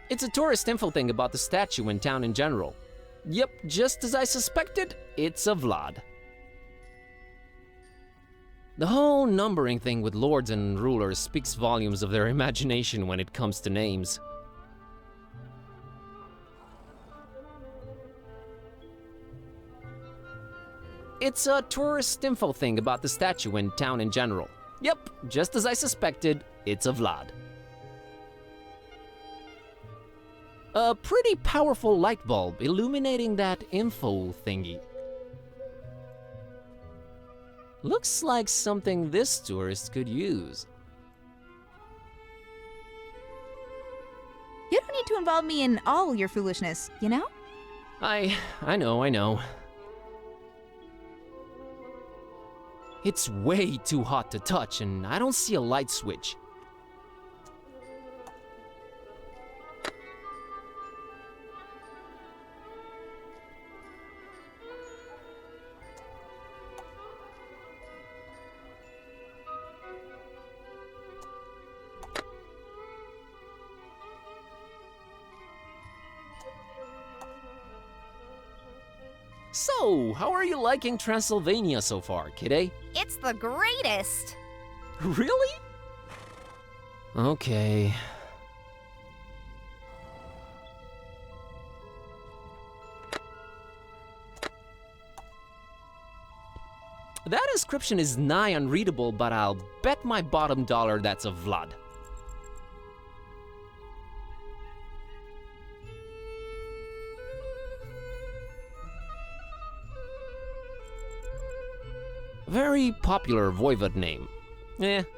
It's a tourist info thing about the statue in town in general. Yep, just as I suspected, it's a Vlad. The whole numbering thing with lords and rulers speaks volumes of their imagination when it comes to names. It's a tourist info thing about the statue in town in general. Yep, just as I suspected, it's a Vlad. A pretty powerful light bulb illuminating that info thingy. Looks like something this tourist could use. You don't need to involve me in all your foolishness, you know? I know. It's way too hot to touch, and I don't see a light switch. So, how are you liking Transylvania so far, kidday? It's the greatest! Really? Okay. That inscription is nigh unreadable, but I'll bet my bottom dollar that's a Vlad. Very popular voivod name.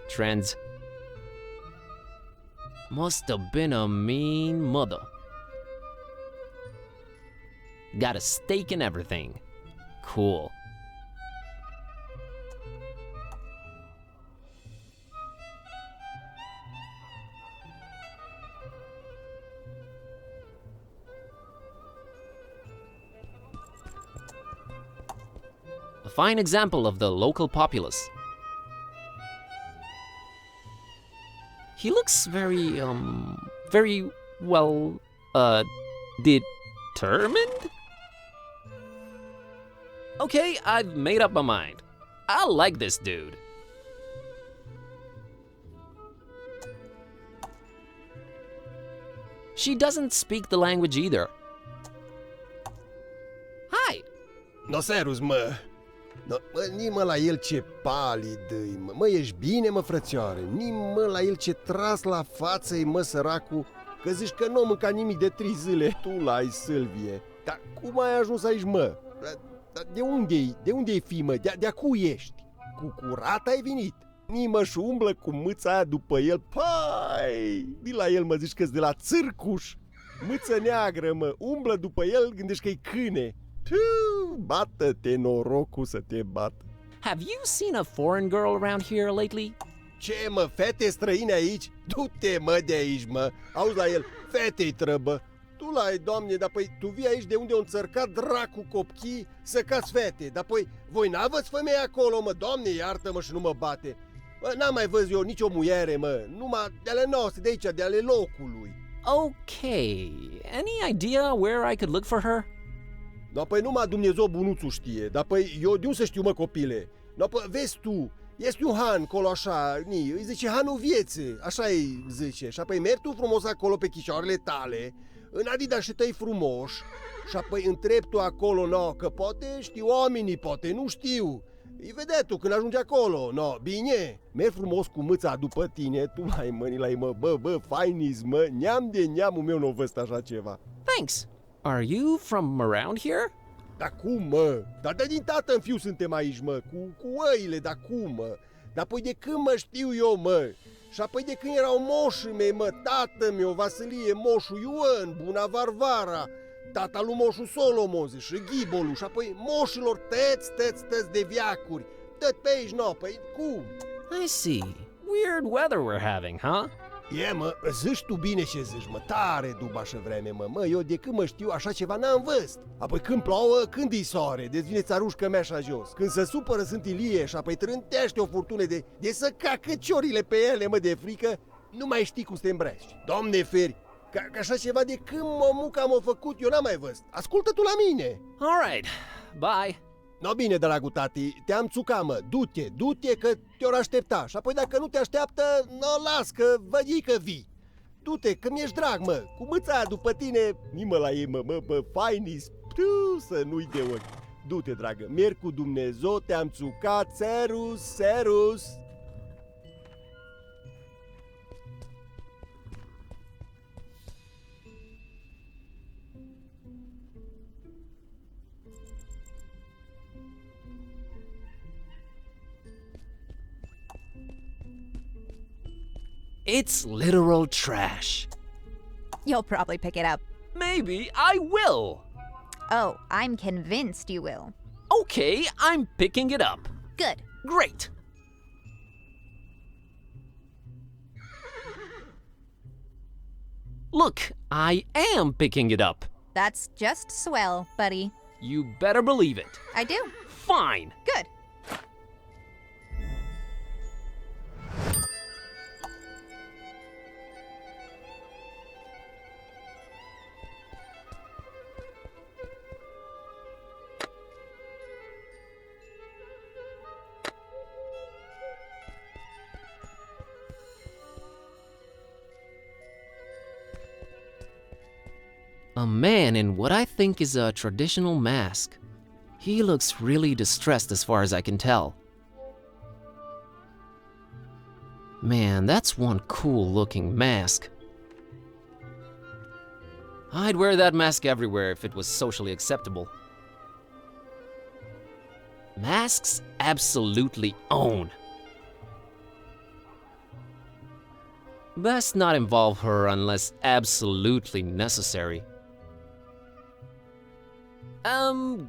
Trends. Must have been a mean mother. Got a stake and everything. Cool. A fine example of the local populace. He looks very, well, determined? Okay, I've made up my mind. I like this dude. She doesn't speak the language either. Hi! No, serus, mă! No, mă, nimă la el ce palid e, mă. Mă, ești bine, mă, frățioare? Nimă la el ce tras la față-i, mă, săracul, că zici că nu mânca nimic de 3 zile. Tu l-ai, Sâlvie. Dar cum ai ajuns aici, mă? De unde-i? De unde-i fi, mă? De-a cui ești? Cu curat ai venit? Nimă și umblă cu mâța aia după el. Pai! Di la el, mă, zici că-s de la țârcuș. Mâță neagră, mă, umblă după el, gândești că-i câine. Bată-te, norocul să te bată. Have you seen a foreign girl around here lately? Ce, mă, fete străine aici? Du-te, mă, de aici, mă. Auzi la el, fete-i trăbă. Tu l-ai, doamne, dar păi tu vii aici de unde au înțărcat dracu copchii să cați fete. Dar păi voi n-aveți femei acolo, mă, doamne, iartă-mă și nu mă bate. Bă, n-am mai văzut eu nicio muiere, mă, numai de ale noastre, de aici, de ale locului. Okay, any idea where I could look for her? Da, păi numai Dumnezeu bunuțul știe, dar păi eu de unde să știu, mă, copile? Da, păi vezi tu, este un han acolo așa, îi zice hanul vieții, așa îi zice, și apoi mergi tu frumos acolo pe chișoarele tale, în adidașii tăi frumoși, și apoi întrebi tu acolo, no, că poate știu oamenii, poate nu știu. Îi vedea tu când ajungi acolo, no, bine, mergi frumos cu mâța după tine, tu l-ai mâini la ei, mă, bă, fainis, mă, neam de neamul meu n-o văzut așa ceva. Thanks. Are you from around here? Dar cum, mă? Dar de din tată în fiu suntem aici, mă, cu oile, dar cum, mă? Dar păi de când mă știu eu, mă? Și apoi de când erau moșii mei, mă, tată meu, Vasilie, moșul Ioan, Buna Varvara, tata lui moșul Solomon, și Ghibolu, și apoi moșilor tăți de viacuri. Tot pe aici, no, păi cum? I see. Weird weather we're having, huh? E, mă, zici tu bine ce zici, mă, tare dubașă vreme, mă, eu de când mă știu așa ceva n-am văzut. Apoi când plouă, când-i soare, deci vine țarușcă mea așa jos. Când se supără sunt ilie și apoi trântește o furtună de să cacă ciorile pe ele, mă, de frică, nu mai știi cum să te îmbraci. Doamne feri, Ca așa ceva de când mămuca m-a făcut, eu n-am mai văzut. Ascultă tu la mine! Alright, bye. No bine, dragul tati, te-am țucat, mă. Du-te, că te-or aștepta. Și apoi dacă nu te așteaptă, no, las, că văd ei că vii. Du-te, că mi-ești drag, mă. Cu mâța aia după tine, nimă la ei, mă, faini, să nu-i de ochi. Du-te, dragă, merg cu Dumnezeu, te-am țucat, serus. It's literal trash. You'll probably pick it up. Maybe I will. Oh, I'm convinced you will. Okay, I'm picking it up. Good. Great. Look, I am picking it up. That's just swell, buddy. You better believe it. I do. Fine. Good. A man in what I think is a traditional mask. He looks really distressed as far as I can tell. Man, that's one cool looking mask. I'd wear that mask everywhere if it was socially acceptable. Masks absolutely own. Best not involve her unless absolutely necessary.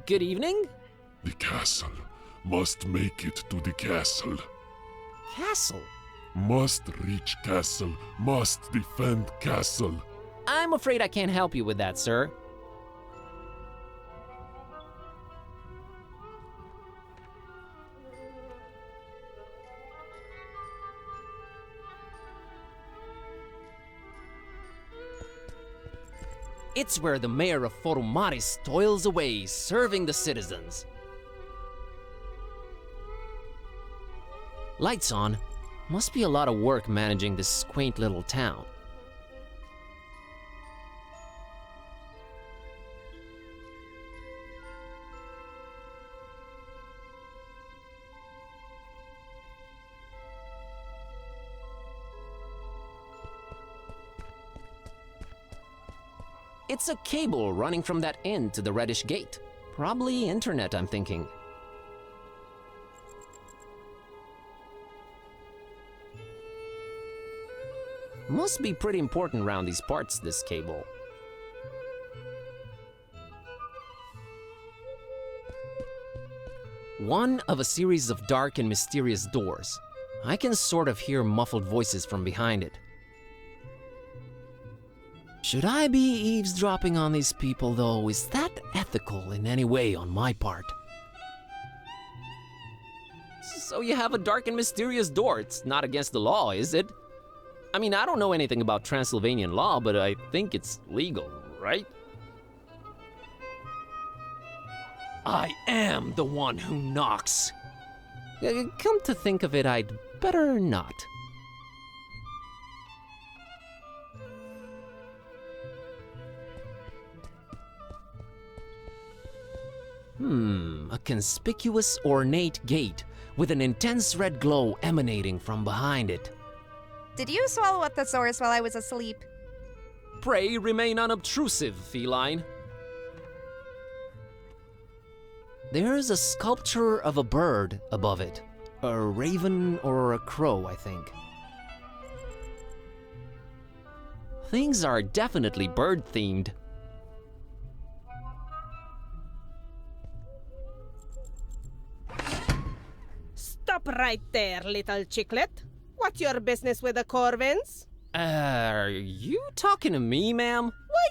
Good evening? The castle. Must make it to the castle. Castle? Must reach castle. Must defend castle. I'm afraid I can't help you with that, sir. It's where the mayor of Forumaris toils away, serving the citizens. Lights on. Must be a lot of work managing this quaint little town. It's a cable running from that end to the reddish gate. Probably internet, I'm thinking. Must be pretty important around these parts, this cable. One of a series of dark and mysterious doors. I can sort of hear muffled voices from behind it. Should I be eavesdropping on these people, though? Is that ethical in any way on my part? So you have a dark and mysterious door. It's not against the law, is it? I mean, I don't know anything about Transylvanian law, but I think it's legal, right? I am the one who knocks. Come to think of it, I'd better not. A conspicuous, ornate gate with an intense red glow emanating from behind it. Did you swallow a thesaurus while I was asleep? Pray remain unobtrusive, feline. There's a sculpture of a bird above it. A raven or a crow, I think. Things are definitely bird-themed. Stop right there, little chicklet. What's your business with the Corvins? Are you talking to me, ma'am? Why,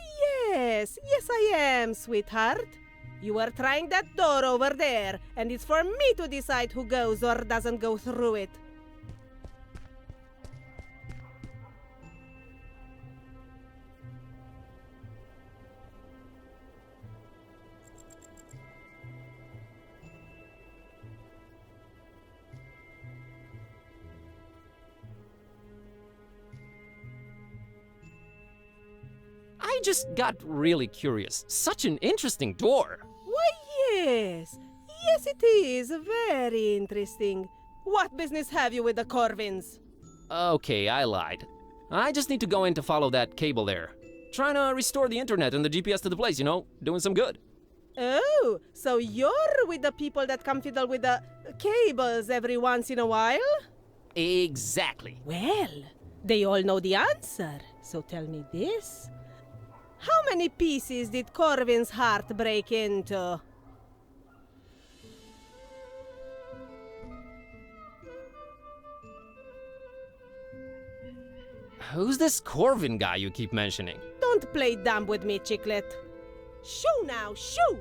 yes I am, sweetheart. You are trying that door over there, and it's for me to decide who goes or doesn't go through it. I just got really curious. Such an interesting door. Why, yes. Yes, it is. Very interesting. What business have you with the Corvins? Okay, I lied. I just need to go in to follow that cable there. Trying to restore the internet and the GPS to the place, you know? Doing some good. Oh, so you're with the people that come fiddle with the cables every once in a while? Exactly. Well, they all know the answer. So tell me this. How many pieces did Corvin's heart break into? Who's this Corvin guy you keep mentioning? Don't play dumb with me, Chiclet. Shoo now, shoo!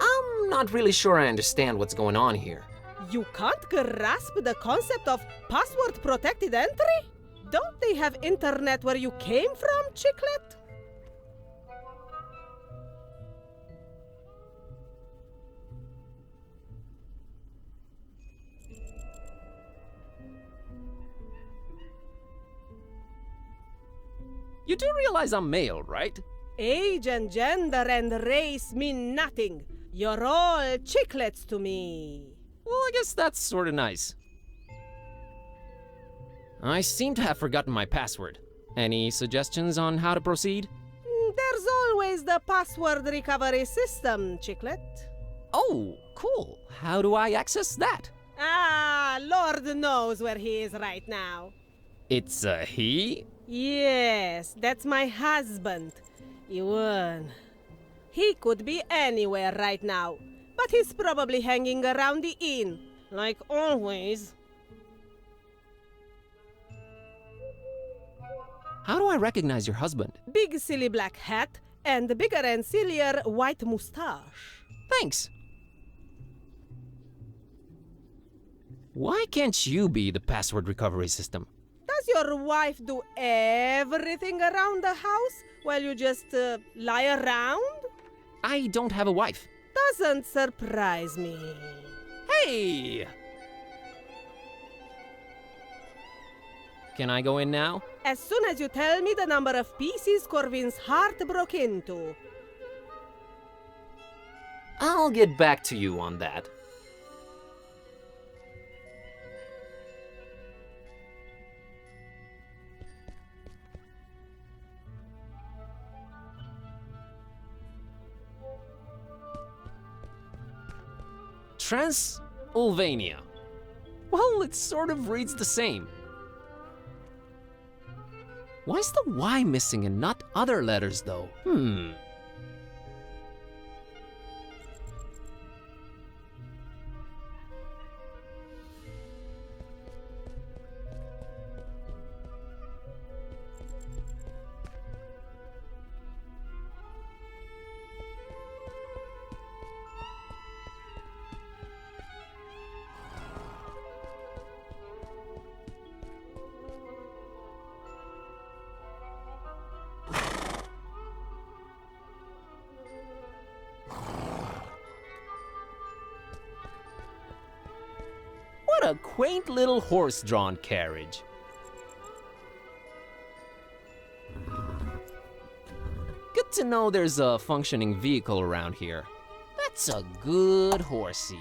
I'm not really sure I understand what's going on here. You can't grasp the concept of password-protected entry? Don't they have internet where you came from, Chiclet? You do realize I'm male, right? Age and gender and race mean nothing. You're all Chiclets to me. Well, I guess that's sorta nice. I seem to have forgotten my password. Any suggestions on how to proceed? There's always the password recovery system, Chiclet. Oh, cool. How do I access that? Ah, Lord knows where he is right now. It's a he? Yes, that's my husband, Ewan. He could be anywhere right now, but he's probably hanging around the inn, like always. How do I recognize your husband? Big silly black hat and bigger and sillier white mustache. Thanks. Why can't you be the password recovery system? Does your wife do everything around the house while you just lie around? I don't have a wife. Doesn't surprise me. Hey! Can I go in now? As soon as you tell me the number of pieces Corvin's heart broke into. I'll get back to you on that. Transylvania. Well, it sort of reads the same. Why is the Y missing and not other letters, though? What a quaint little horse-drawn carriage. Good to know there's a functioning vehicle around here. That's a good horsey.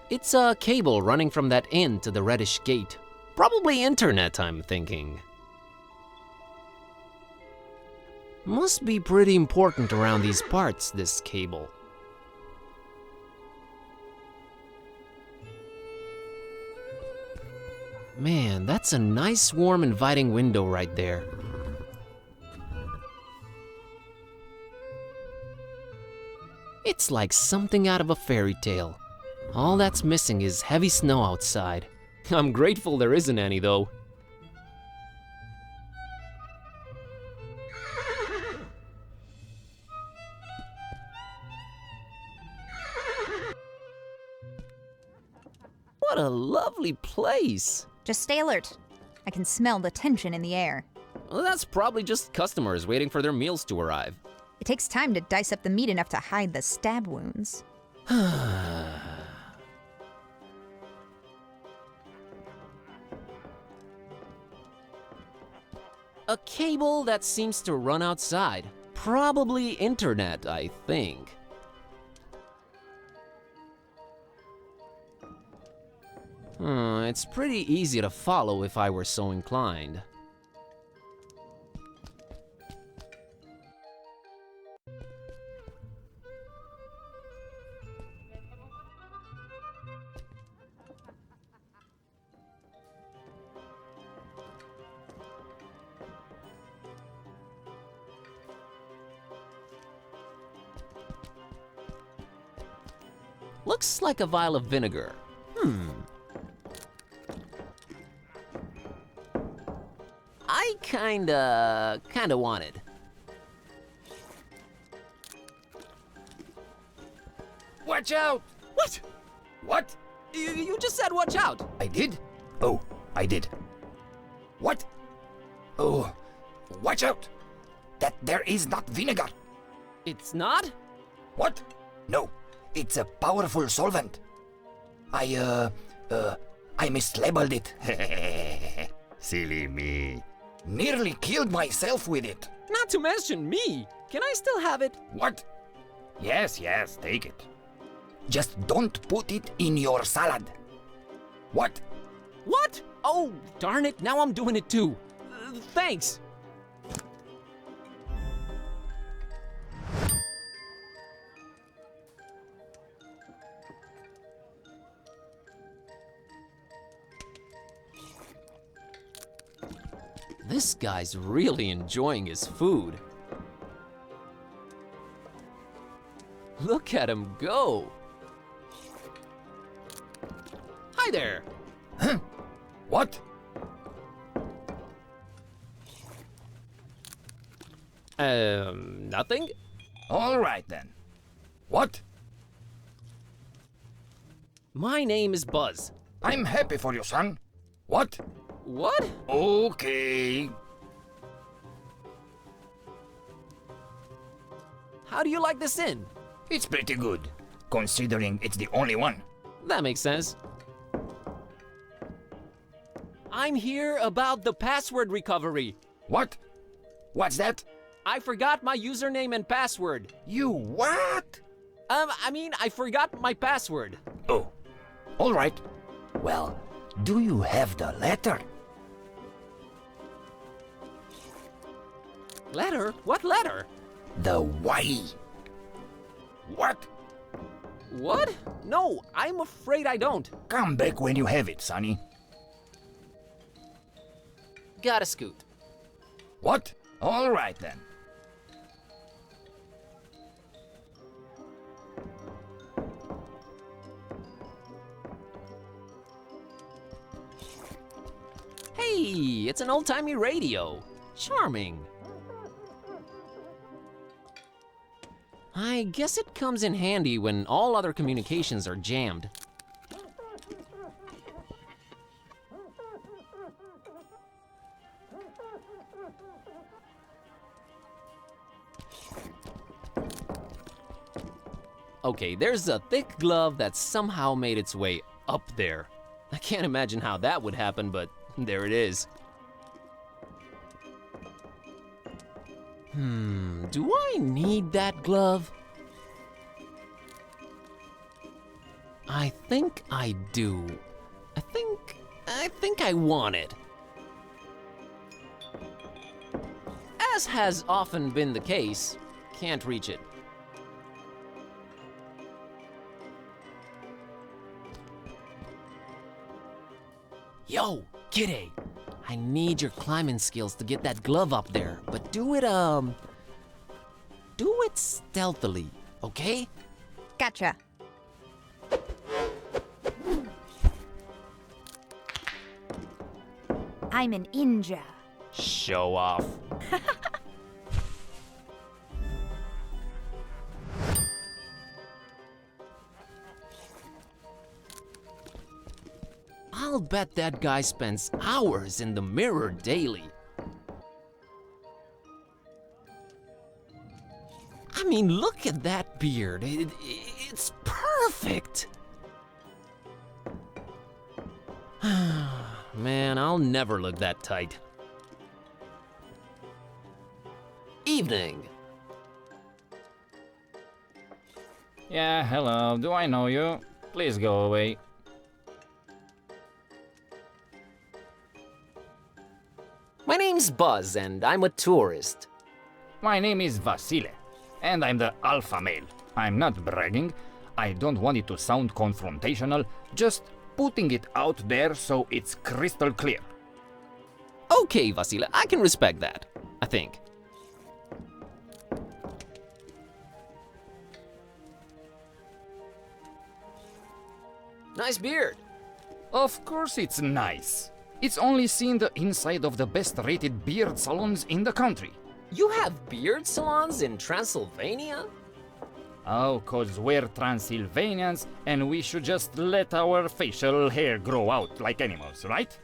It's a cable running from that inn to the reddish gate. Probably internet, I'm thinking. Must be pretty important around these parts, this cable. Man, that's a nice, warm, inviting window right there. It's like something out of a fairy tale. All that's missing is heavy snow outside. I'm grateful there isn't any, though. What a lovely place. Just stay alert. I can smell the tension in the air. Well, that's probably just customers waiting for their meals to arrive. It takes time to dice up the meat enough to hide the stab wounds. A cable that seems to run outside. Probably internet, I think. It's pretty easy to follow if I were so inclined. Looks like a vial of vinegar. I kinda want it. Watch out! What? What? You just said watch out. I did? Oh, I did. What? Oh, watch out! That there is not vinegar. It's not? What? No, it's a powerful solvent. I mislabeled it. Silly me. Nearly killed myself with it. Not to mention me. Can I still have it? What? Yes, take it. Just don't put it in your salad. What? What? Oh, darn it, now I'm doing it too. Thanks. This guy's really enjoying his food. Look at him go. Hi there. Huh? What? Nothing? All right then. What? My name is Buzz. I'm happy for you, son. What? What? Okay. How do you like this inn? It's pretty good, considering it's the only one. That makes sense. I'm here about the password recovery. What? What's that? I forgot my username and password. You what? I forgot my password. Oh, all right. Well, do you have the letter? Letter? What letter? The Y. What? What? No, I'm afraid I don't. Come back when you have it, Sonny. Gotta scoot. What? All right then. Hey, it's an old-timey radio. Charming. I guess it comes in handy when all other communications are jammed. Okay, there's a thick glove that somehow made its way up there. I can't imagine how that would happen, but there it is. Do I need that glove? I think I do. I think I want it. As has often been the case, can't reach it. Yo, Kitty, I need your climbing skills to get that glove up there, but do it stealthily, okay? Gotcha. I'm an ninja. Show off. I'll bet that guy spends hours in the mirror daily. mean, look at that beard. It's perfect. Man, I'll never look that tight. Evening. Yeah, hello, do I know you? Please go away. My name's Buzz, and I'm a tourist. My name is Vasile, and I'm the alpha male. I'm not bragging. I don't want it to sound confrontational, just putting it out there so it's crystal clear. Okay, Vasile, I can respect that, I think. Nice beard. Of course it's nice. It's only seen the inside of the best-rated beard salons in the country. You have beard salons in Transylvania? Oh, 'cause we're Transylvanians and we should just let our facial hair grow out like animals, right?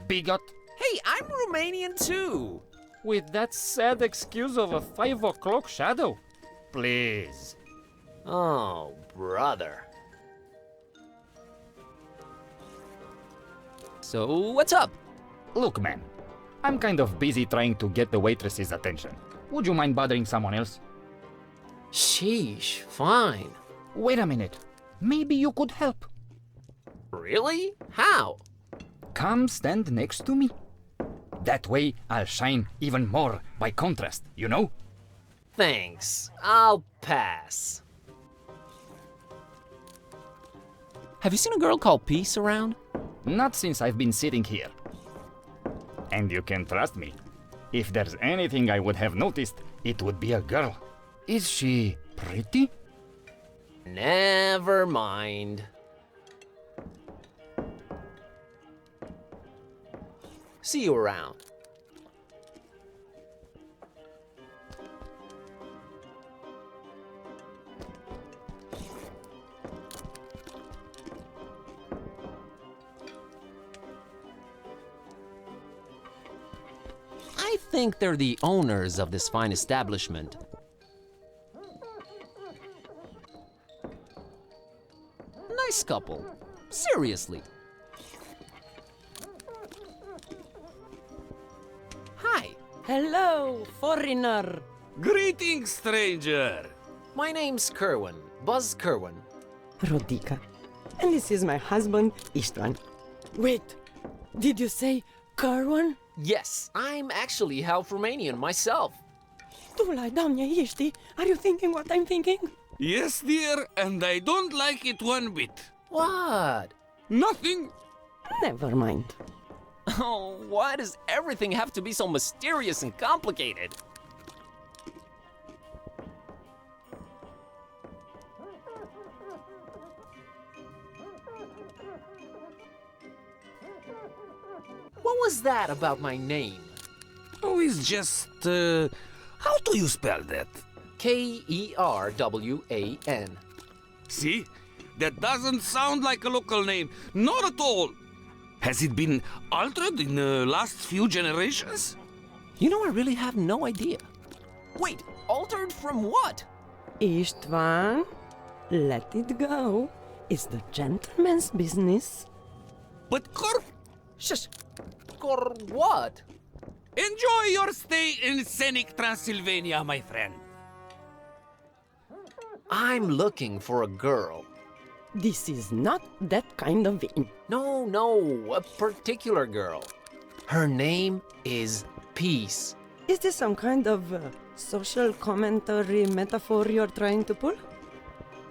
Bigot? Hey, I'm Romanian too. With that sad excuse of a 5 o'clock shadow? Please. Oh, brother. So, what's up? Look, man. I'm kind of busy trying to get the waitress's attention. Would you mind bothering someone else? Sheesh, fine. Wait a minute. Maybe you could help. Really? How? Come stand next to me. That way I'll shine even more by contrast, you know? Thanks. I'll pass. Have you seen a girl called Peace around? Not since I've been sitting here. And you can trust me. If there's anything I would have noticed, it would be a girl. Is she pretty? Never mind. See you around. I think they're the owners of this fine establishment. Nice couple. Seriously. Hi. Hello, foreigner. Greetings, stranger. My name's Kerwin. Baz Kerwin. Rodica. And this is my husband, Istvan. Wait, did you say Kerwin? Yes, I'm actually half Romanian myself. Dulai, doamne, ești? Are you thinking what I'm thinking? Yes, dear, and I don't like it one bit. What? Nothing. Never mind. Oh, why does everything have to be so mysterious and complicated? What was that about my name? Oh, it's just, how do you spell that? Kerwan. See? That doesn't sound like a local name. Not at all. Has it been altered in the last few generations? You know, I really have no idea. Wait, altered from what? Istvan, let it go. It's the gentleman's business. But Shush. Or what? enjoy your stay in scenic Transylvania, my friend. I'm looking for a girl. This is not that kind of inn. No, a particular girl. Her name is Peace. Is this some kind of social commentary metaphor you're trying to pull?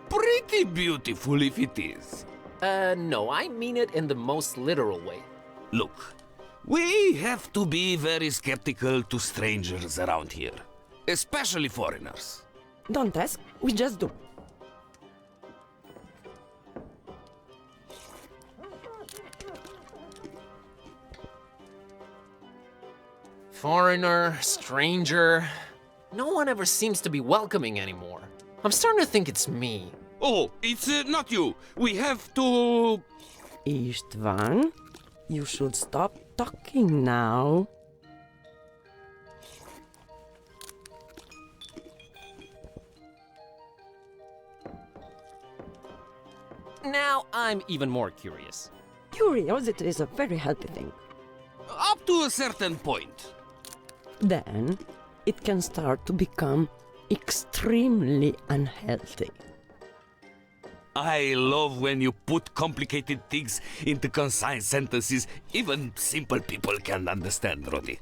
Pretty beautiful if it is. No, I mean it in the most literal way. Look, we have to be very skeptical to strangers around here, especially foreigners. Don't ask, we just do. Foreigner, stranger. No one ever seems to be welcoming anymore. I'm starting to think it's me. Oh, it's not you. We have to... Istvan, you should stop talking now. Now I'm even more curious. Curiosity is a very healthy thing. Up to a certain point. Then it can start to become extremely unhealthy. I love when you put complicated things into concise sentences even simple people can understand, Roddy.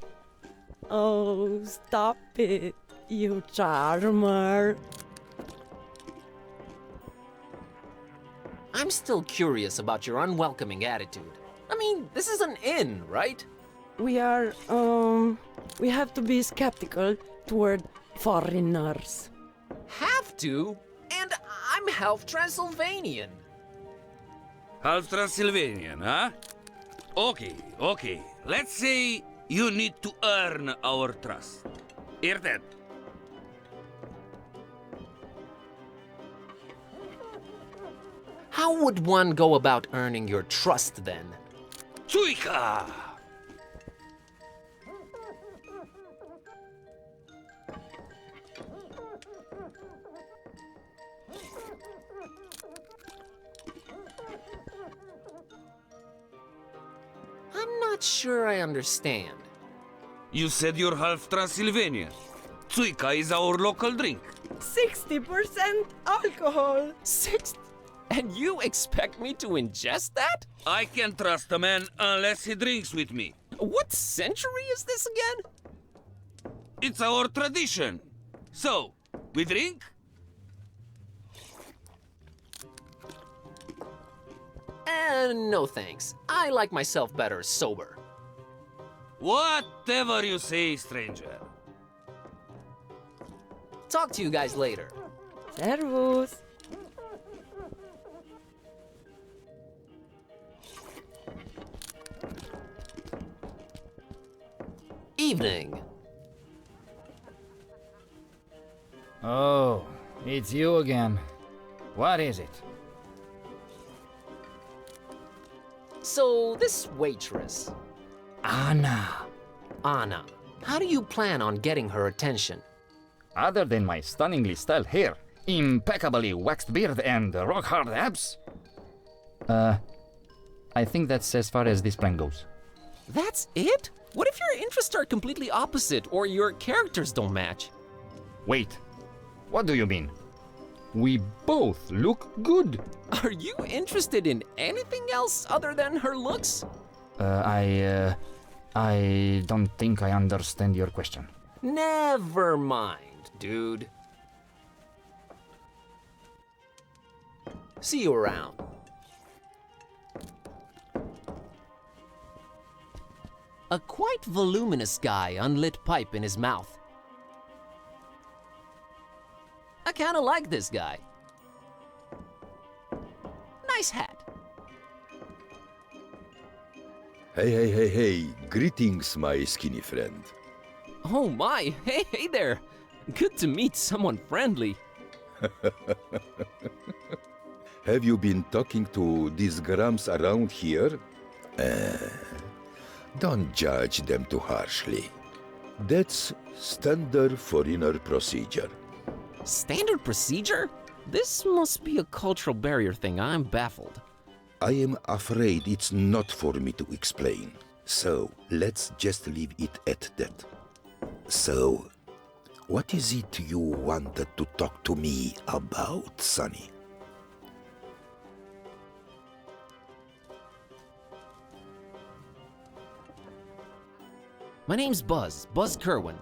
Oh, stop it, you charmer. I'm still curious about your unwelcoming attitude. I mean, this is an inn, right? We have to be skeptical toward foreigners. Have to? And I'm half Transylvanian. Half Transylvanian, huh? Okay. Let's say you need to earn our trust. Hear that? How would one go about earning your trust then? Suika! I'm not sure I understand. You said you're half Transylvanian. Suika is our local drink. 60% alcohol. And you expect me to ingest that? I can't trust a man unless he drinks with me. What century is this again? It's our tradition. So, we drink? No thanks. I like myself better sober. Whatever you say, stranger. Talk to you guys later. Servus. Evening. Oh, it's you again. What is it? So, this waitress, Anna. Anna, how do you plan on getting her attention? Other than my stunningly styled hair, impeccably waxed beard, and rock-hard abs? I think that's as far as this plan goes. That's it? What if your interests are completely opposite or your characters don't match? Wait, what do you mean? We both look good. Are you interested in anything else other than her looks? I don't think I understand your question. Never mind, dude. See you around. A quite voluminous guy, unlit pipe in his mouth. I kinda like this guy. Nice hat. Hey, greetings, my skinny friend. Oh my, hey there. Good to meet someone friendly. Have you been talking to these grams around here? Don't judge them too harshly. That's standard foreigner procedure. Standard procedure? This must be a cultural barrier thing. I'm baffled. I am afraid it's not for me to explain. So, let's just leave it at that. So, what is it you wanted to talk to me about, Sonny? My name's Baz Kerwin.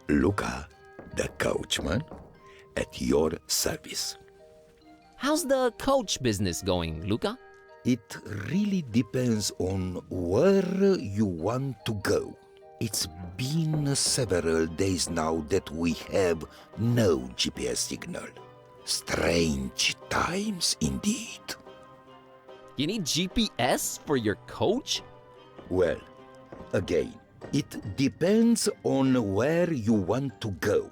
Luca, the coachman, at your service. How's the coach business going, Luca? It really depends on where you want to go. It's been several days now that we have no GPS signal. Strange times indeed. You need GPS for your coach? Well, again, it depends on where you want to go.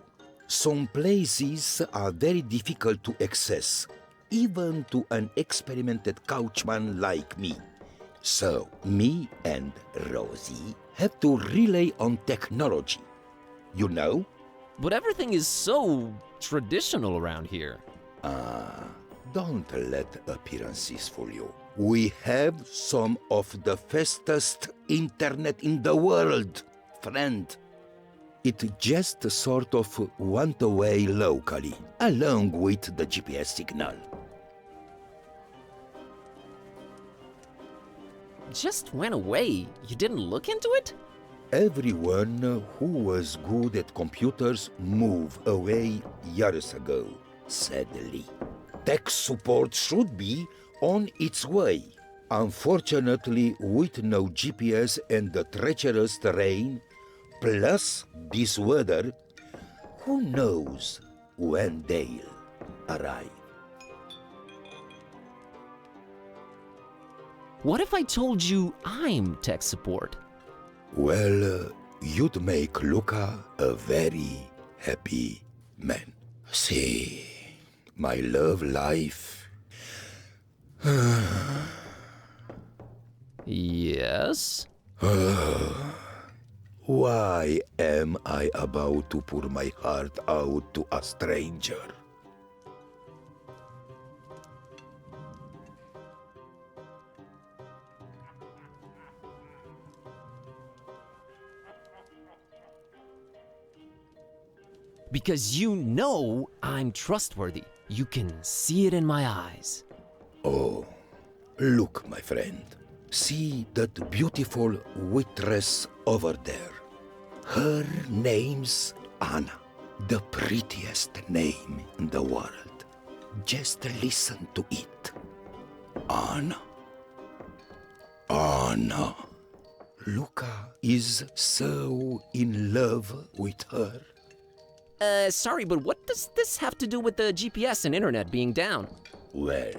Some places are very difficult to access, even to an experimented coachman like me. So, me and Rosie have to rely on technology. You know? But everything is so traditional around here. Don't let appearances fool you. We have some of the fastest internet in the world, friend. It just sort of went away locally, along with the GPS signal. Just went away? You didn't look into it? Everyone who was good at computers moved away years ago, sadly. Tech support should be on its way. Unfortunately, with no GPS and the treacherous terrain, plus this weather, who knows when they'll arrive. What if I told you I'm tech support? Well, you'd make Luca a very happy man. See, my love life. Yes? Why am I about to pour my heart out to a stranger? Because you know I'm trustworthy. You can see it in my eyes. Oh, look, my friend. See that beautiful waitress over there. Her name's Anna, the prettiest name in the world. Just listen to it. Anna. Anna. Luca is so in love with her. Sorry, but what does this have to do with the GPS and internet being down? Well,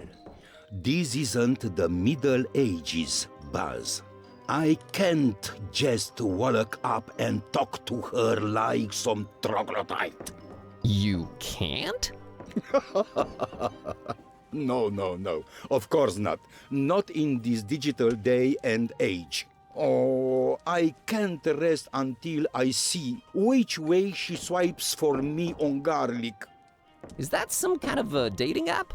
this isn't the Middle Ages, Baz. I can't just walk up and talk to her like some troglodyte. You can't? No. Of course not. Not in this digital day and age. Oh, I can't rest until I see which way she swipes for me on garlic. Is that some kind of a dating app?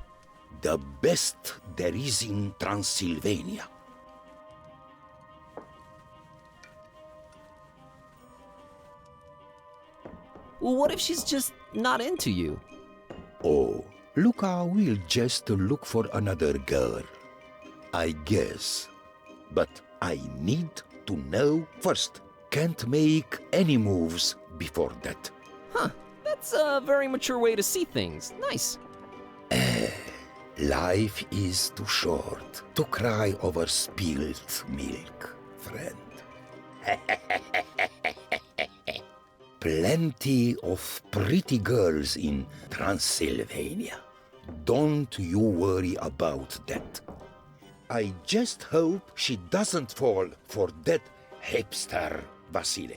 The best there is in Transylvania. Well, what if she's just not into you? Oh, Luca will just look for another girl, I guess. But I need to know first. Can't make any moves before that. Huh, that's a very mature way to see things. Nice. Life is too short to cry over spilled milk, friend. Plenty of pretty girls in Transylvania. Don't you worry about that. I just hope she doesn't fall for that hipster Vasile.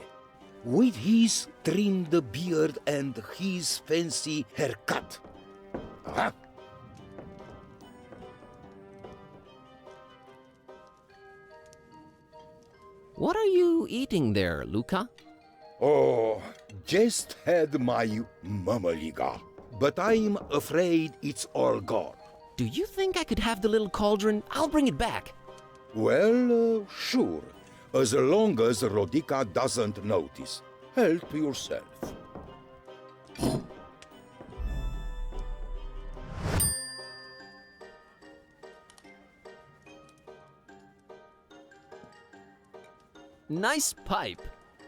With his trimmed beard and his fancy haircut. Huh? What are you eating there, Luca? Oh, just had my mamaliga. But I'm afraid it's all gone. Do you think I could have the little cauldron? I'll bring it back. Well, sure. As long as Rodica doesn't notice. Help yourself. Nice pipe.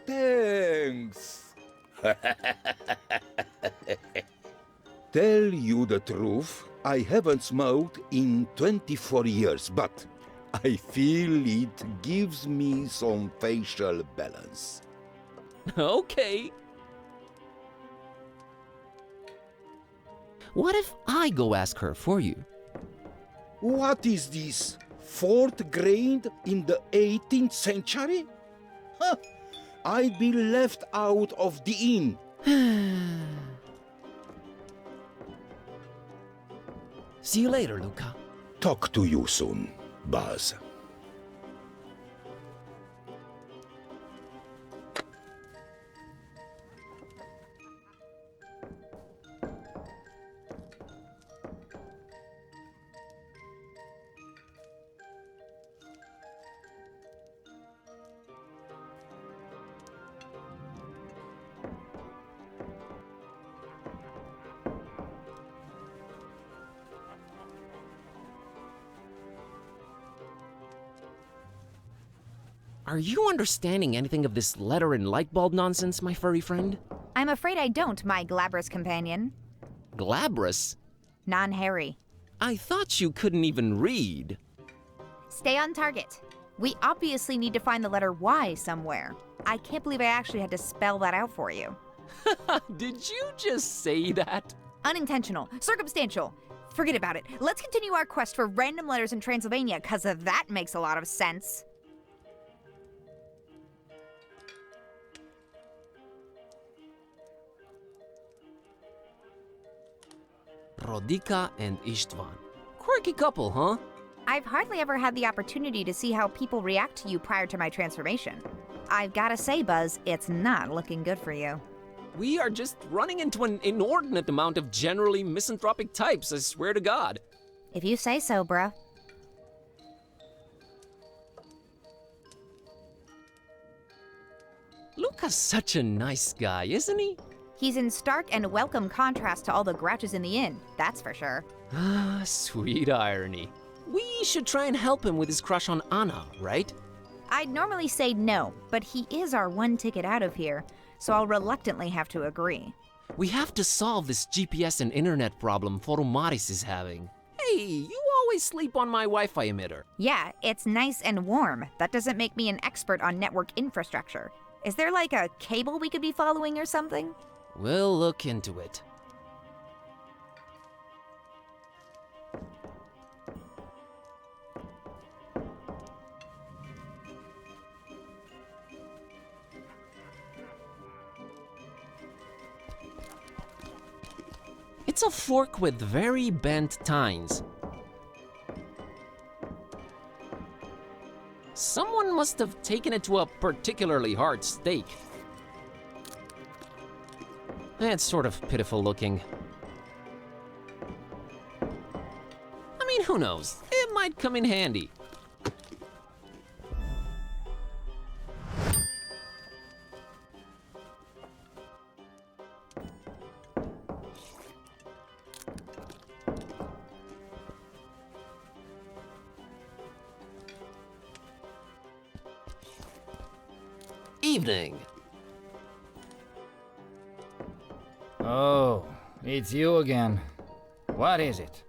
Thanks. Tell you the truth, I haven't smoked in 24 years, but I feel it gives me some facial balance. Okay. What if I go ask her for you? What is this? Fourth grade in the 18th century? Huh. I'd be left out of the inn. See you later, Luca. Talk to you soon, Baz. Are you understanding anything of this letter and light bulb nonsense, my furry friend? I'm afraid I don't, my glabrous companion. Glabrous? Non-hairy. I thought you couldn't even read. Stay on target. We obviously need to find the letter Y somewhere. I can't believe I actually had to spell that out for you. Did you just say that? Unintentional. Circumstantial. Forget about it. Let's continue our quest for random letters in Transylvania, cause that makes a lot of sense. Rodica and Istvan. Quirky couple, huh? I've hardly ever had the opportunity to see how people react to you prior to my transformation. I've gotta say, Buzz, it's not looking good for you. We are just running into an inordinate amount of generally misanthropic types, I swear to God. If you say so, bruh. Luca's such a nice guy, isn't he? He's in stark and welcome contrast to all the grouches in the inn, that's for sure. Ah, sweet irony. We should try and help him with his crush on Anna, right? I'd normally say no, but he is our one ticket out of here, so I'll reluctantly have to agree. We have to solve this GPS and internet problem Foromaris is having. Hey, you always sleep on my Wi-Fi emitter. Yeah, it's nice and warm. That doesn't make me an expert on network infrastructure. Is there like a cable we could be following or something? We'll look into it. It's a fork with very bent tines. Someone must have taken it to a particularly hard steak. That's sort of pitiful looking. I mean, who knows? It might come in handy. Evening. Oh, it's you again. What is it?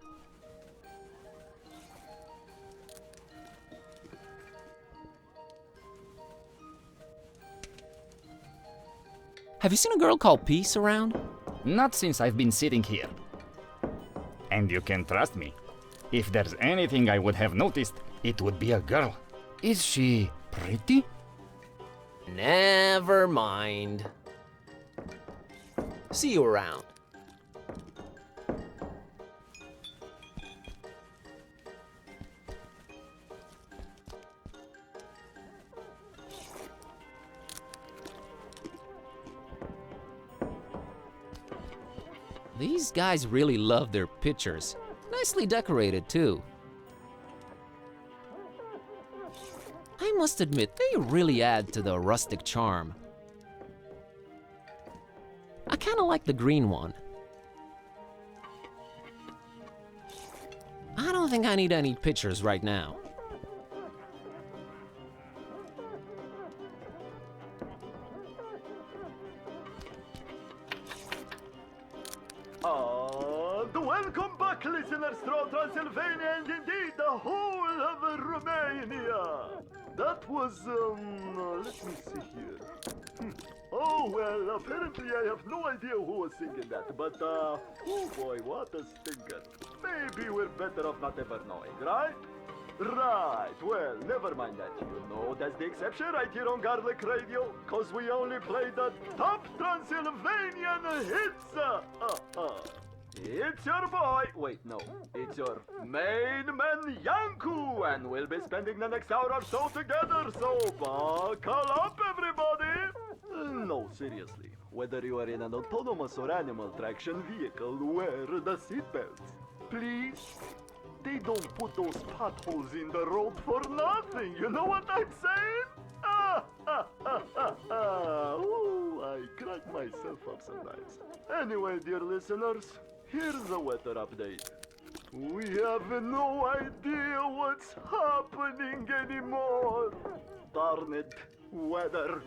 Have you seen a girl called Peace around? Not since I've been sitting here. And you can trust me. If there's anything I would have noticed, it would be a girl. Is she pretty? Never mind. See you around. These guys really love their pictures. Nicely decorated, too. I must admit, they really add to the rustic charm. I kinda like the green one. I don't think I need any pictures right now. Welcome back, listeners, from Transylvania and indeed the whole of Romania. That was, let me see here. Oh, well, apparently I have no idea who was singing that, but, oh boy, what a stinker. Maybe we're better off not ever knowing, right? Right, well, never mind that. You know that's the exception right here on Garlic Radio, cause we only play the top Transylvanian hits. It's your boy, wait, no, it's your main man Yanku, and we'll be spending the next hour or so together, so buckle up, everybody! No, seriously, whether you are in an autonomous or animal traction vehicle, wear the seatbelts. Please? They don't put those potholes in the road for nothing, you know what I'm saying? Ooh, I crack myself up sometimes. Anyway, dear listeners, here's a weather update. We have no idea what's happening anymore. darned weather.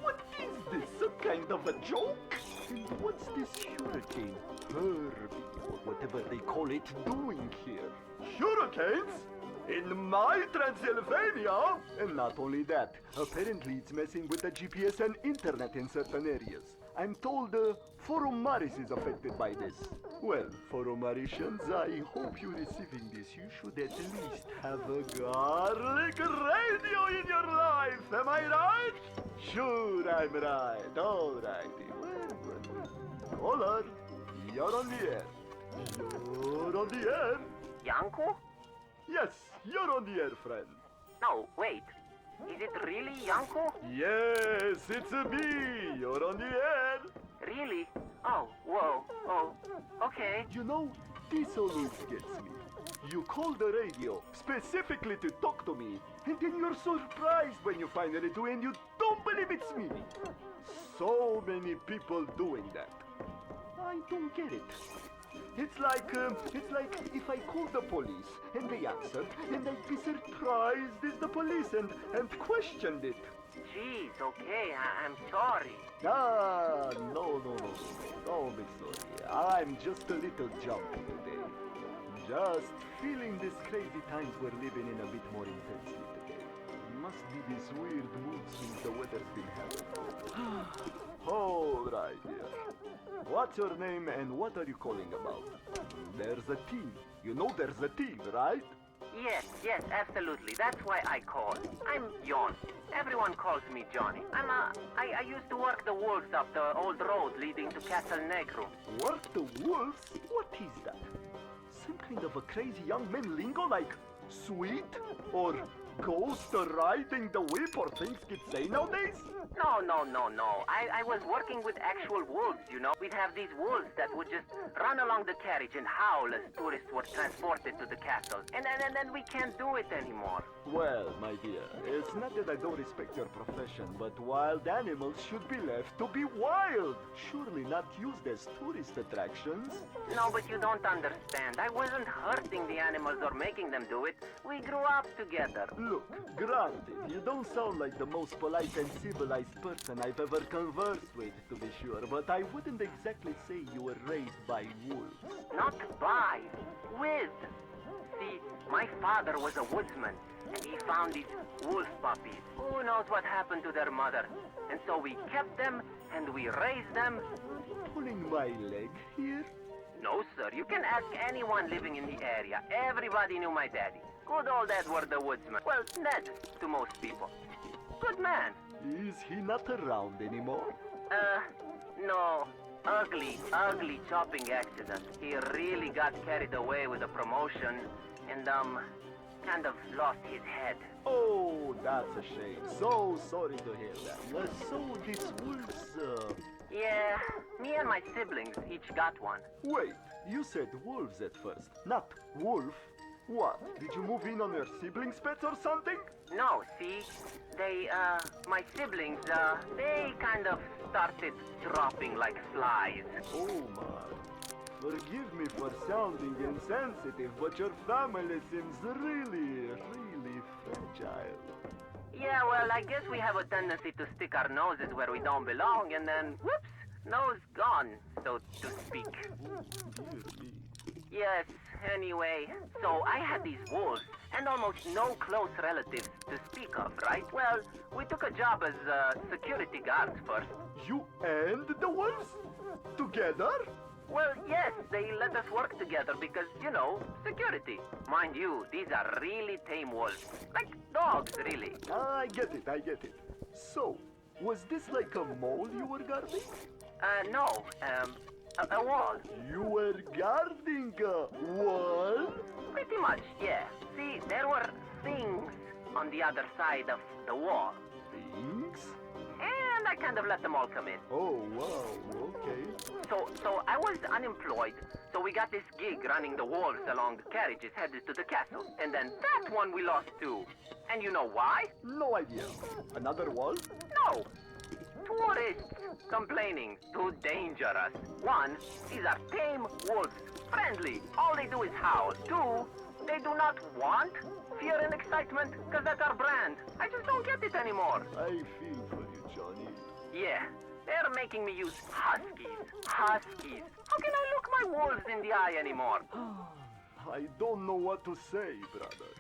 What is this? Some kind of a joke? And what's this hurricane, Herbie, or whatever they call it, doing here? Hurricanes? In my Transylvania? And not only that, apparently it's messing with the GPS and internet in certain areas. I'm told Forum Maris is affected by this. Well, Forumaricians, I hope you're receiving this. You should at least have a garlic radio in your life. Am I right? Sure, I'm right. All righty. Well. Caller, you're on the air. You're on the air. Yanko? Yes, you're on the air, friend. No, wait. Is it really Yanko? Yes, it's me. You're on the air. Really? Oh, whoa. Oh, okay. You know, this always gets me. You call the radio specifically to talk to me, and then you're surprised when you finally do, and you don't believe it's me. So many people doing that. I don't get it. It's like if I called the police and they answered, and I'd be surprised as the police and questioned it. Jeez, okay, I'm sorry. Ah, no. Don't be sorry. I'm just a little jumpy today. Just feeling these crazy times we're living in a bit more intensely today. Must be this weird mood swings the weather's been having. All right, dear. What's your name and what are you calling about? There's a team. You know there's a team, right? Yes, absolutely. That's why I called. I'm Jon. Everyone calls me Johnny. I used to work the wolves up the old road leading to Castle Negro. Work the wolves? What is that? Some kind of a crazy young man lingo like sweet or ghost riding the whip or things kids say nowadays? No. I was working with actual wolves, you know. We'd have these wolves that would just run along the carriage and howl as tourists were transported to the castle. And then we can't do it anymore. Well, my dear, it's not that I don't respect your profession, but wild animals should be left to be wild. Surely not used as tourist attractions. No, but you don't understand. I wasn't hurting the animals or making them do it. We grew up together. Look, granted, you don't sound like the most polite and civilized person I've ever conversed with, to be sure, but I wouldn't exactly say you were raised by wolves. Not by, with. See, my father was a woodsman, and he found these wolf puppies. Who knows what happened to their mother? And so we kept them, and we raised them. Pulling my leg here? No, sir. You can ask anyone living in the area. Everybody knew my daddy. Good old Edward the woodsman. Well, Ned to most people. Good man. Is he not around anymore? No. Ugly chopping accident. He really got carried away with the promotion and, kind of lost his head. Oh, that's a shame. So sorry to hear that. So these wolves, Yeah, me and my siblings each got one. Wait, you said wolves at first, not wolf. What? Did you move in on your siblings' pets or something? No, see? They, my siblings, they kind of started dropping like flies. Oh my. Forgive me for sounding insensitive, but your family seems really fragile. Yeah, well, I guess we have a tendency to stick our noses where we don't belong, and then, whoops, nose gone, so to speak. Dear me. Yes, anyway, so I had these wolves, and almost no close relatives to speak of, right? Well, we took a job as, security guards first. You and the wolves? Together? Well, yes, they let us work together because, you know, security. Mind you, these are really tame wolves. Like dogs, really. I get it. So, was this like a mole you were guarding? No, a wall. You were guarding a wall? Pretty much, yeah. See, there were things on the other side of the wall. Things? And I kind of let them all come in. Oh, wow, okay. So I was unemployed, so we got this gig running the wolves along the carriages headed to the castle. And then that one we lost too. And you know why? No idea. Another wall? No. Tourists complaining. Too dangerous. One, these are tame wolves. Friendly. All they do is howl. Two, they they do not want fear and excitement, because that's our brand. I just don't get it anymore. I feel for you, Johnny. Yeah, they're making me use huskies. Huskies. How can I look my wolves in the eye anymore? I don't know what to say, brother.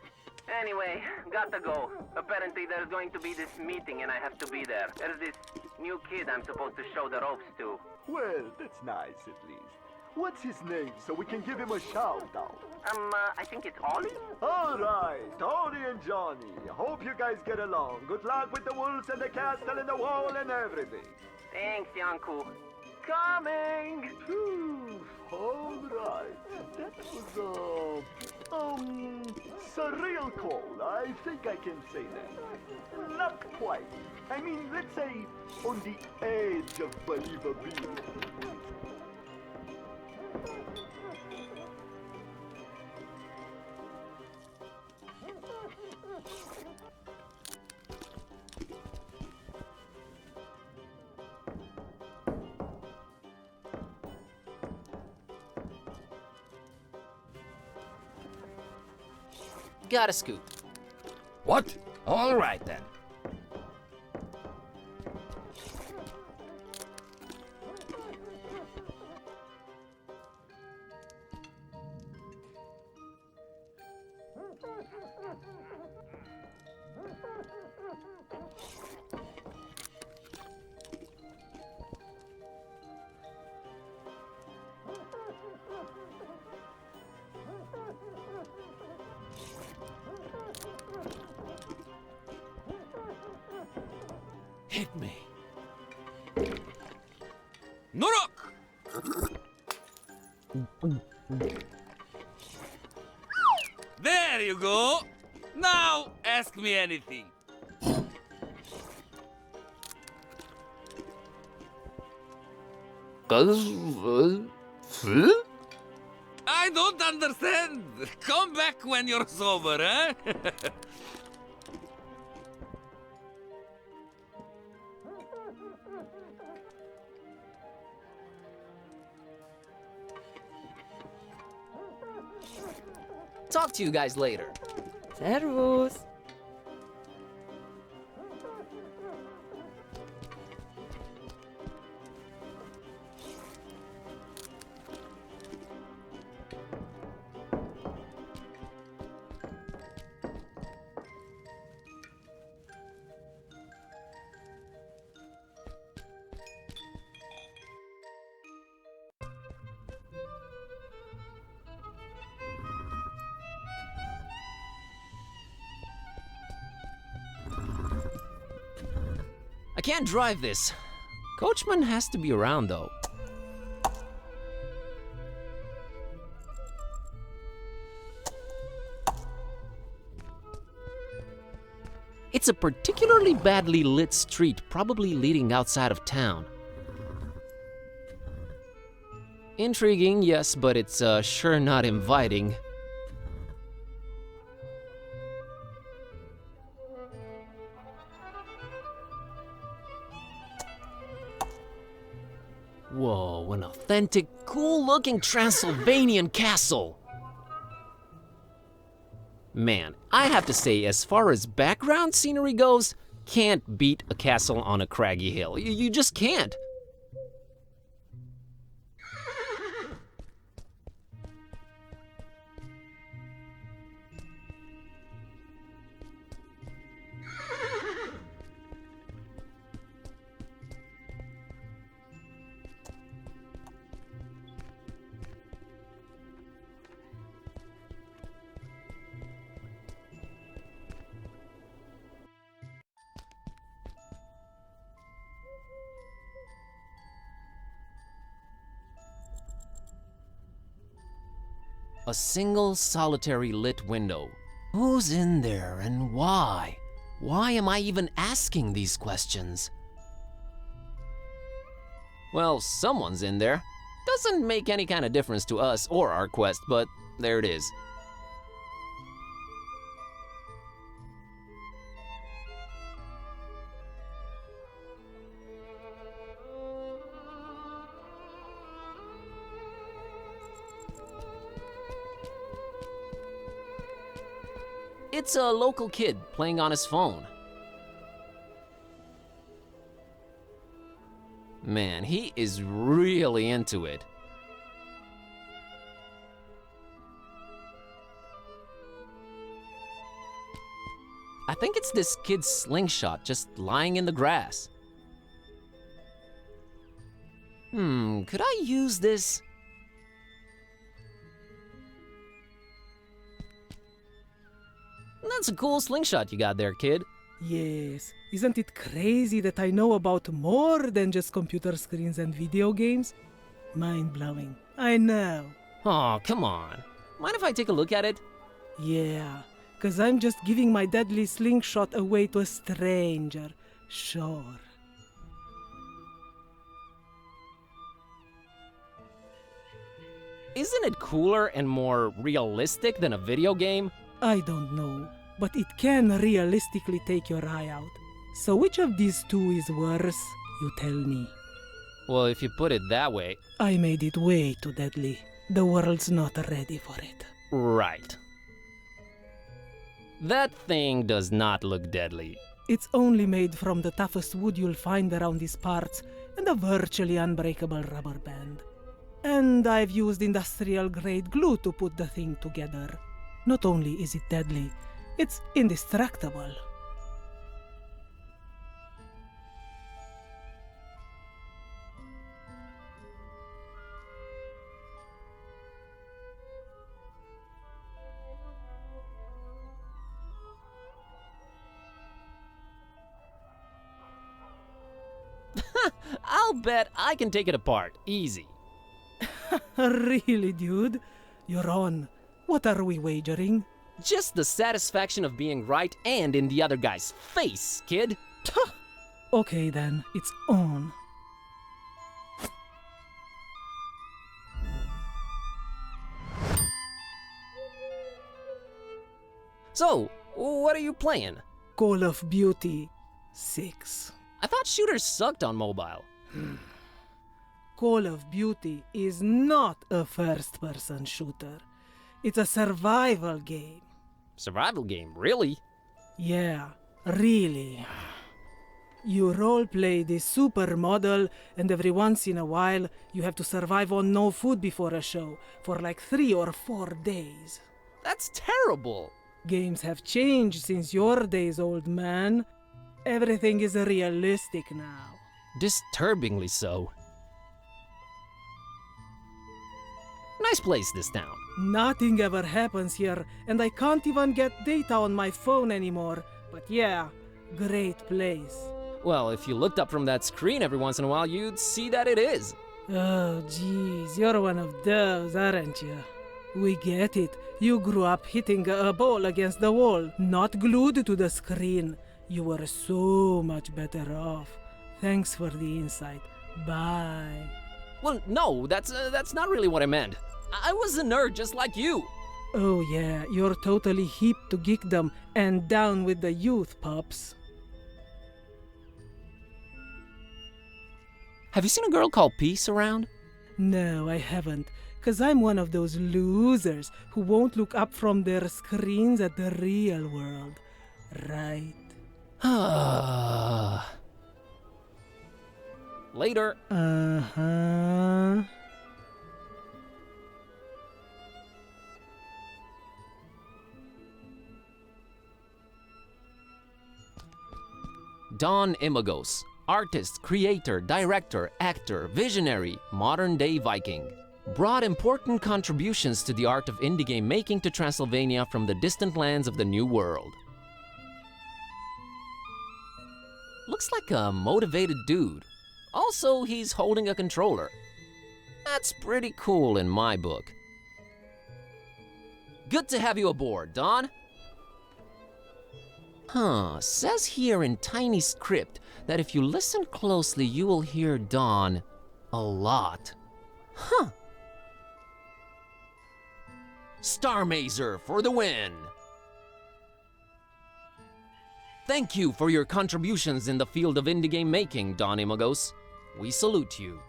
Anyway, gotta go. Apparently there's going to be this meeting and I have to be there. There's this new kid I'm supposed to show the ropes to. Well, that's nice at least. What's his name so we can give him a shout out? I think it's Ollie? All right, Tony and Johnny. Hope you guys get along. Good luck with the wolves and the castle and the wall and everything. Thanks, Yanku. Coming! Phew, all right. That was, surreal call. I think I can say that. Not quite. I mean, let's say on the edge of believability. Got a scoop. What? All right then. Hit me. Norok! There you go. Now ask me anything. I don't understand. Come back when you're sober, eh? Talk to you guys later. Servus. I can't drive this. Coachman has to be around, though. It's a particularly badly lit street, probably leading outside of town. Intriguing, yes, but it's sure not inviting. Whoa, an authentic, cool-looking Transylvanian castle! Man, I have to say, as far as background scenery goes, can't beat a castle on a craggy hill. You just can't. A single solitary lit window. Who's in there and why? Why am I even asking these questions? Well, someone's in there. Doesn't make any kind of difference to us or our quest, but there it is. It's a local kid playing on his phone. Man, he is really into it. I think it's this kid's slingshot just lying in the grass. Could I use this? That's a cool slingshot you got there, kid. Yes. Isn't it crazy that I know about more than just computer screens and video games? Mind-blowing. I know. Oh, come on. Mind if I take a look at it? Yeah, 'cause I'm just giving my deadly slingshot away to a stranger. Sure. Isn't it cooler and more realistic than a video game? I don't know, but it can realistically take your eye out. So which of these two is worse? You tell me. Well, if you put it that way... I made it way too deadly. The world's not ready for it. Right. That thing does not look deadly. It's only made from the toughest wood you'll find around these parts and a virtually unbreakable rubber band. And I've used industrial-grade glue to put the thing together. Not only is it deadly, it's indestructible. I'll bet I can take it apart, easy. Really, dude? You're on. What are we wagering? Just the satisfaction of being right and in the other guy's face, kid. Okay then, it's on. So, what are you playing? Call of Duty 6. I thought shooters sucked on mobile. Call of Duty is not a first-person shooter. It's a survival game. Survival game, really? Yeah, really. You roleplay this supermodel, and every once in a while, you have to survive on no food before a show for like 3 or 4 days. That's terrible! Games have changed since your days, old man. Everything is realistic now. Disturbingly so. Nice place, this town. Nothing ever happens here, and I can't even get data on my phone anymore. But yeah, great place. Well, if you looked up from that screen every once in a while, you'd see that it is. Oh, geez, you're one of those, aren't you? We get it. You grew up hitting a ball against the wall, not glued to the screen. You were so much better off. Thanks for the insight. Bye. Well, no, that's not really what I meant. I was a nerd just like you. Oh yeah, you're totally hip to geekdom and down with the youth, pups. Have you seen a girl called Peace around? No, I haven't, 'cause I'm one of those losers who won't look up from their screens at the real world. Right? Later. Uh-huh. Don Imagos, artist, creator, director, actor, visionary, modern-day Viking. Brought important contributions to the art of indie game making to Transylvania from the distant lands of the New World. Looks like a motivated dude. Also, he's holding a controller. That's pretty cool in my book. Good to have you aboard, Don. Says here in tiny script that if you listen closely, you will hear Don a lot. Starmazer for the win! Thank you for your contributions in the field of indie game making, Don Imagos. We salute you.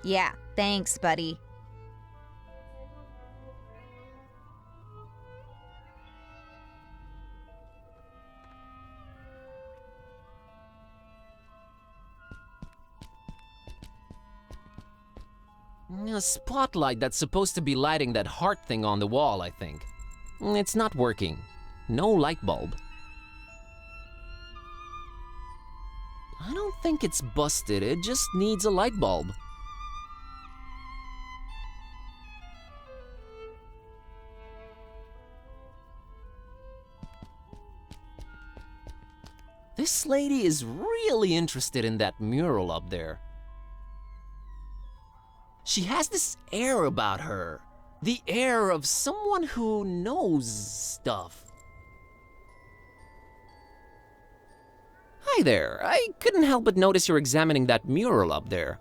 Yeah, thanks, buddy. A spotlight that's supposed to be lighting that heart thing on the wall, I think. It's not working. No light bulb. I don't think it's busted, it just needs a light bulb. This lady is really interested in that mural up there. She has this air about her. The air of someone who knows stuff. Hi there. I couldn't help but notice you're examining that mural up there.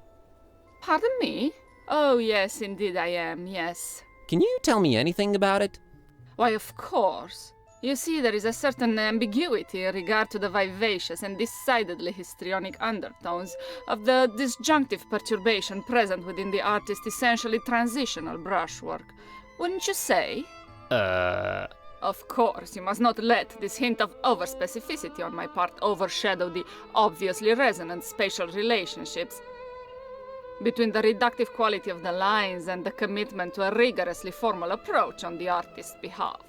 Pardon me? Oh, yes, indeed I am, yes. Can you tell me anything about it? Why, of course. You see, there is a certain ambiguity in regard to the vivacious and decidedly histrionic undertones of the disjunctive perturbation present within the artist's essentially transitional brushwork. Wouldn't you say? Of course, you must not let this hint of overspecificity on my part overshadow the obviously resonant spatial relationships between the reductive quality of the lines and the commitment to a rigorously formal approach on the artist's behalf.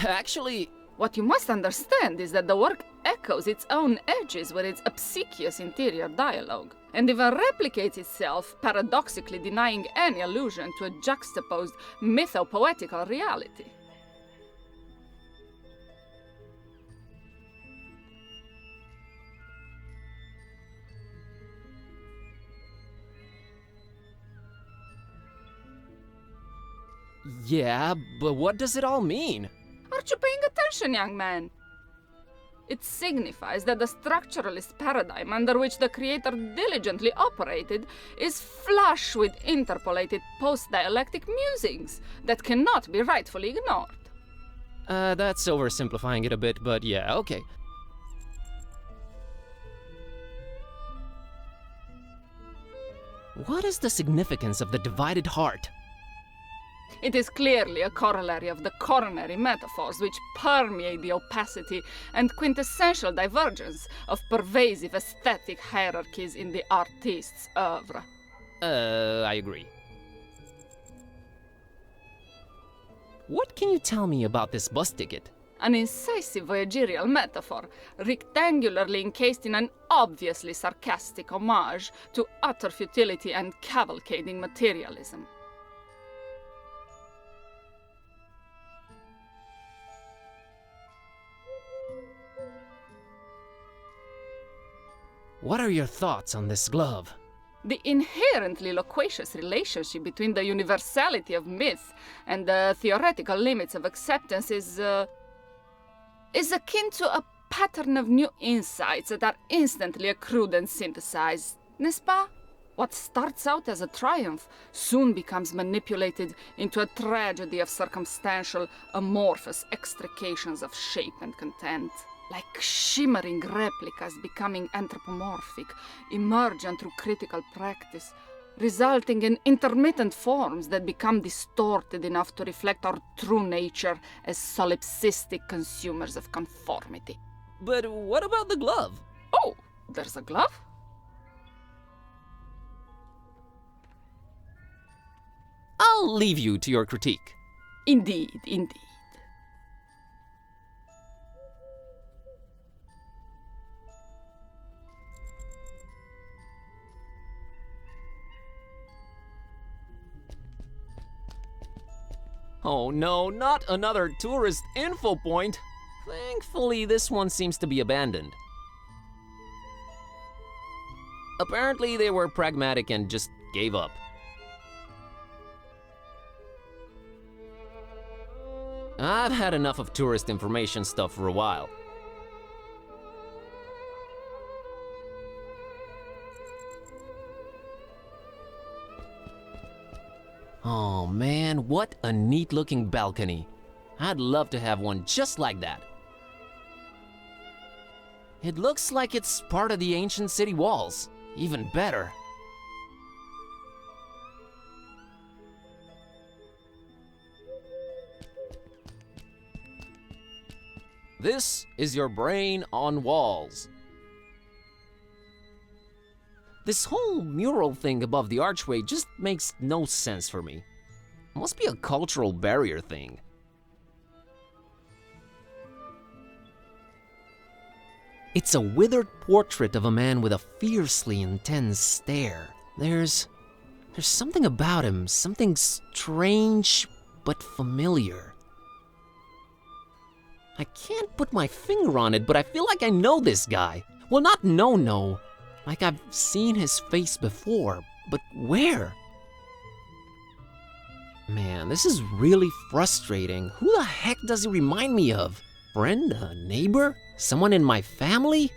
Actually, what you must understand is that the work echoes its own edges with its obsequious interior dialogue, and even replicates itself, paradoxically denying any allusion to a juxtaposed mythopoetical reality. Yeah, but what does it all mean? Aren't you paying attention, young man? It signifies that the structuralist paradigm under which the creator diligently operated is flush with interpolated post-dialectic musings that cannot be rightfully ignored. That's oversimplifying it a bit, but yeah, okay. What is the significance of the divided heart? It is clearly a corollary of the coronary metaphors which permeate the opacity and quintessential divergence of pervasive aesthetic hierarchies in the artist's oeuvre. I agree. What can you tell me about this bus ticket? An incisive voyagerial metaphor, rectangularly encased in an obviously sarcastic homage to utter futility and cavalcading materialism. What are your thoughts on this glove? The inherently loquacious relationship between the universality of myth and the theoretical limits of acceptance is akin to a pattern of new insights that are instantly accrued and synthesized, n'est-ce pas? What starts out as a triumph soon becomes manipulated into a tragedy of circumstantial, amorphous extrications of shape and content. Like shimmering replicas becoming anthropomorphic, emergent through critical practice, resulting in intermittent forms that become distorted enough to reflect our true nature as solipsistic consumers of conformity. But what about the glove? Oh, there's a glove? I'll leave you to your critique. Indeed, indeed. Oh no, not another tourist info point. Thankfully, this one seems to be abandoned. Apparently, they were pragmatic and just gave up. I've had enough of tourist information stuff for a while. Oh man, what a neat looking balcony. I'd love to have one just like that. It looks like it's part of the ancient city walls. Even better. This is your brain on walls. This whole mural thing above the archway just makes no sense for me. Must be a cultural barrier thing. It's a withered portrait of a man with a fiercely intense stare. There's something about him, something strange but familiar. I can't put my finger on it, but I feel like I know this guy. Well, not know, like I've seen his face before, but where? Man, this is really frustrating. Who the heck does he remind me of? Friend? A neighbor? Someone in my family?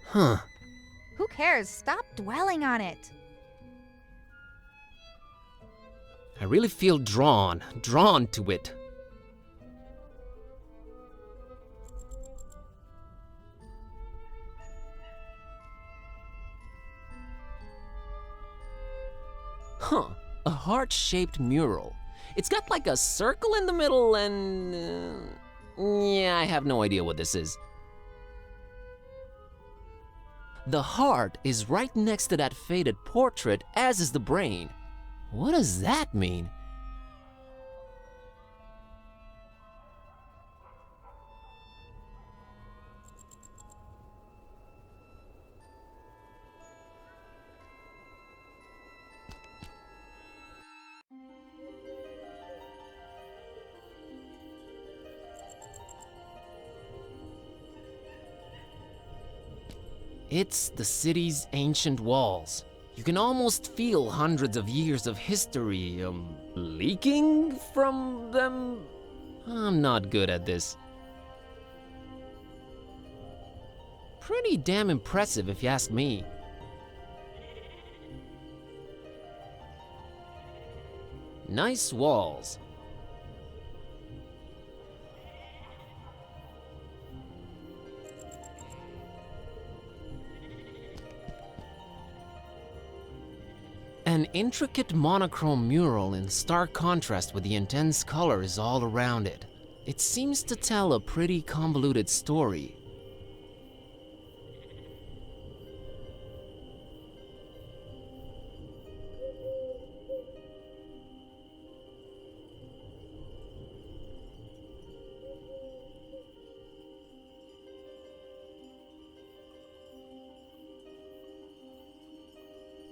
Huh. Who cares? Stop dwelling on it. I really feel drawn to it. Huh, a heart-shaped mural. It's got like a circle in the middle and... yeah, I have no idea what this is. The heart is right next to that faded portrait, as is the brain. What does that mean? It's the city's ancient walls. You can almost feel hundreds of years of history, leaking from them? I'm not good at this. Pretty damn impressive if you ask me. Nice walls. An intricate monochrome mural in stark contrast with the intense colors all around it. It seems to tell a pretty convoluted story.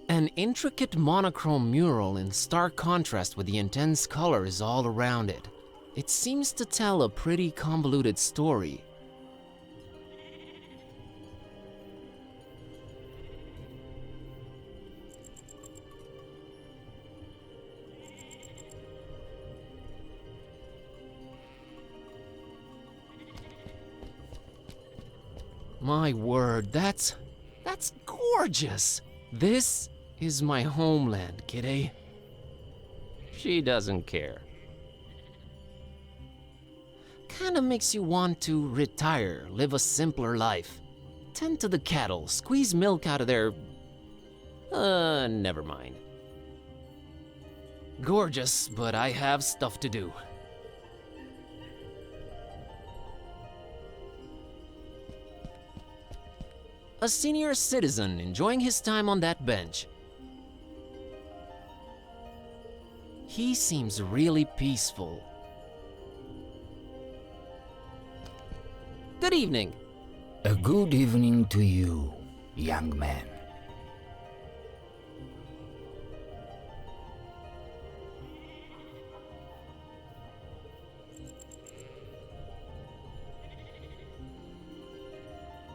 An intricate monochrome mural in stark contrast with the intense colors all around it. It seems to tell a pretty convoluted story. My word, that's gorgeous. This is my homeland, kidday. She doesn't care. Kinda makes you want to retire, live a simpler life. Tend to the cattle, squeeze milk out of their... never mind. Gorgeous, but I have stuff to do. A senior citizen enjoying his time on that bench. He seems really peaceful. Good evening. A good evening to you, young man.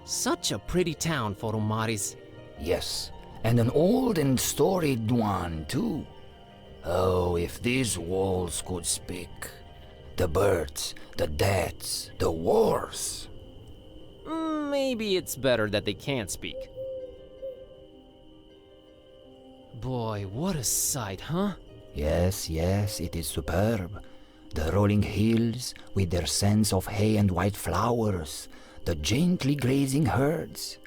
Such a pretty town, Foromaris. Yes, and an old and storied one, too. Oh, if these walls could speak. The birds, the deaths, the wars. Maybe it's better that they can't speak. Boy, what a sight, huh? Yes, it is superb. The rolling hills with their scents of hay and white flowers, the gently grazing herds.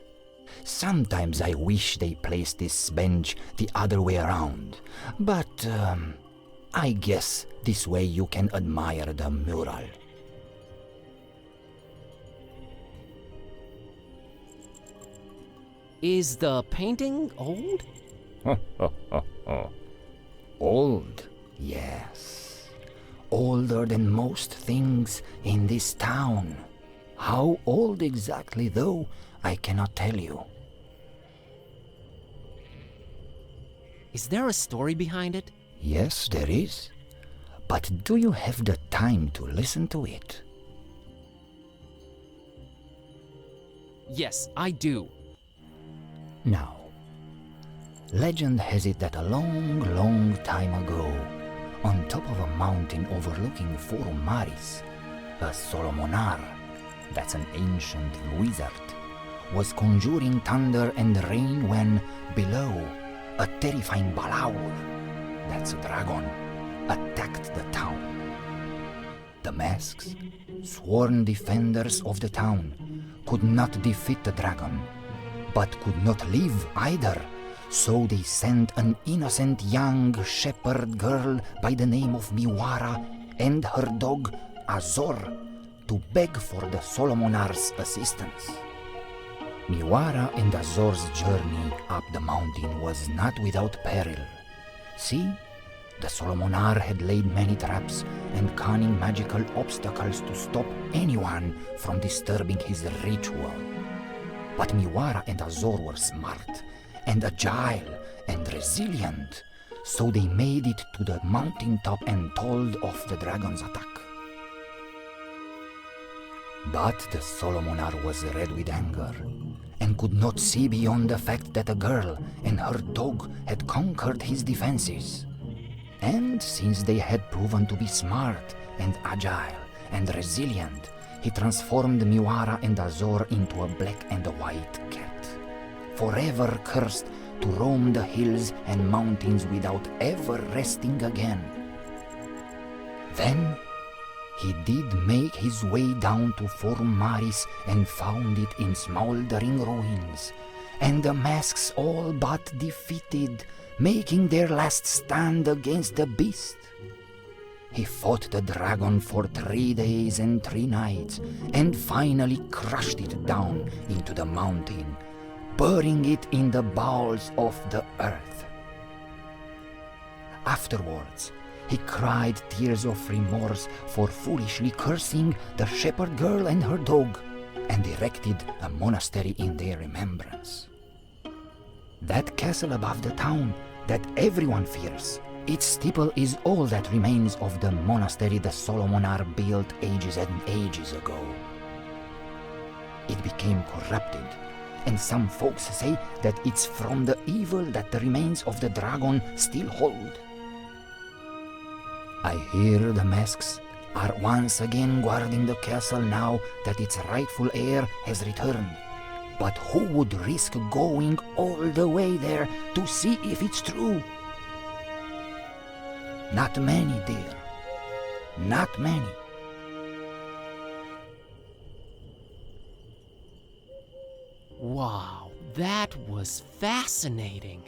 Sometimes I wish they placed this bench the other way around, but I guess this way you can admire the mural. Is the painting old? Old, yes. Older than most things in this town. How old exactly, though, I cannot tell you. Is there a story behind it? Yes, there is. But do you have the time to listen to it? Yes, I do. Now, legend has it that a long, long time ago, on top of a mountain overlooking Forum Maris, a Solomonar, that's an ancient wizard, was conjuring thunder and rain when, below, a terrifying Balaur, that's a dragon, attacked the town. The masks, sworn defenders of the town, could not defeat the dragon, but could not live either, so they sent an innocent young shepherd girl by the name of Miwara and her dog Azor to beg for the Solomonar's assistance. Miwara and Azor's journey up the mountain was not without peril. See, the Solomonar had laid many traps and cunning magical obstacles to stop anyone from disturbing his ritual. But Miwara and Azor were smart and agile and resilient, so they made it to the mountaintop and told off the dragon's attack. But the Solomonar was red with anger and could not see beyond the fact that a girl and her dog had conquered his defenses. And since they had proven to be smart and agile and resilient, he transformed Miwara and Azor into a black and a white cat, forever cursed to roam the hills and mountains without ever resting again. Then he did make his way down to Forum Maris and found it in smoldering ruins, and the masks all but defeated, making their last stand against the beast. He fought the dragon for 3 days and 3 nights, and finally crushed it down into the mountain, burying it in the bowels of the earth. Afterwards, he cried tears of remorse for foolishly cursing the shepherd girl and her dog, and erected a monastery in their remembrance. That castle above the town that everyone fears, its steeple is all that remains of the monastery the Solomonar built ages and ages ago. It became corrupted, and some folks say that it's from the evil that the remains of the dragon still hold. I hear the masks are once again guarding the castle now that its rightful heir has returned. But who would risk going all the way there to see if it's true? Not many, dear. Not many. Wow, that was fascinating.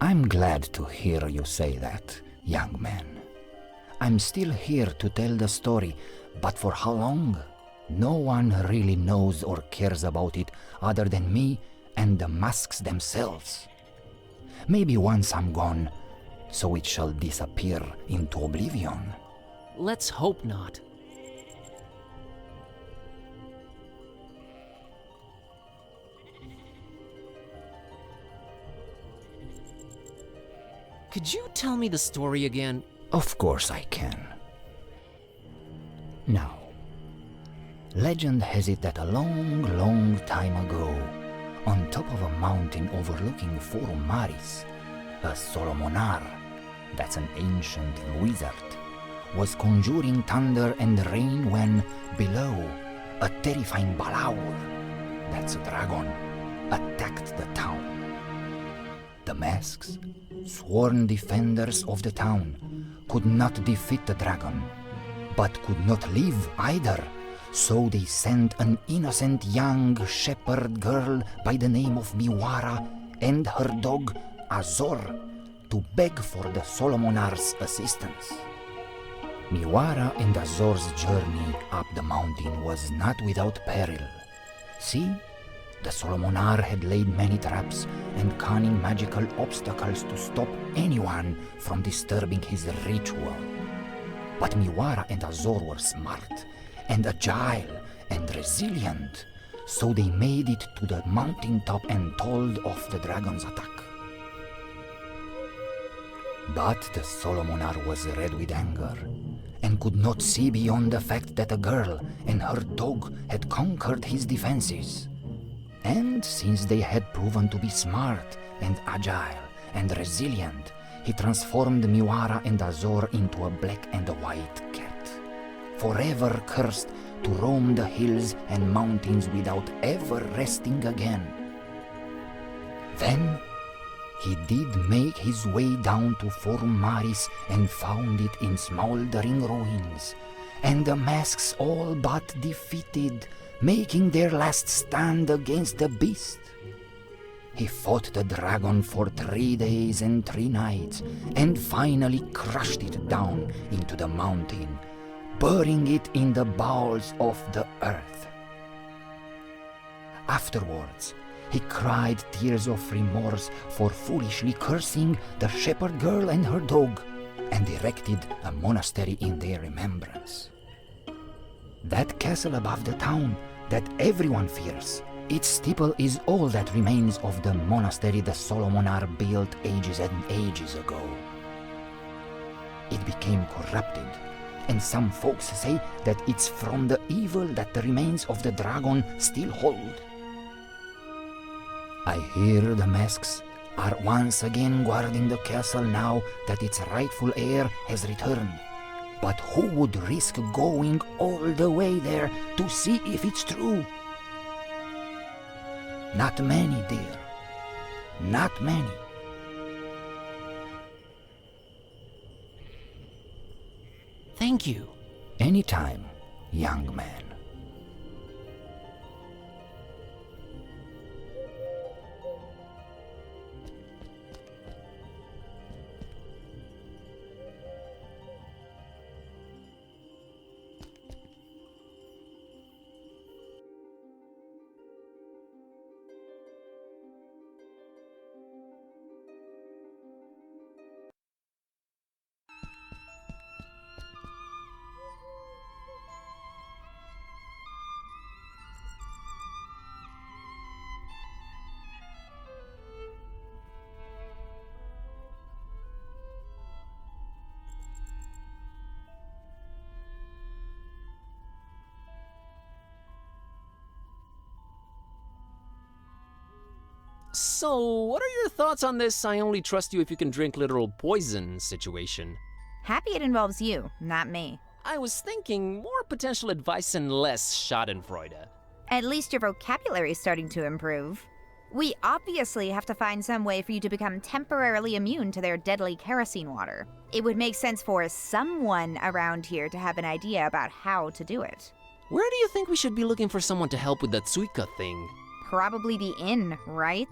I'm glad to hear you say that, young man. I'm still here to tell the story, but for how long? No one really knows or cares about it other than me and the masks themselves. Maybe once I'm gone, so it shall disappear into oblivion. Let's hope not. Could you tell me the story again? Of course I can. Now, legend has it that a long, long time ago, on top of a mountain overlooking Forum Maris, a Solomonar, that's an ancient wizard, was conjuring thunder and rain when, below, a terrifying Balaur, that's a dragon, attacked the town. The masks, sworn defenders of the town, could not defeat the dragon, but could not live either, so they sent an innocent young shepherd girl by the name of Miwara and her dog Azor to beg for the Solomonar's assistance. Miwara and Azor's journey up the mountain was not without peril. See, The Solomonar had laid many traps and cunning magical obstacles to stop anyone from disturbing his ritual. But Miwara and Azor were smart and agile and resilient, so they made it to the mountaintop and told off the dragon's attack. But the Solomonar was red with anger and could not see beyond the fact that a girl and her dog had conquered his defenses. And since they had proven to be smart and agile and resilient, he transformed Miwara and Azor into a black and a white cat, forever cursed to roam the hills and mountains without ever resting again. Then he did make his way down to Forum Maris and found it in smoldering ruins, and the masks all but defeated, making their last stand against the beast. He fought the dragon for 3 days and 3 nights, and finally crushed it down into the mountain, burying it in the bowels of the earth. Afterwards, he cried tears of remorse for foolishly cursing the shepherd girl and her dog, and erected a monastery in their remembrance. That castle above the town that everyone fears, its steeple is all that remains of the monastery the Solomonar built ages and ages ago. It became corrupted, and some folks say that it's from the evil that the remains of the dragon still hold. I hear the masks are once again guarding the castle now that its rightful heir has returned. But who would risk going all the way there to see if it's true? Not many, dear. Not many. Thank you. Anytime, young man. So, what are your thoughts on this I only trust you if you can drink literal poison situation? Happy it involves you, not me. I was thinking more potential advice and less schadenfreude. At least your vocabulary is starting to improve. We obviously have to find some way for you to become temporarily immune to their deadly kerosene water. It would make sense for someone around here to have an idea about how to do it. Where do you think we should be looking for someone to help with the Tsuika thing? Probably the inn, right?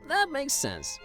That makes sense.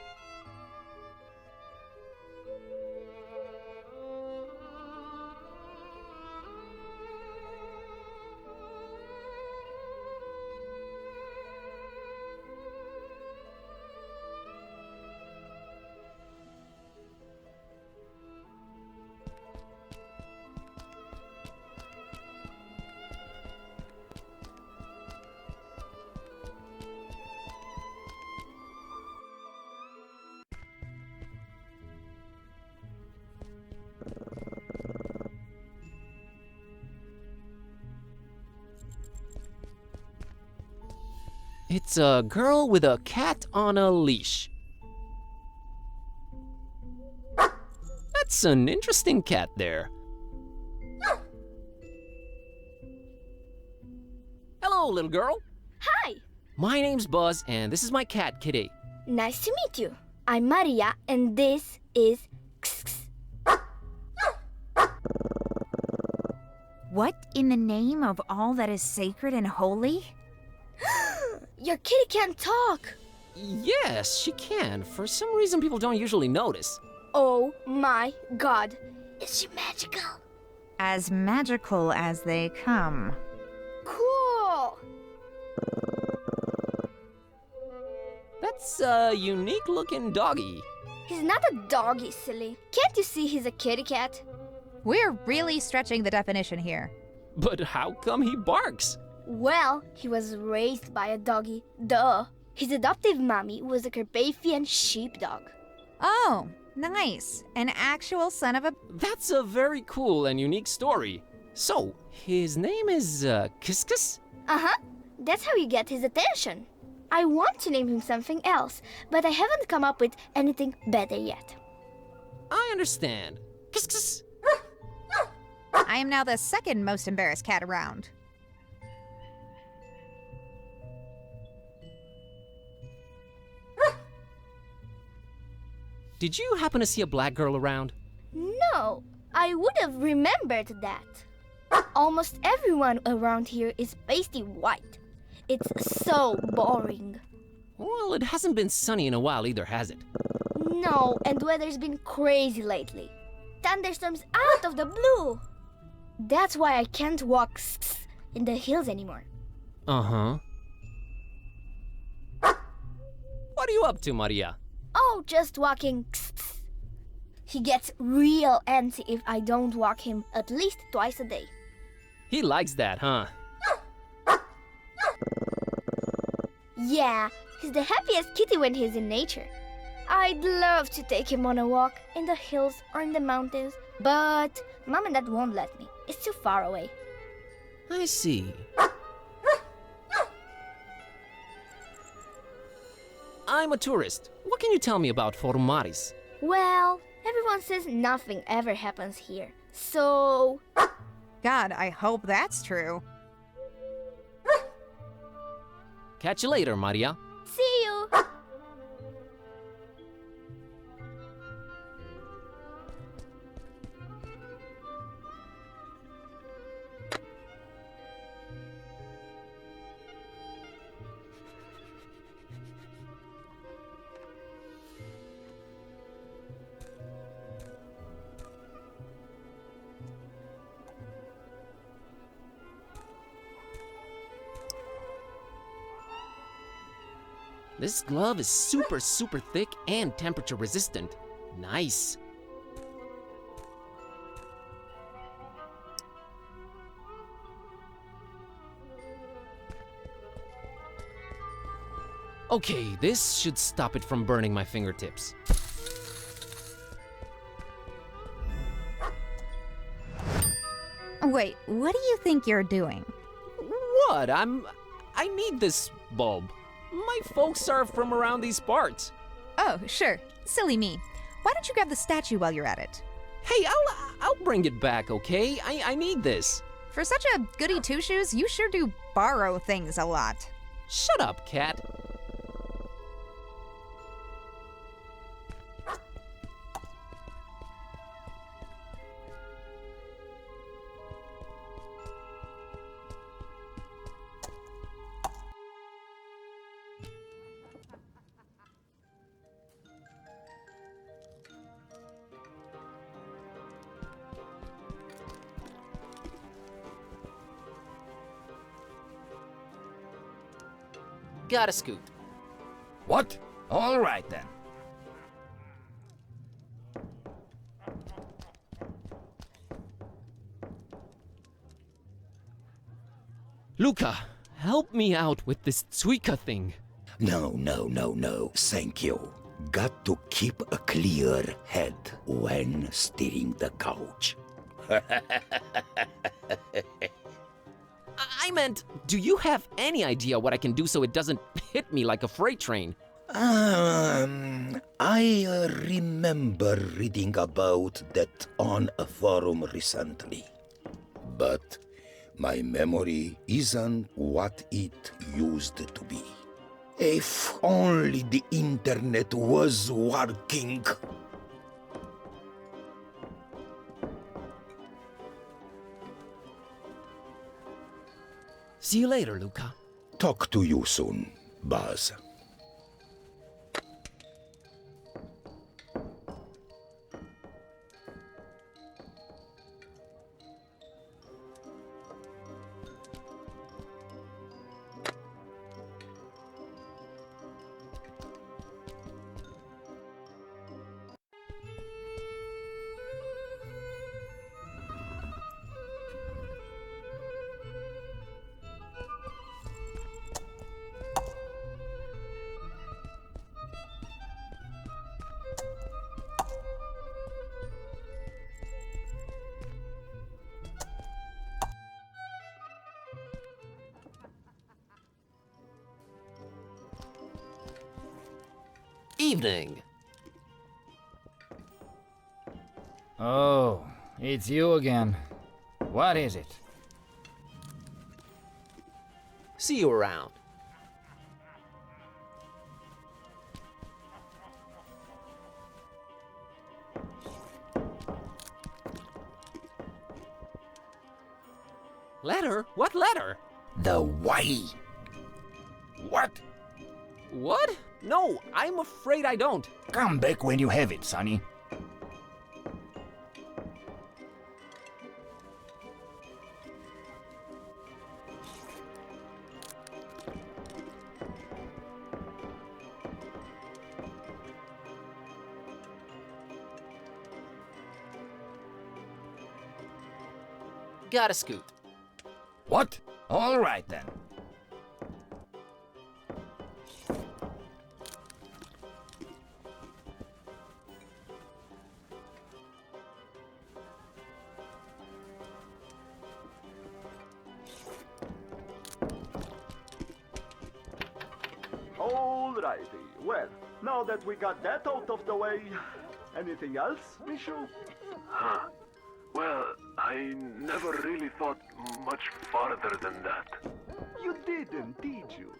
It's a girl with a cat on a leash. That's an interesting cat there. Hello, little girl. Hi. My name's Buzz, and this is my cat, Kitty. Nice to meet you. I'm Maria, and this is... What in the name of all that is sacred and holy? Your kitty can't talk. Yes, she can. For some reason, people don't usually notice. Oh my god. Is she magical? As magical as they come. Cool. That's a unique-looking doggy. He's not a doggy, silly. Can't you see he's a kitty cat? We're really stretching the definition here. But how come he barks? Well, he was raised by a doggy. Duh. His adoptive mommy was a Carpathian sheepdog. Oh, nice. An actual son of a... That's a very cool and unique story. So, his name is, Kiskus? Uh-huh. That's how you get his attention. I want to name him something else, but I haven't come up with anything better yet. I understand. Kiskus! I am now the second most embarrassed cat around. Did you happen to see a black girl around? No, I would have remembered that. Almost everyone around here is pasty white. It's so boring. Well, it hasn't been sunny in a while either, has it? No, and weather's been crazy lately. Thunderstorms out of the blue. That's why I can't walk in the hills anymore. Uh-huh. What are you up to, Maria? Oh, just walking. He gets real antsy if I don't walk him at least twice a day. He likes that, huh? Yeah, he's the happiest kitty when he's in nature. I'd love to take him on a walk in the hills or in the mountains, but Mom and Dad won't let me. It's too far away. I see. I'm a tourist. What can you tell me about Formaris? Well, everyone says nothing ever happens here, so... God, I hope that's true. Catch you later, Maria. See you! This glove is super thick and temperature resistant. Nice. Okay, this should stop it from burning my fingertips. Wait, what do you think you're doing? What? I need this bulb. My folks are from around these parts. Oh, sure. Silly me. Why don't you grab the statue while you're at it? Hey, I'll bring it back, okay? I need this. For such a goody two-shoes, you sure do borrow things a lot. Shut up, cat. Gotta scoot. What? All right then. Luca, help me out with this Suika thing. No, thank you. Got to keep a clear head when steering the couch. I meant, do you have any idea what I can do so it doesn't hit me like a freight train? I remember reading about that on a forum recently. But my memory isn't what it used to be. If only the internet was working. See you later, Luca. Talk to you soon, Baz. evening. Oh, it's you again. What is it? See you around. Letter? What letter? The why? What? What? No, I'm afraid I don't. Come back when you have it, Sonny. Gotta scoot. What? All right then. Alrighty, well, now that we got that out of the way, anything else, Mishu? Huh. Well, I never really thought much farther than that. You didn't, did you?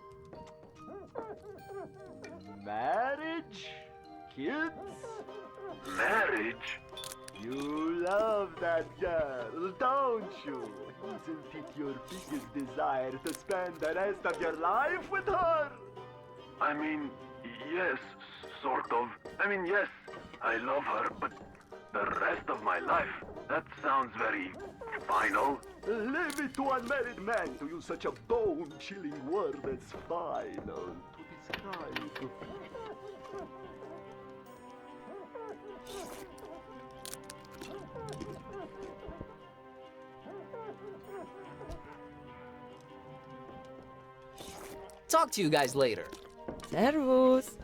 Marriage? Kids? Marriage? You love that girl, don't you? Isn't it your biggest desire to spend the rest of your life with her? I mean, yes, sort of. I mean, yes, I love her, but the rest of my life, that sounds very final. Leave it to unmarried men to use such a bone-chilling word as final to describe. Talk to you guys later. Servus.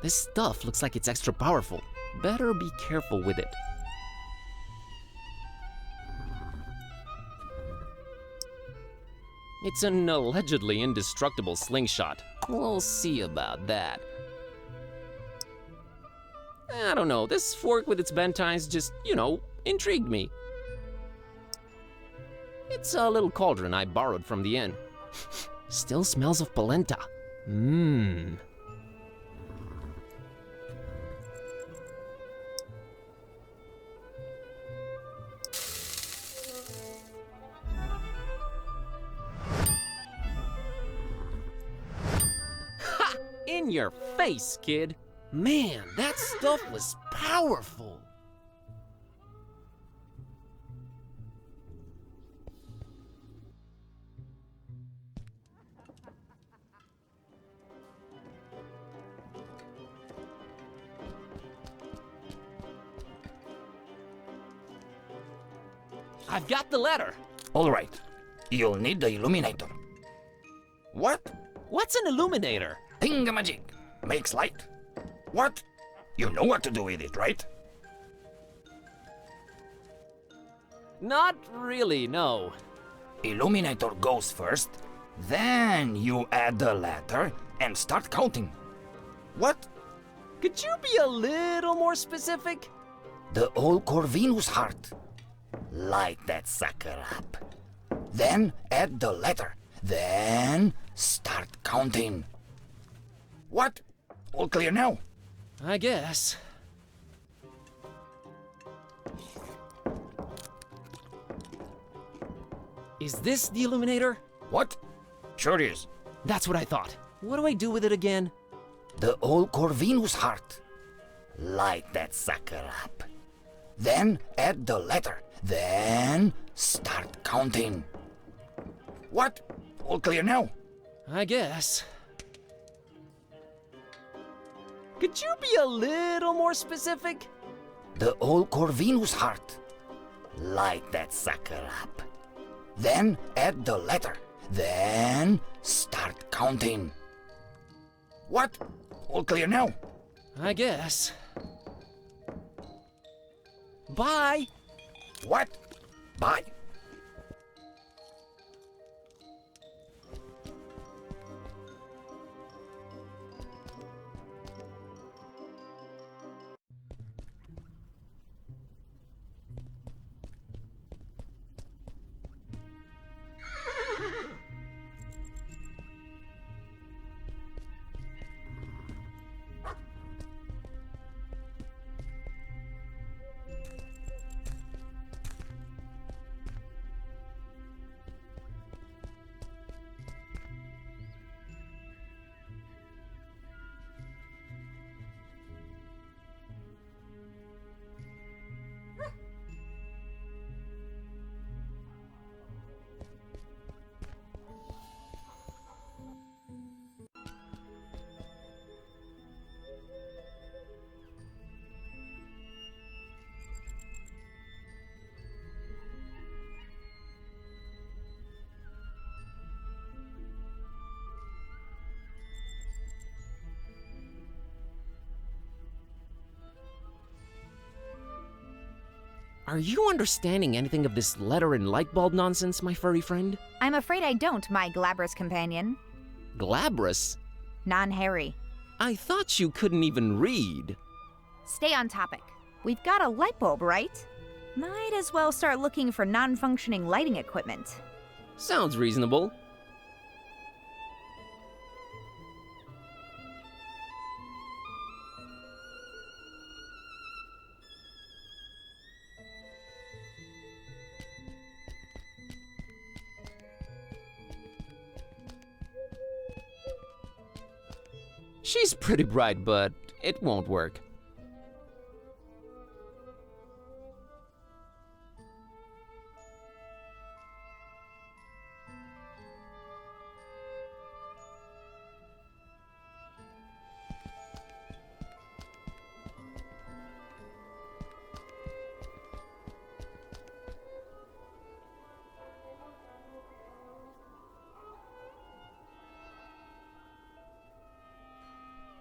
This stuff looks like it's extra powerful. Better be careful with it. It's an allegedly indestructible slingshot. We'll see about that. I don't know, this fork with its bent ties just, intrigued me. It's a little cauldron I borrowed from the inn. Still smells of polenta. Mmm. In your face, kid. Man, that stuff was powerful. I've got the letter. All right. You'll need the illuminator. What? What's an illuminator? Thingamajig. Makes light. What? You know what to do with it, right? Not really, no. Illuminator goes first, then you add the letter and start counting. What? Could you be a little more specific? The old Corvinus heart. Light that sucker up. Then add the letter. Then start counting. What? All clear now? I guess. Is this the illuminator? What? Sure is. That's what I thought. What do I do with it again? The old Corvinus heart. Light that sucker up. Then add the letter. Then start counting. What? All clear now? I guess. Could you be a little more specific? The old Corvinus heart. Light that sucker up. Then add the letter. Then start counting. What? All clear now? I guess. Bye! What? Bye. Are you understanding anything of this letter and light bulb nonsense, my furry friend? I'm afraid I don't, my glabrous companion. Glabrous? Non-hairy. I thought you couldn't even read. Stay on topic. We've got a light bulb, right? Might as well start looking for non-functioning lighting equipment. Sounds reasonable. She's pretty bright, but it won't work.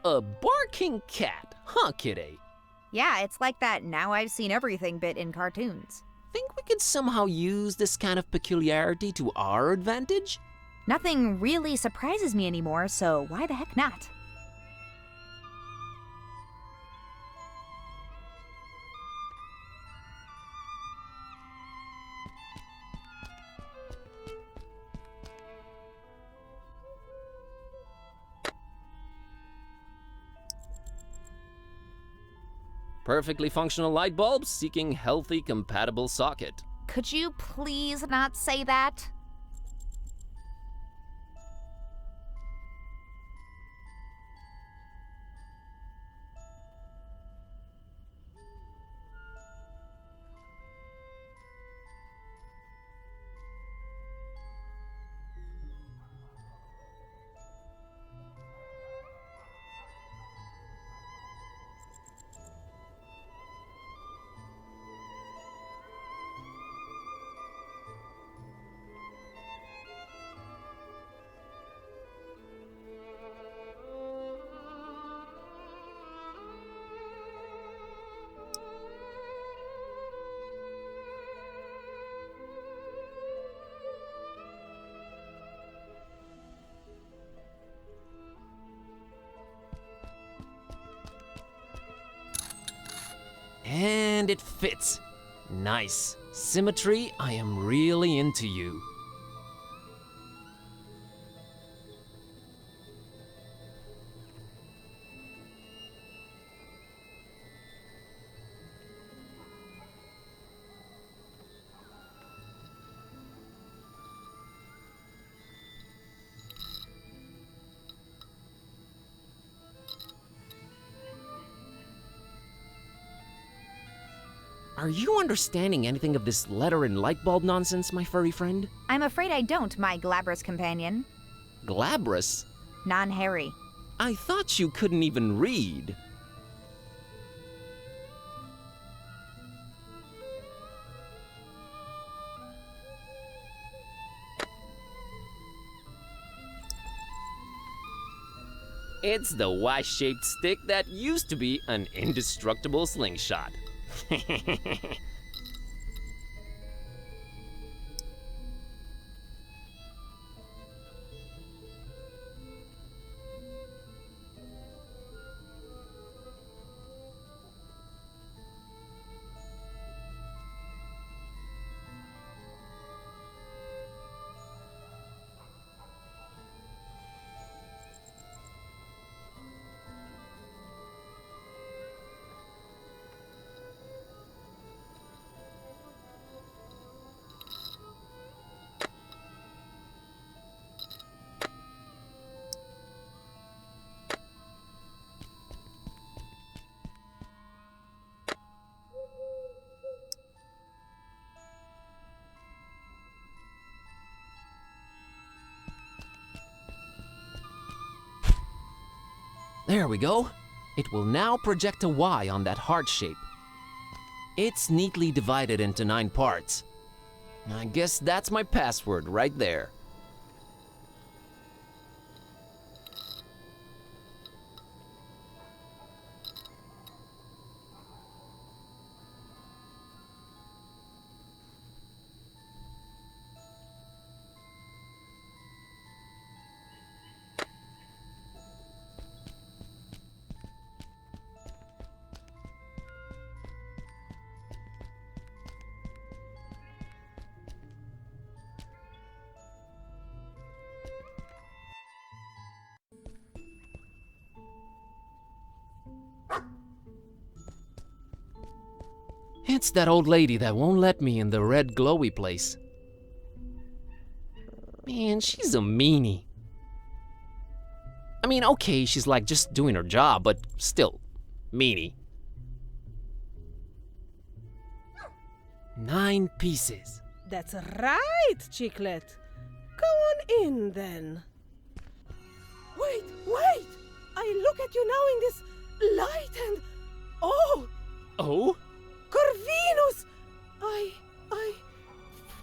A barking cat, huh, Kitty? Yeah, it's like that now I've seen everything bit in cartoons. Think we could somehow use this kind of peculiarity to our advantage? Nothing really surprises me anymore, so why the heck not? Perfectly functional light bulb seeking healthy compatible socket. Could you please not say that? And it fits. Nice. Symmetry, I am really into you. Are you understanding anything of this letter and light bulb nonsense, my furry friend? I'm afraid I don't, my glabrous companion. Glabrous? Non-hairy. I thought you couldn't even read. It's the Y-shaped stick that used to be an indestructible slingshot. There we go. It will now project a Y on that heart shape. It's neatly divided into 9 parts. I guess that's my password right there. It's that old lady that won't let me in the red glowy place. Man, she's a meanie. I mean, okay, she's like just doing her job, but still, meanie. 9 pieces. That's right, Chiclet. Go on in then. Wait! I look at you now in this light and... Oh! Oh? Corvinus! I...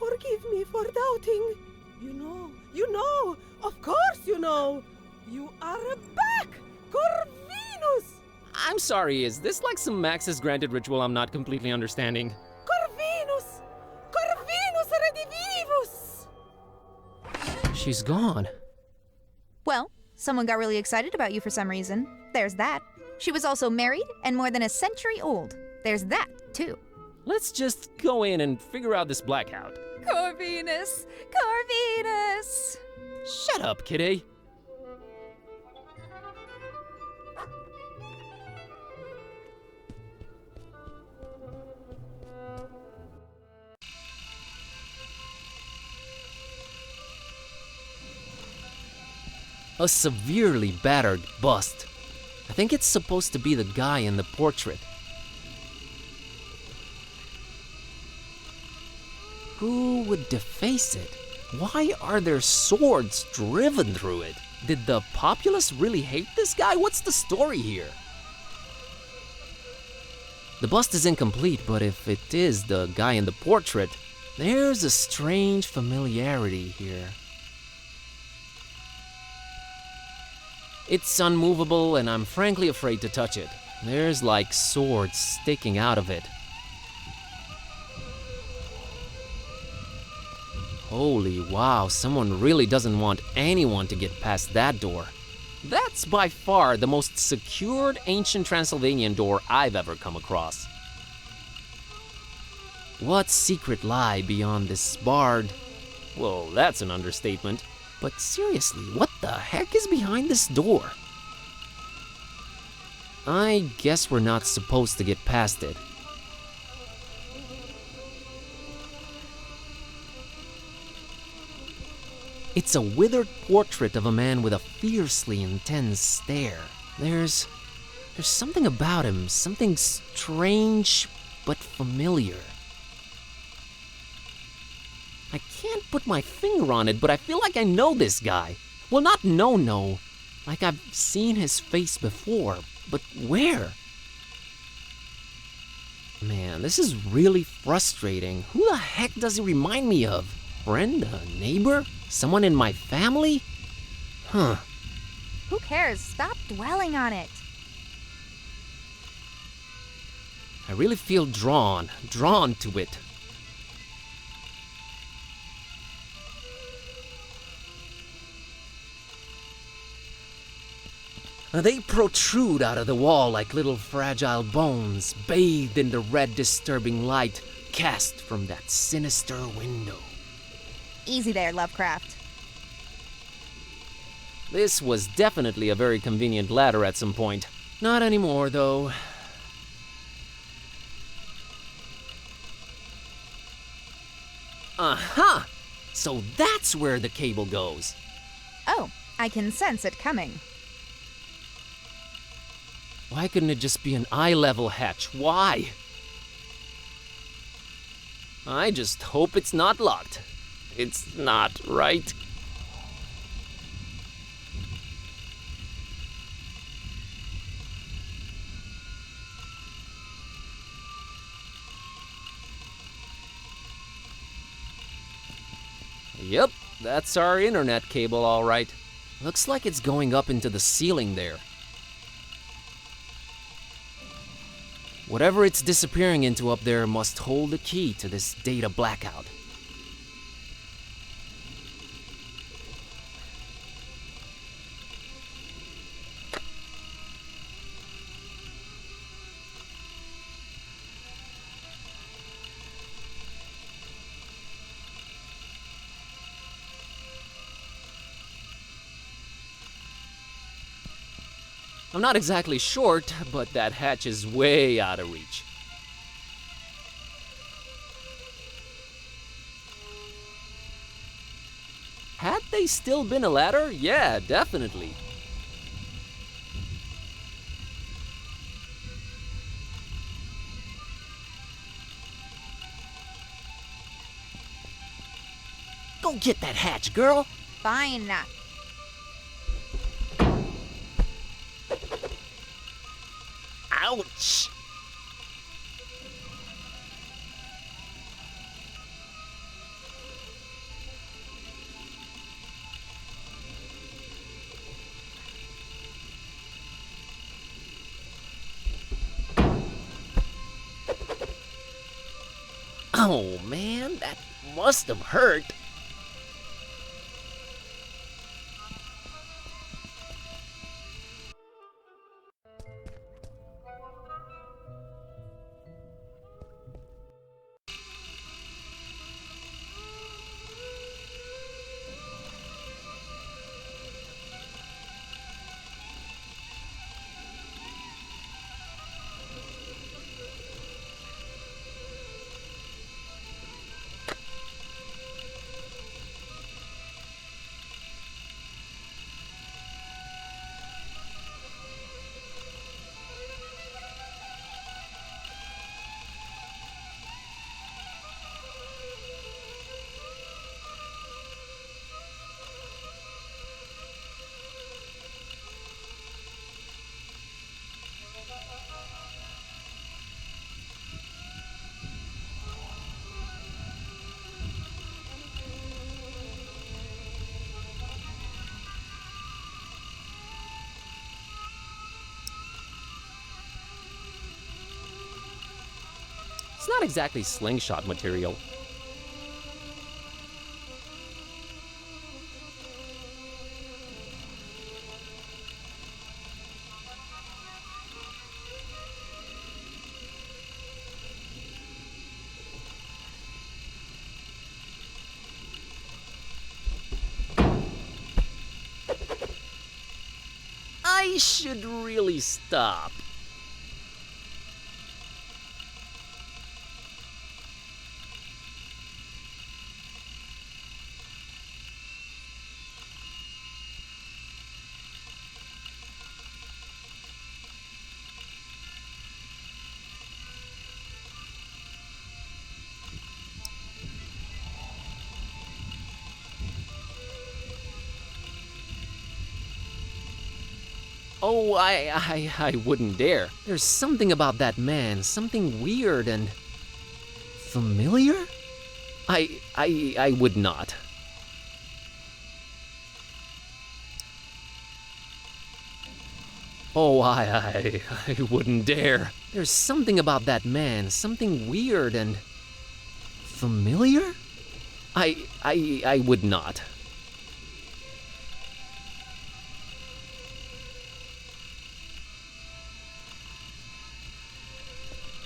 Forgive me for doubting. You know, of course you know. You are back, Corvinus! I'm sorry, is this like some access granted ritual I'm not completely understanding? Corvinus redivivus! She's gone. Well, someone got really excited about you for some reason. There's that. She was also married and more than a century old. There's that, too. Let's just go in and figure out this blackout. Corvinus! Shut up, kitty. A severely battered bust. I think it's supposed to be the guy in the portrait. Who would deface it? Why are there swords driven through it? Did the populace really hate this guy? What's the story here? The bust is incomplete, but if it is the guy in the portrait, there's a strange familiarity here. It's unmovable, and I'm frankly afraid to touch it. There's like swords sticking out of it. Holy wow, someone really doesn't want anyone to get past that door. That's by far the most secured ancient Transylvanian door I've ever come across. What secret lie beyond this barred? Well, that's an understatement. But seriously, what the heck is behind this door? I guess we're not supposed to get past it. It's a withered portrait of a man with a fiercely intense stare. There's something about him, something strange but familiar. I can't put my finger on it, but I feel like I know this guy. Well, not no, like I've seen his face before, but where? Man, this is really frustrating. Who the heck does he remind me of? Friend? A neighbor? Someone in my family? Huh. Who cares? Stop dwelling on it. I really feel drawn to it. They protrude out of the wall like little fragile bones, bathed in the red disturbing light cast from that sinister window. Easy there, Lovecraft. This was definitely a very convenient ladder at some point. Not anymore, though. Aha! So that's where the cable goes. Oh, I can sense it coming. Why couldn't it just be an eye-level hatch? Why? I just hope it's not locked. It's not, right? Yep, that's our internet cable, all right. Looks like it's going up into the ceiling there. Whatever it's disappearing into up there must hold the key to this data blackout. I'm not exactly short, but that hatch is way out of reach. Had they still been a ladder? Yeah, definitely. Go get that hatch, girl! Fine. Ouch! Oh man, that must have hurt. It's not exactly slingshot material. I should really stop. Oh, I wouldn't dare. There's something about that man, something weird and familiar? I would not. Oh, I wouldn't dare. There's something about that man, something weird and familiar? I would not.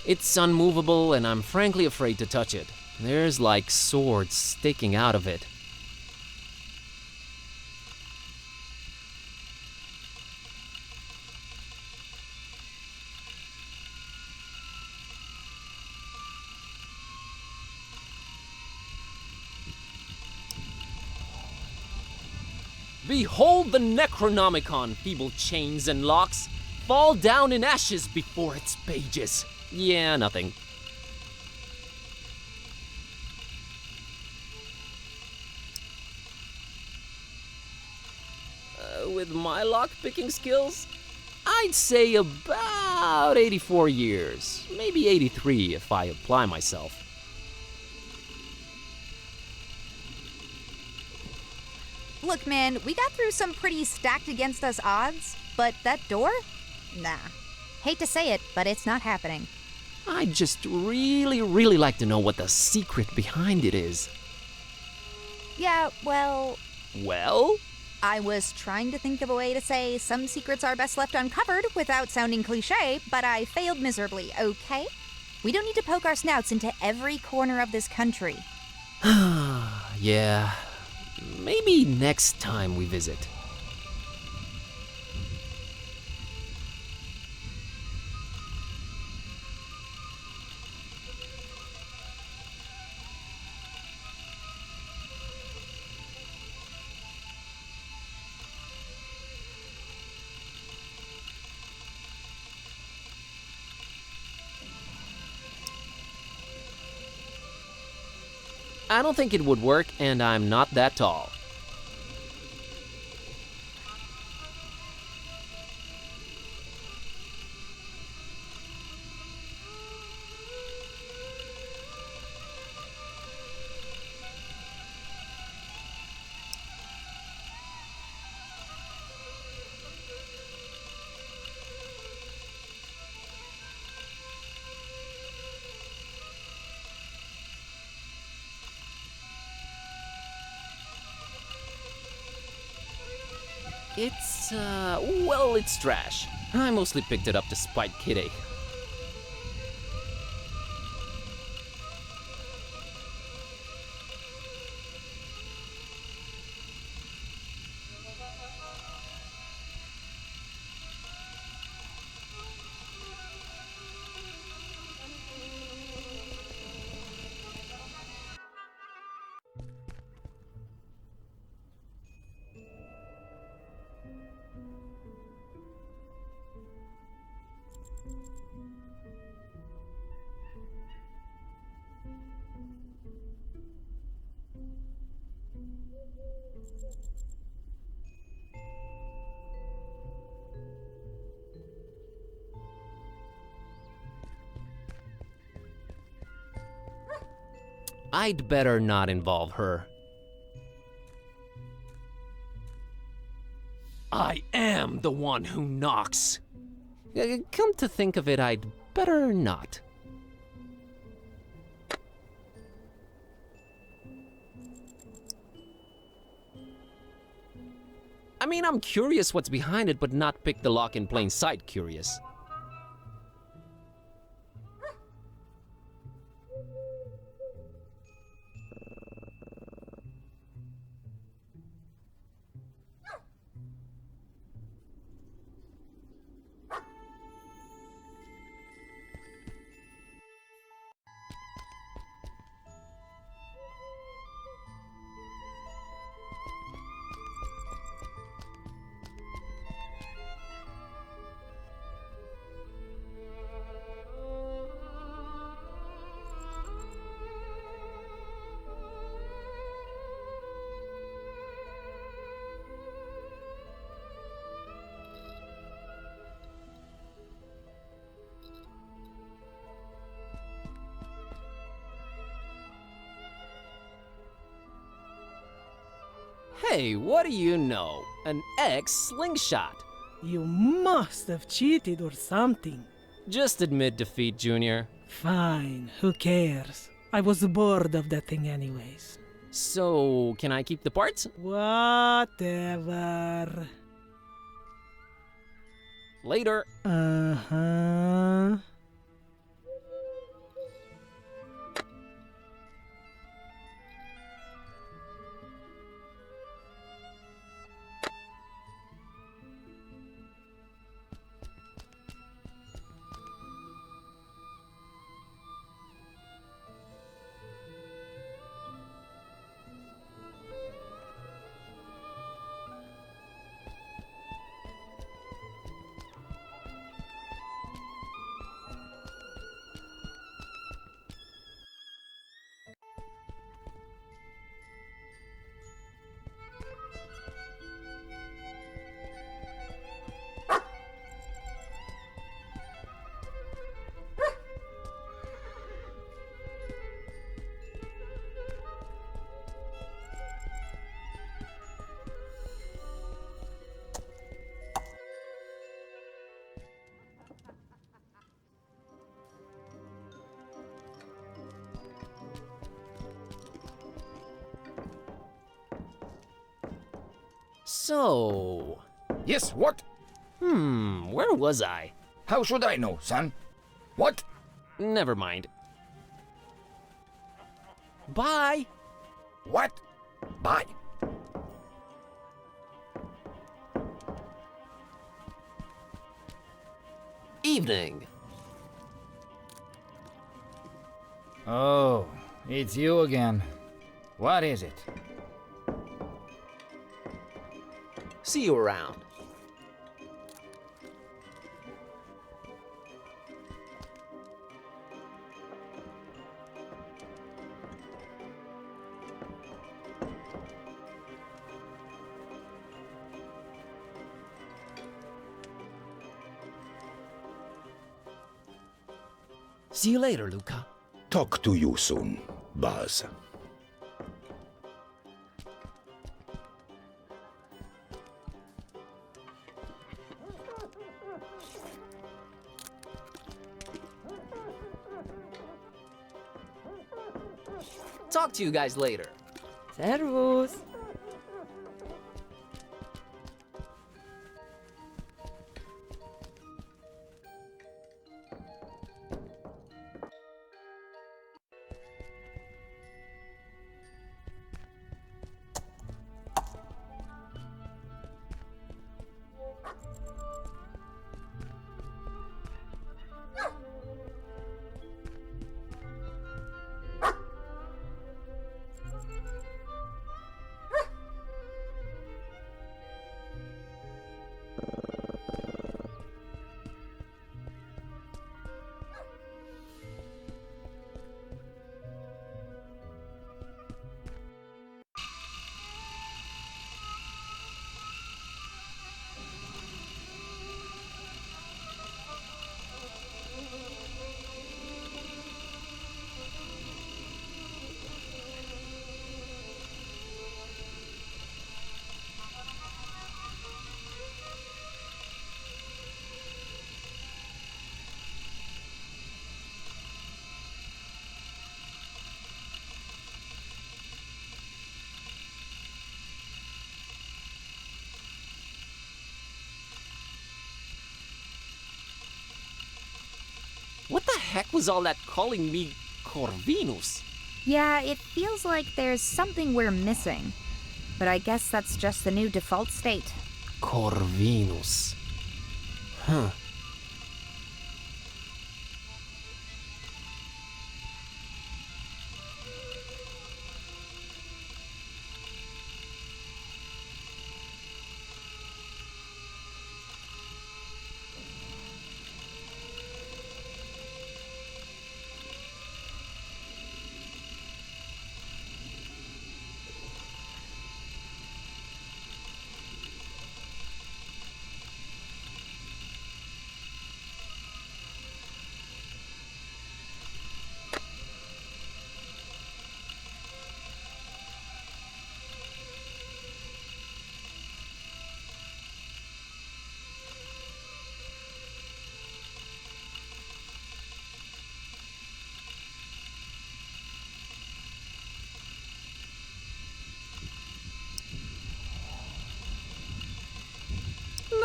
It's unmovable, and I'm frankly afraid to touch it. There's like swords sticking out of it. Behold the Necronomicon, feeble chains and locks. Fall down in ashes before its pages. Yeah, nothing. With my lock-picking skills, I'd say about 84 years. Maybe 83 if I apply myself. Look, man, we got through some pretty stacked against us odds, but that door? Nah. Hate to say it, but it's not happening. I'd just really like to know what the secret behind it is. Yeah, well... Well? I was trying to think of a way to say some secrets are best left uncovered without sounding cliche, but I failed miserably, okay? We don't need to poke our snouts into every corner of this country. Yeah. Maybe next time we visit. I don't think it would work, and I'm not that tall. Well, it's trash. I mostly picked it up to spite Kitty. I'd better not involve her. I am the one who knocks. Come to think of it, I'd better not. I mean, I'm curious what's behind it, but not pick the lock in plain sight curious. Hey, what do you know? An X slingshot. You must have cheated or something. Just admit defeat, Junior. Fine, who cares? I was bored of that thing anyways. So, can I keep the parts? Whatever. Later. Uh-huh. So... Yes, what? Where was I? How should I know, son? What? Never mind. Bye! What? Bye? Evening. Oh, it's you again. What is it? See you around. See you later, Luca. Talk to you soon, Baz. Talk to you guys later. Servus. What the heck was all that calling me Corvinus? Yeah, it feels like there's something we're missing. But I guess that's just the new default state. Corvinus. Huh.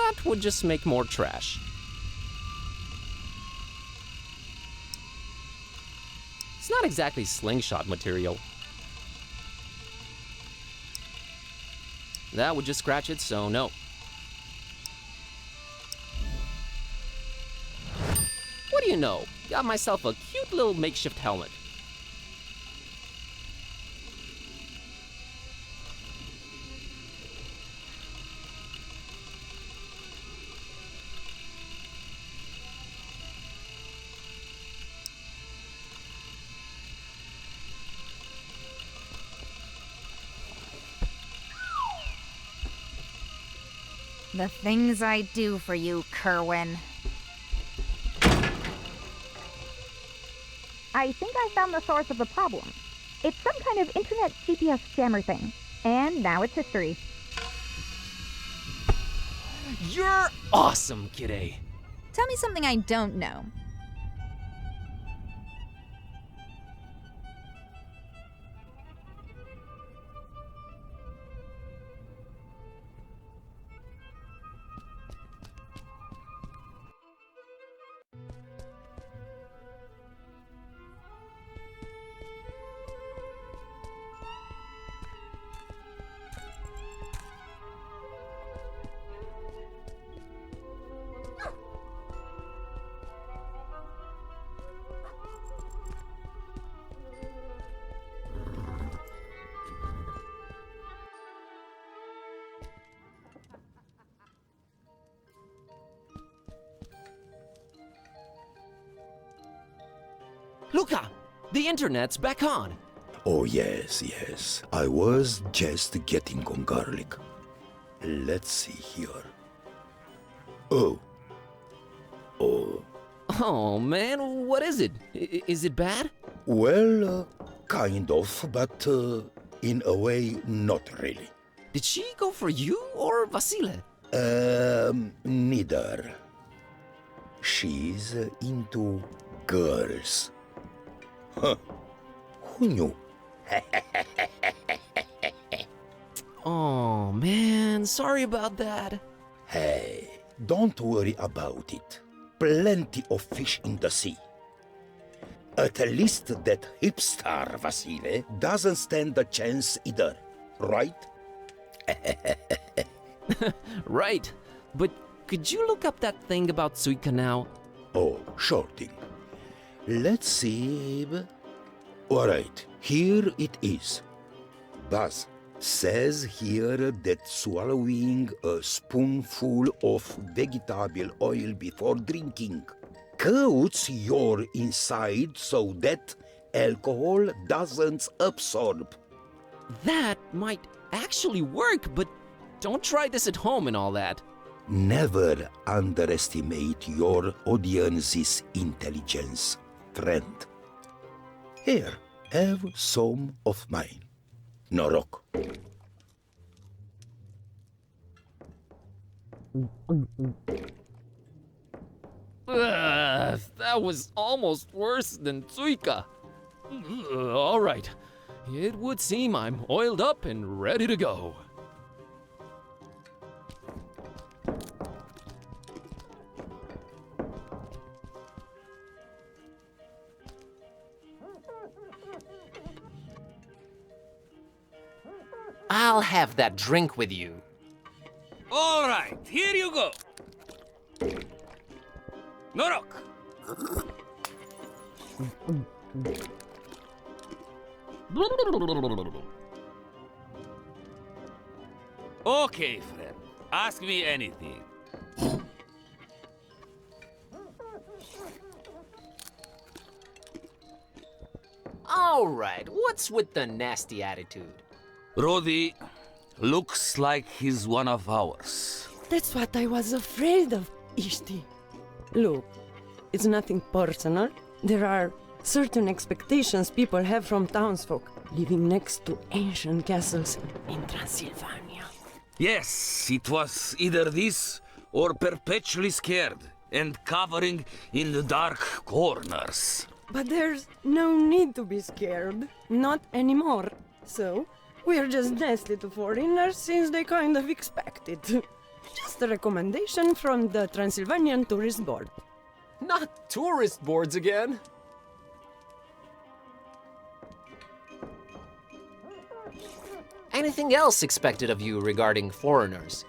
that would just make more trash. It's not exactly slingshot material. That would just scratch it, so no. What do you know? Got myself a cute little makeshift helmet. The things I do for you, Kerwin. I think I found the source of the problem. It's some kind of internet GPS jammer thing. And now it's history. You're awesome, kidday. Tell me something I don't know. Luca, the internet's back on. Oh, yes, yes. I was just getting on garlic. Let's see here. Oh. Oh, man, what is it? Is it bad? Well, kind of, but in a way, not really. Did she go for you or Vasile? Neither. She's into girls. Huh. Who knew? Oh, man, sorry about that. Hey, don't worry about it. Plenty of fish in the sea. At least that hipster Vasile doesn't stand a chance either, right? Right, but could you look up that thing about Suika now? Oh, sure thing. Let's see. Alright, here it is. Baz says here that swallowing a spoonful of vegetable oil before drinking coats your inside so that alcohol doesn't absorb. That might actually work, but don't try this at home and all that. Never underestimate your audience's intelligence, friend. Here, have some of mine. Norok. That was almost worse than Tsuika. All right, it would seem I'm oiled up and ready to go. I'll have that drink with you. All right, here you go. Norok. Okay, friend. Ask me anything. All right, what's with the nasty attitude? Rodi looks like he's one of ours. That's what I was afraid of, Ishti. Look, it's nothing personal. There are certain expectations people have from townsfolk living next to ancient castles in Transylvania. Yes, it was either this or perpetually scared and covering in the dark corners. But there's no need to be scared. Not anymore. So, we're just nasty to foreigners since they kind of expect it. Just a recommendation from the Transylvanian Tourist Board. Not tourist boards again. Anything else expected of you regarding foreigners?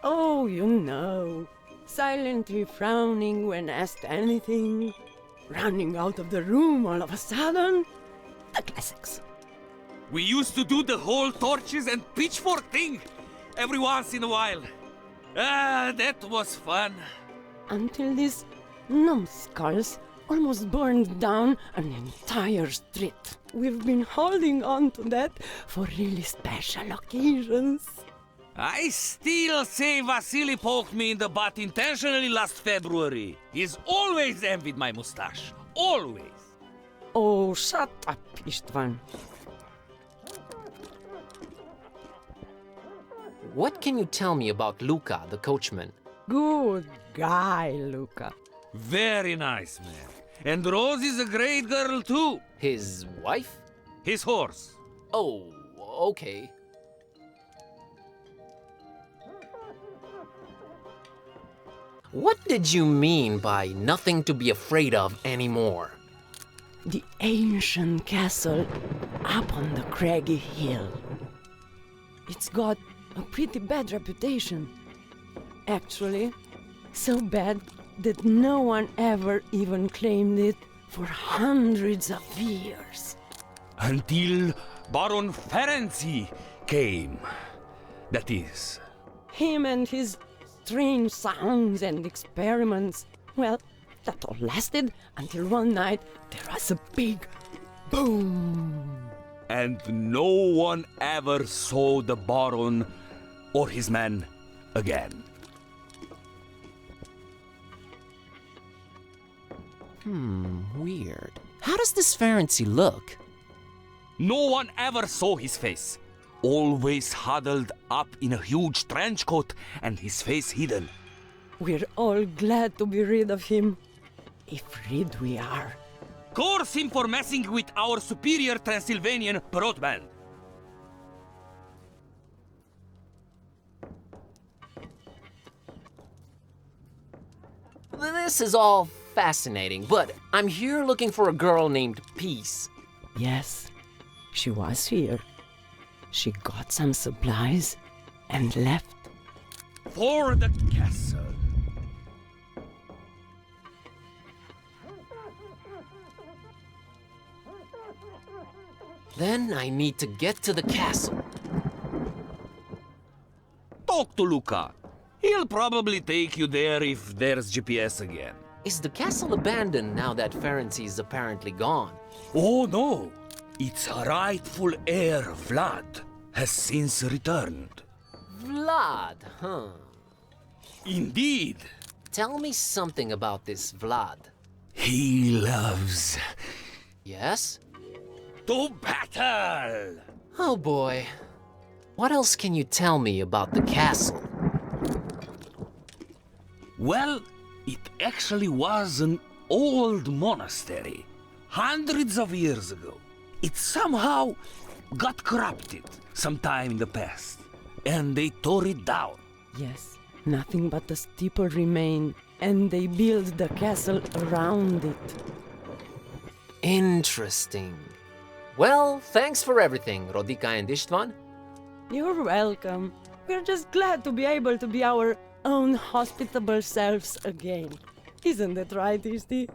Oh, you know, silently frowning when asked anything, running out of the room all of a sudden, the classics. We used to do the whole torches and pitchfork thing every once in a while. That was fun. Until these numbskulls almost burned down an entire street. We've been holding on to that for really special occasions. I still say Vasily poked me in the butt intentionally last February. He's always envied my mustache. Always. Oh, shut up, Istvan. What can you tell me about Luca, the coachman? Good guy, Luca. Very nice, man. And Rose is a great girl, too. His wife? His horse. Oh, okay. What did you mean by nothing to be afraid of anymore? The ancient castle up on the craggy hill. It's got a pretty bad reputation. Actually, so bad that no one ever even claimed it for hundreds of years. Until Baron Ferenczi came. That is. Him and his strange sounds and experiments. Well, that all lasted until one night there was a big boom. And no one ever saw the Baron or his men again. Weird. How does this Ferenczi look? No one ever saw his face. Always huddled up in a huge trench coat and his face hidden. We're all glad to be rid of him. If rid we are. Curse him for messing with our superior Transylvanian broadband. This is all fascinating, but I'm here looking for a girl named Peace. Yes, she was here. She got some supplies and left. For the castle. Then I need to get to the castle. Talk to Luca. He'll probably take you there if there's GPS again. Is the castle abandoned now that Ferenczi is apparently gone? Oh no! Its rightful heir, Vlad, has since returned. Vlad, huh? Indeed. Tell me something about this Vlad. He loves... Yes? To battle! Oh boy. What else can you tell me about the castle? Well, it actually was an old monastery, hundreds of years ago. It somehow got corrupted sometime in the past, and they tore it down. Yes, nothing but the steeple remained, and they built the castle around it. Interesting. Well, thanks for everything, Rodica and Istvan. You're welcome. We're just glad to be able to be our own hospitable selves again. Isn't that right, Isti?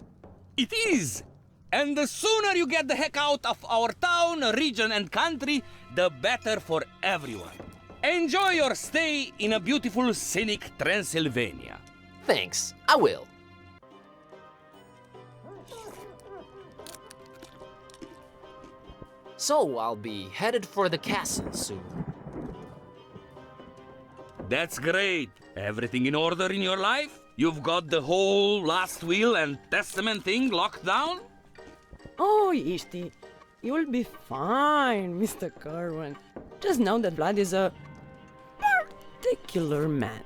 It is! And the sooner you get the heck out of our town, region, and country, the better for everyone. Enjoy your stay in a beautiful, scenic Transylvania. Thanks, I will. So I'll be headed for the castle soon. That's great. Everything in order in your life? You've got the whole last will and testament thing locked down? Oh, Isti, you'll be fine, Mr. Kerwin. Just know that Vlad is a particular man.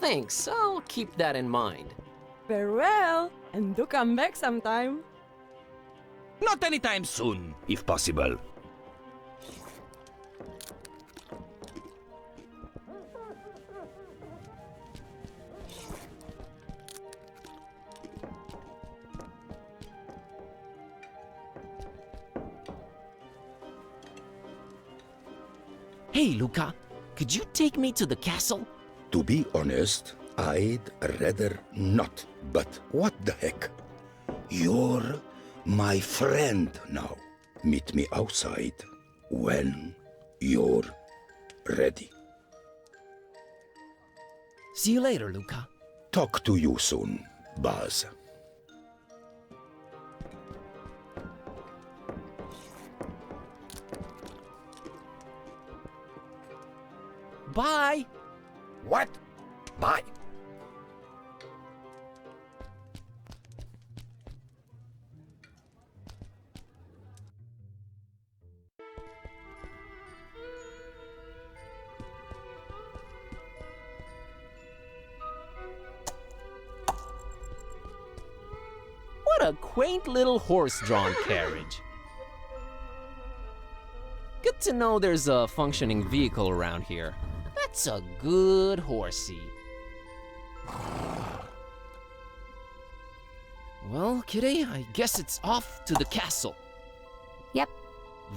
Thanks, I'll keep that in mind. Farewell, and do come back sometime. Not anytime soon, if possible. Hey, Luca, could you take me to the castle? To be honest, I'd rather not, but what the heck? You're my friend now. Meet me outside when you're ready. See you later, Luca. Talk to you soon, Baz. Bye! What? Bye. What a quaint little horse-drawn carriage. Good to know there's a functioning vehicle around here. That's a good horsey. Well, Kitty, I guess it's off to the castle. Yep.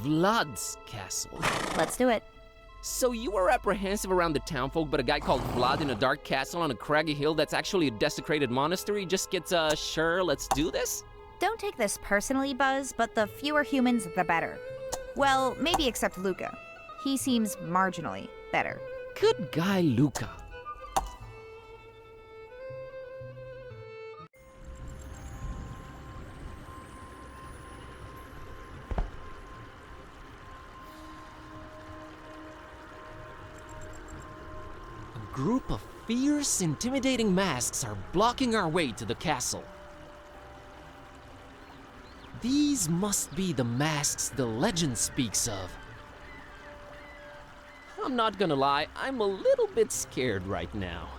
Vlad's castle. Let's do it. So you were apprehensive around the townfolk, but a guy called Vlad in a dark castle on a craggy hill that's actually a desecrated monastery just gets, sure, let's do this? Don't take this personally, Buzz, but the fewer humans, the better. Well, maybe except Luca. He seems marginally better. Good guy, Luca. A group of fierce, intimidating masks are blocking our way to the castle. These must be the masks the legend speaks of. I'm not gonna lie, I'm a little bit scared right now.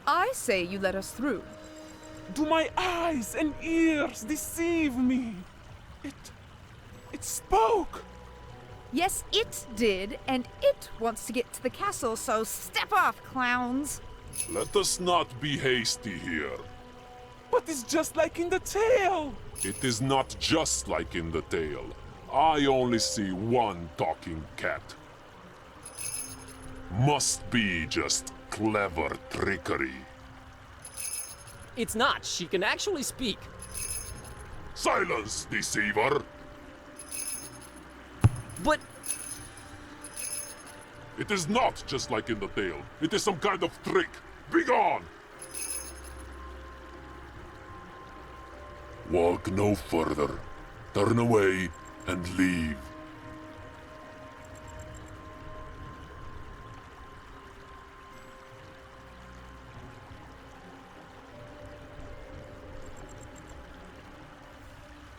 I say you let us through. Do my eyes and ears deceive me? It spoke. Yes, it did, and it wants to get to the castle, so step off, clowns. Let us not be hasty here. But it's just like in the tale. It is not just like in the tale. I only see one talking cat. Must be just clever trickery. It's not. She can actually speak. Silence, deceiver! But... It is not just like in the tale. It is some kind of trick. Begone! Walk no further. Turn away and leave.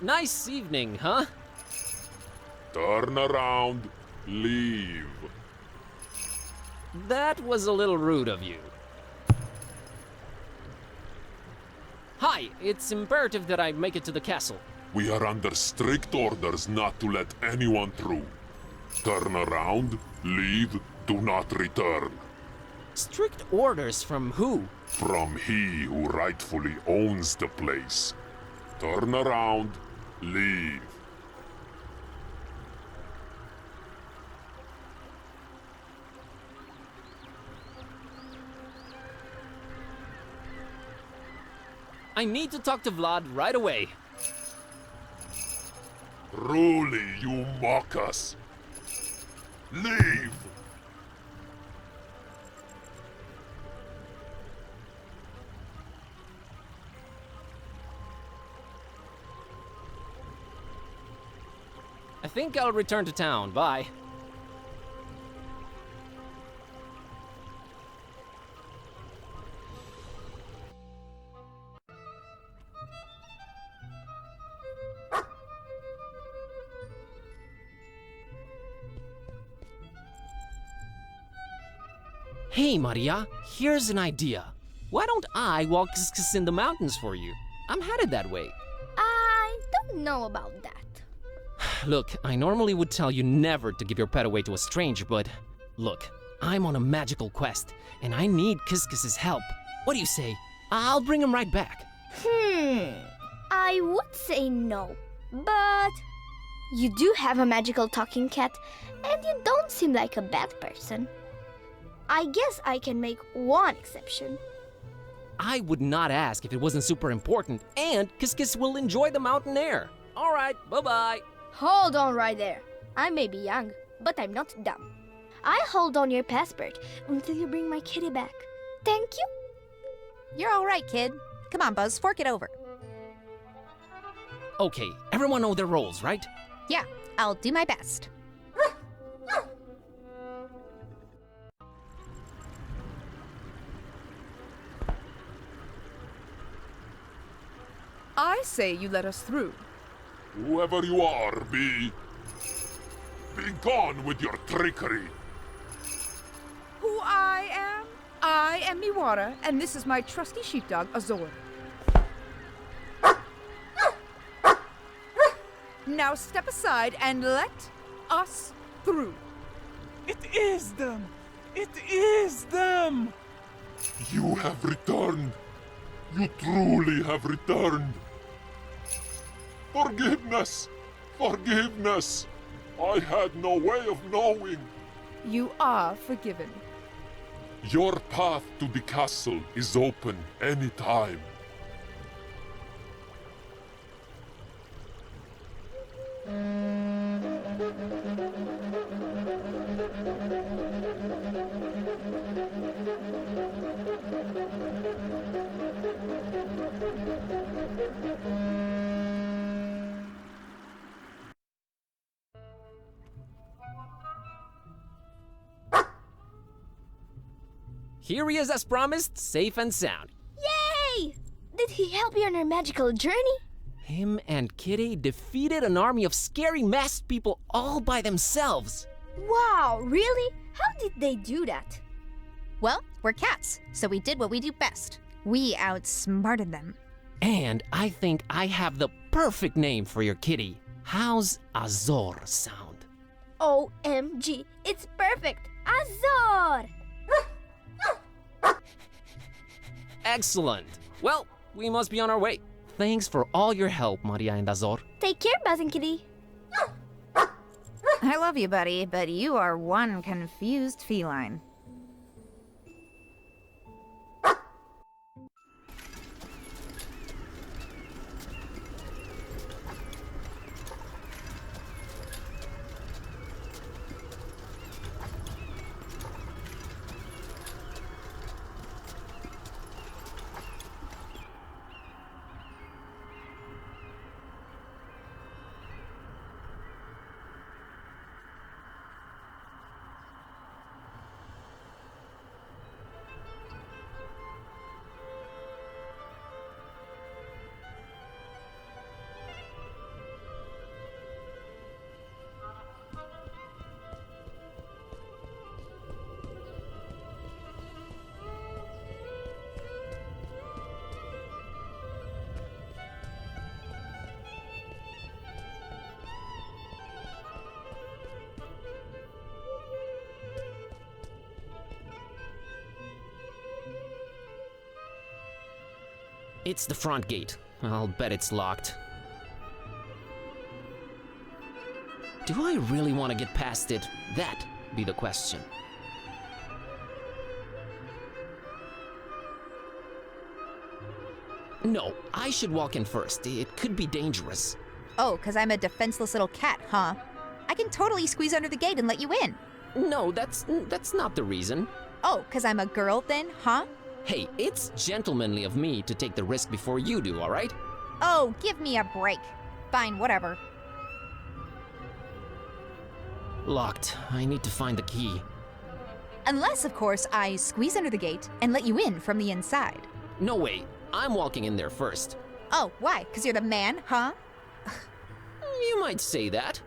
Nice evening, huh? Turn around, leave. That was a little rude of you. Hi, it's imperative that I make it to the castle. We are under strict orders not to let anyone through. Turn around, leave, do not return. Strict orders from who? From he who rightfully owns the place. Turn around, leave. I need to talk to Vlad right away. Truly, you mock us. Leave! I think I'll return to town. Bye. Hey, Maria, here's an idea. Why don't I walk in the mountains for you? I'm headed that way. I don't know about that. Look, I normally would tell you never to give your pet away to a stranger, but look, I'm on a magical quest, and I need Kiskis's help. What do you say? I'll bring him right back. I would say no, but You do have a magical talking cat, and you don't seem like a bad person. I guess I can make one exception. I would not ask if it wasn't super important, and Kiss Kiss will enjoy the mountain air. All right, bye-bye. Hold on right there. I may be young, but I'm not dumb. I hold on your passport until you bring my kitty back. Thank you. You're all right, kid. Come on, Buzz, fork it over. Okay, everyone know their roles, right? Yeah, I'll do my best. I say you let us through. Whoever you are, be gone with your trickery. Who I am? I am Miwara, and this is my trusty sheepdog, Azor. Now step aside and let us through. It is them! It is them! You have returned. You truly have returned. Forgiveness! Forgiveness! I had no way of knowing. You are forgiven. Your path to the castle is open any time. Here he is as promised, safe and sound. Yay! Did he help you on your magical journey? Him and Kitty defeated an army of scary masked people all by themselves. Wow, really? How did they do that? Well, we're cats, so we did what we do best. We outsmarted them. And I think I have the perfect name for your kitty. How's Azor sound? OMG, it's perfect! Azor! Excellent. Well, we must be on our way. Thanks for all your help, Maria and Azor. Take care, Baz and Kitty. I love you, buddy, but you are one confused feline. It's the front gate. I'll bet it's locked. Do I really want to get past it? That be the question. No, I should walk in first. It could be dangerous. Oh, 'cause I'm a defenseless little cat, huh? I can totally squeeze under the gate and let you in. No, that's not the reason. Oh, 'cause I'm a girl then, huh? Hey, it's gentlemanly of me to take the risk before you do, all right? Oh, give me a break. Fine, whatever. Locked. I need to find the key. Unless, of course, I squeeze under the gate and let you in from the inside. No way. I'm walking in there first. Oh, why? 'Cause you're the man, huh? You might say that.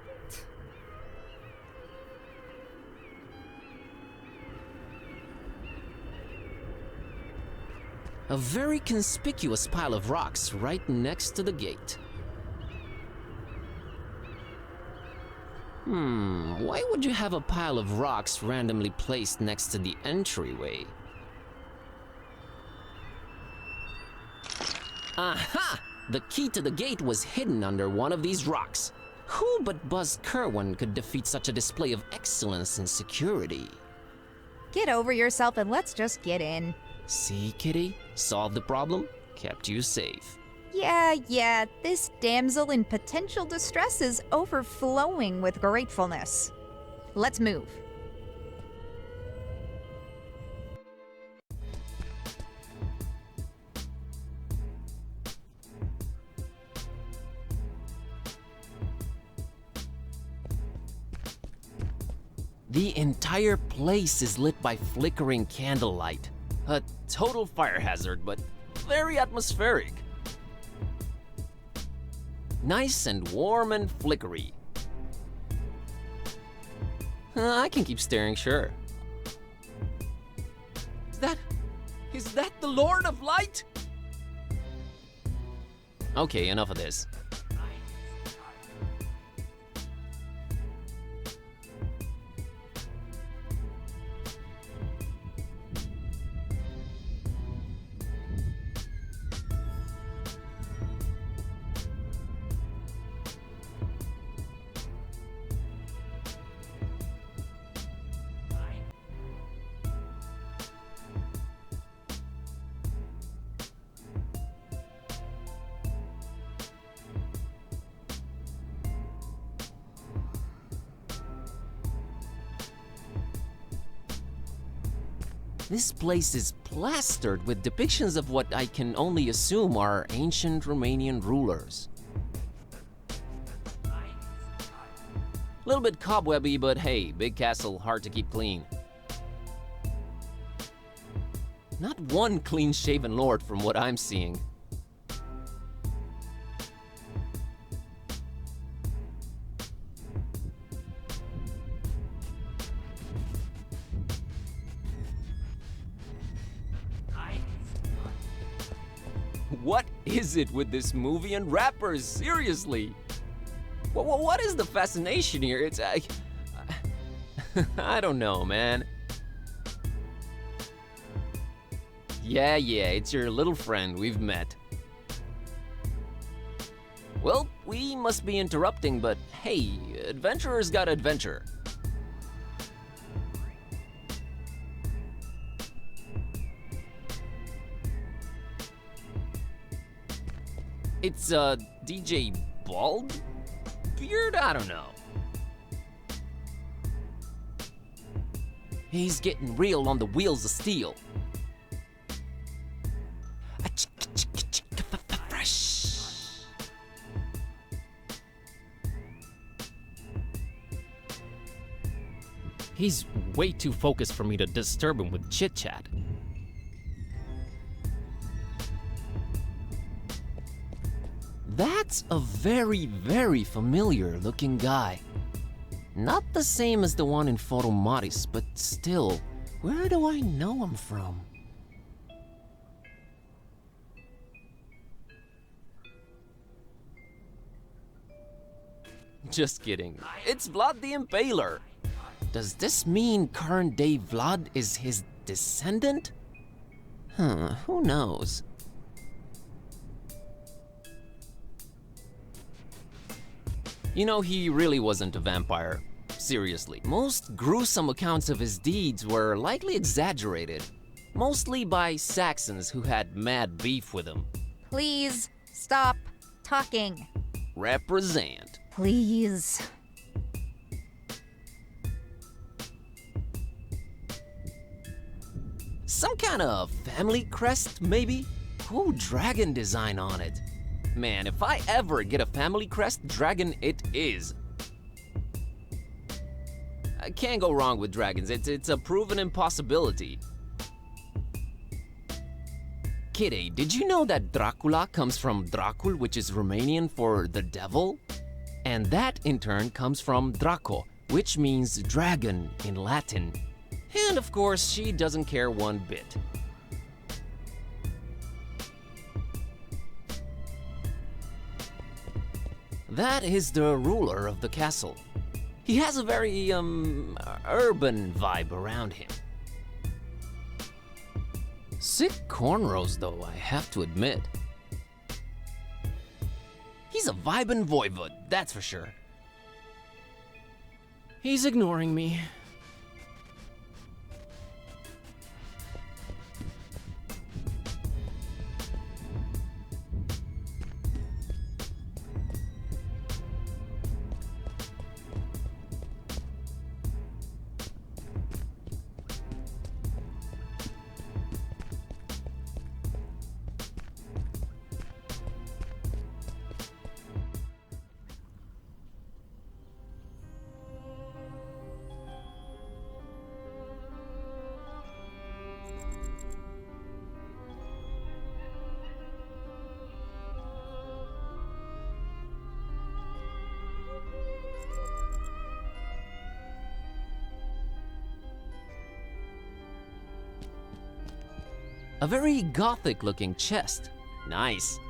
A very conspicuous pile of rocks right next to the gate. Why would you have a pile of rocks randomly placed next to the entryway? Aha! The key to the gate was hidden under one of these rocks. Who but Baz Kerwin could defeat such a display of excellence and security? Get over yourself and let's just get in. See, Kitty? Solved the problem, kept you safe. Yeah, this damsel in potential distress is overflowing with gratefulness. Let's move. The entire place is lit by flickering candlelight. A total fire hazard, but very atmospheric. Nice and warm and flickery. I can keep staring, sure. Is that the Lord of Light? Okay, enough of this. This place is plastered with depictions of what I can only assume are ancient Romanian rulers. A little bit cobwebby, but hey, big castle, hard to keep clean. Not one clean-shaven lord from what I'm seeing. What is it with this movie and rappers? Seriously? What is the fascination here? It's I don't know, man. Yeah, it's your little friend. We've met. Well, we must be interrupting, but hey, adventurers gotta adventure. It's DJ Bald? Beard? I don't know. He's getting real on the wheels of steel. Fresh. He's way too focused for me to disturb him with chit-chat. That's a very, very familiar looking guy. Not the same as the one in Foromaris, but still, where do I know him from? Just kidding. It's Vlad the Impaler. Does this mean current day Vlad is his descendant? Who knows? You know, he really wasn't a vampire. Seriously. Most gruesome accounts of his deeds were likely exaggerated. Mostly by Saxons who had mad beef with him. Please stop talking. Represent. Please. Some kind of family crest, maybe? Cool dragon design on it. Man, if I ever get a family crest, dragon it is. I can't go wrong with dragons. It's a proven impossibility. Kitty, did you know that Dracula comes from Dracul, which is Romanian for the devil? And that in turn comes from Draco, which means dragon in Latin. And of course, she doesn't care one bit. That is the ruler of the castle. He has a very, urban vibe around him. Sick cornrows, though, I have to admit. He's a vibin' voivod, that's for sure. He's ignoring me. A very gothic-looking chest. Nice.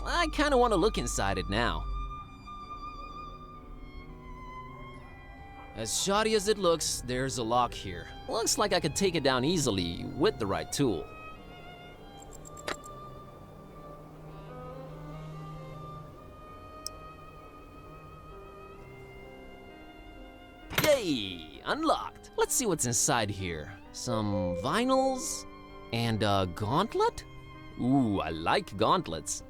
I kinda wanna look inside it now. As shoddy as it looks, there's a lock here. Looks like I could take it down easily with the right tool. Yay! Unlocked. Let's see what's inside here. Some vinyls and a gauntlet? Ooh, I like gauntlets.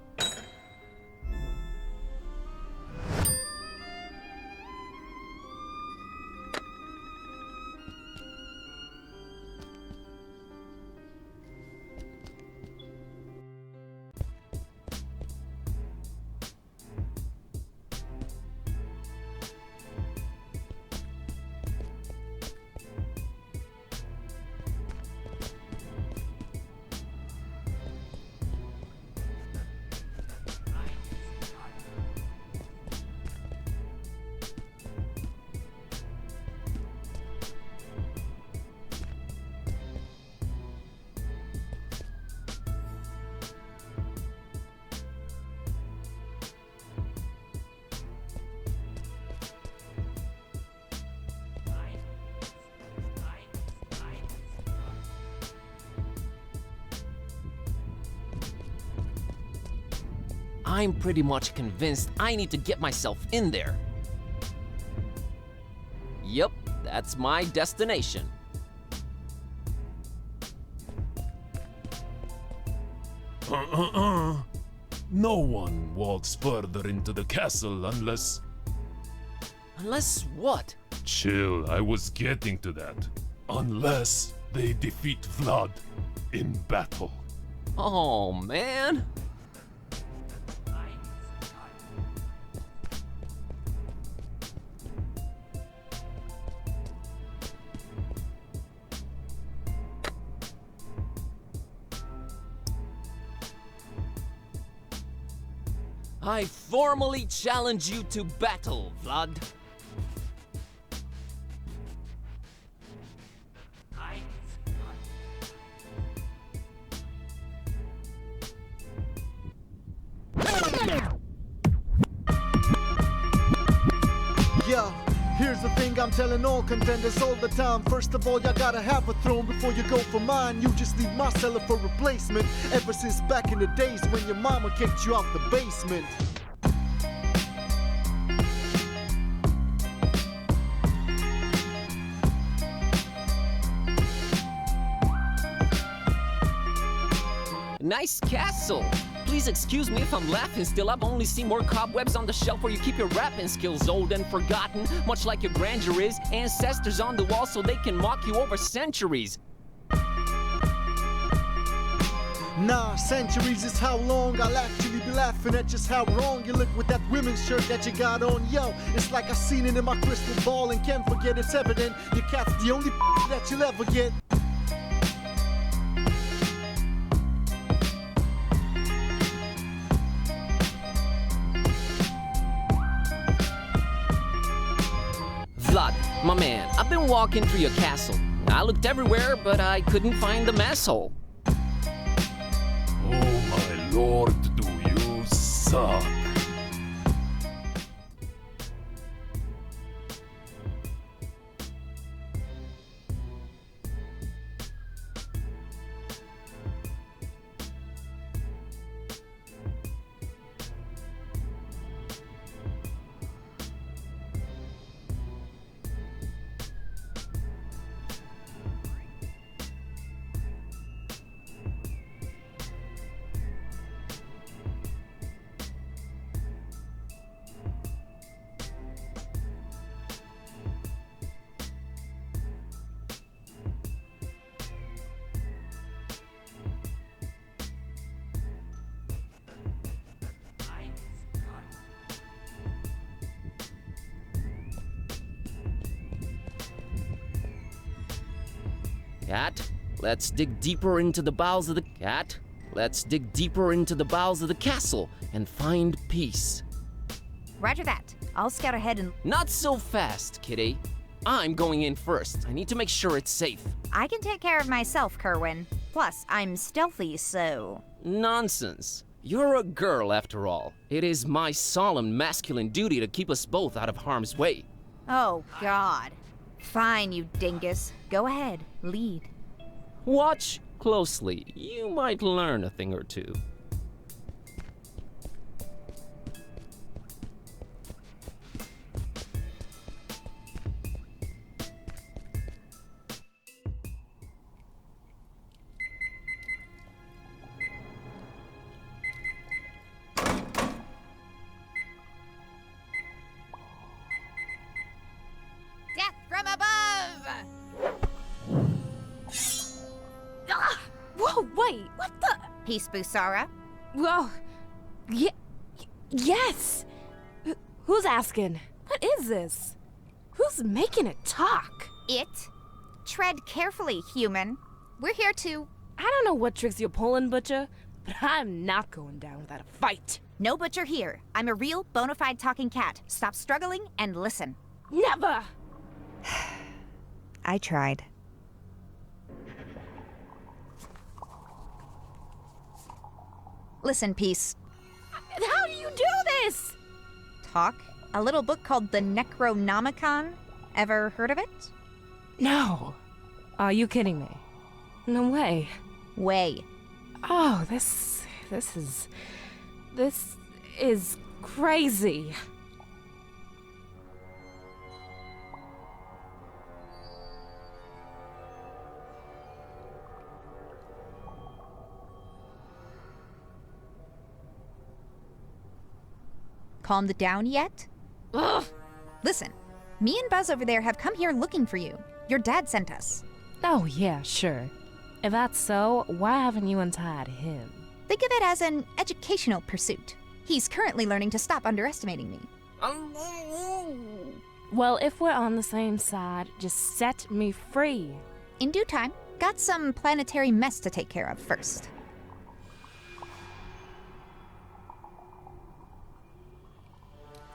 I'm pretty much convinced I need to get myself in there. Yep, that's my destination. No one walks further into the castle unless... Unless what? Chill, I was getting to that. Unless they defeat Vlad in battle. Oh, man. I formally challenge you to battle, Vlad. Yeah, here's the thing I'm telling all contenders all the time. First of all, y'all gotta have a throne before you go for mine. You just leave my cellar for replacement. Ever since back in the days when your mama kicked you out the basement. Nice castle. Please excuse me if I'm laughing still. I've only seen more cobwebs on the shelf where you keep your rapping skills old and forgotten. Much like your grandeur is. Ancestors on the wall so they can mock you over centuries. Nah, centuries is how long I'll actually be laughing at just how wrong you look with that women's shirt that you got on. Yo, it's like I seen it in my crystal ball and can't forget it's evident. Your cat's the only that you'll ever get. Vlad, my man, I've been walking through your castle. I looked everywhere, but I couldn't find the mess hole. Oh my lord, do you suck. Cat, let's dig deeper into the bowels of the cat. Let's dig deeper into the bowels of the castle and find peace. Roger that. I'll scout ahead and... Not so fast, Kitty. I'm going in first. I need to make sure it's safe. I can take care of myself, Kerwin. Plus, I'm stealthy, so... Nonsense. You're a girl, after all. It is my solemn masculine duty to keep us both out of harm's way. Oh, God. Fine, you dingus. Go ahead. Lead. Watch closely. You might learn a thing or two. Death from above! Ah! Whoa, wait, what the? Peace, Busara. Whoa. Yes! Who's asking? What is this? Who's making it talk? It? Tread carefully, human. We're here to... I don't know what tricks you're pulling, Butcher, but I'm not going down without a fight. No Butcher here. I'm a real, bona fide talking cat. Stop struggling and listen. Never! I tried. Listen, Peace. How do you do this? Talk? A little book called the Necronomicon. Ever heard of it? No. Are you kidding me? No way. Way. Oh, this is crazy. Calmed down yet? Ugh. Listen, me and Buzz over there have come here looking for you. Your dad sent us. Oh, yeah, sure. If that's so, why haven't you untied him? Think of it as an educational pursuit. He's currently learning to stop underestimating me. Well, if we're on the same side, just set me free. In due time. Got some planetary mess to take care of first.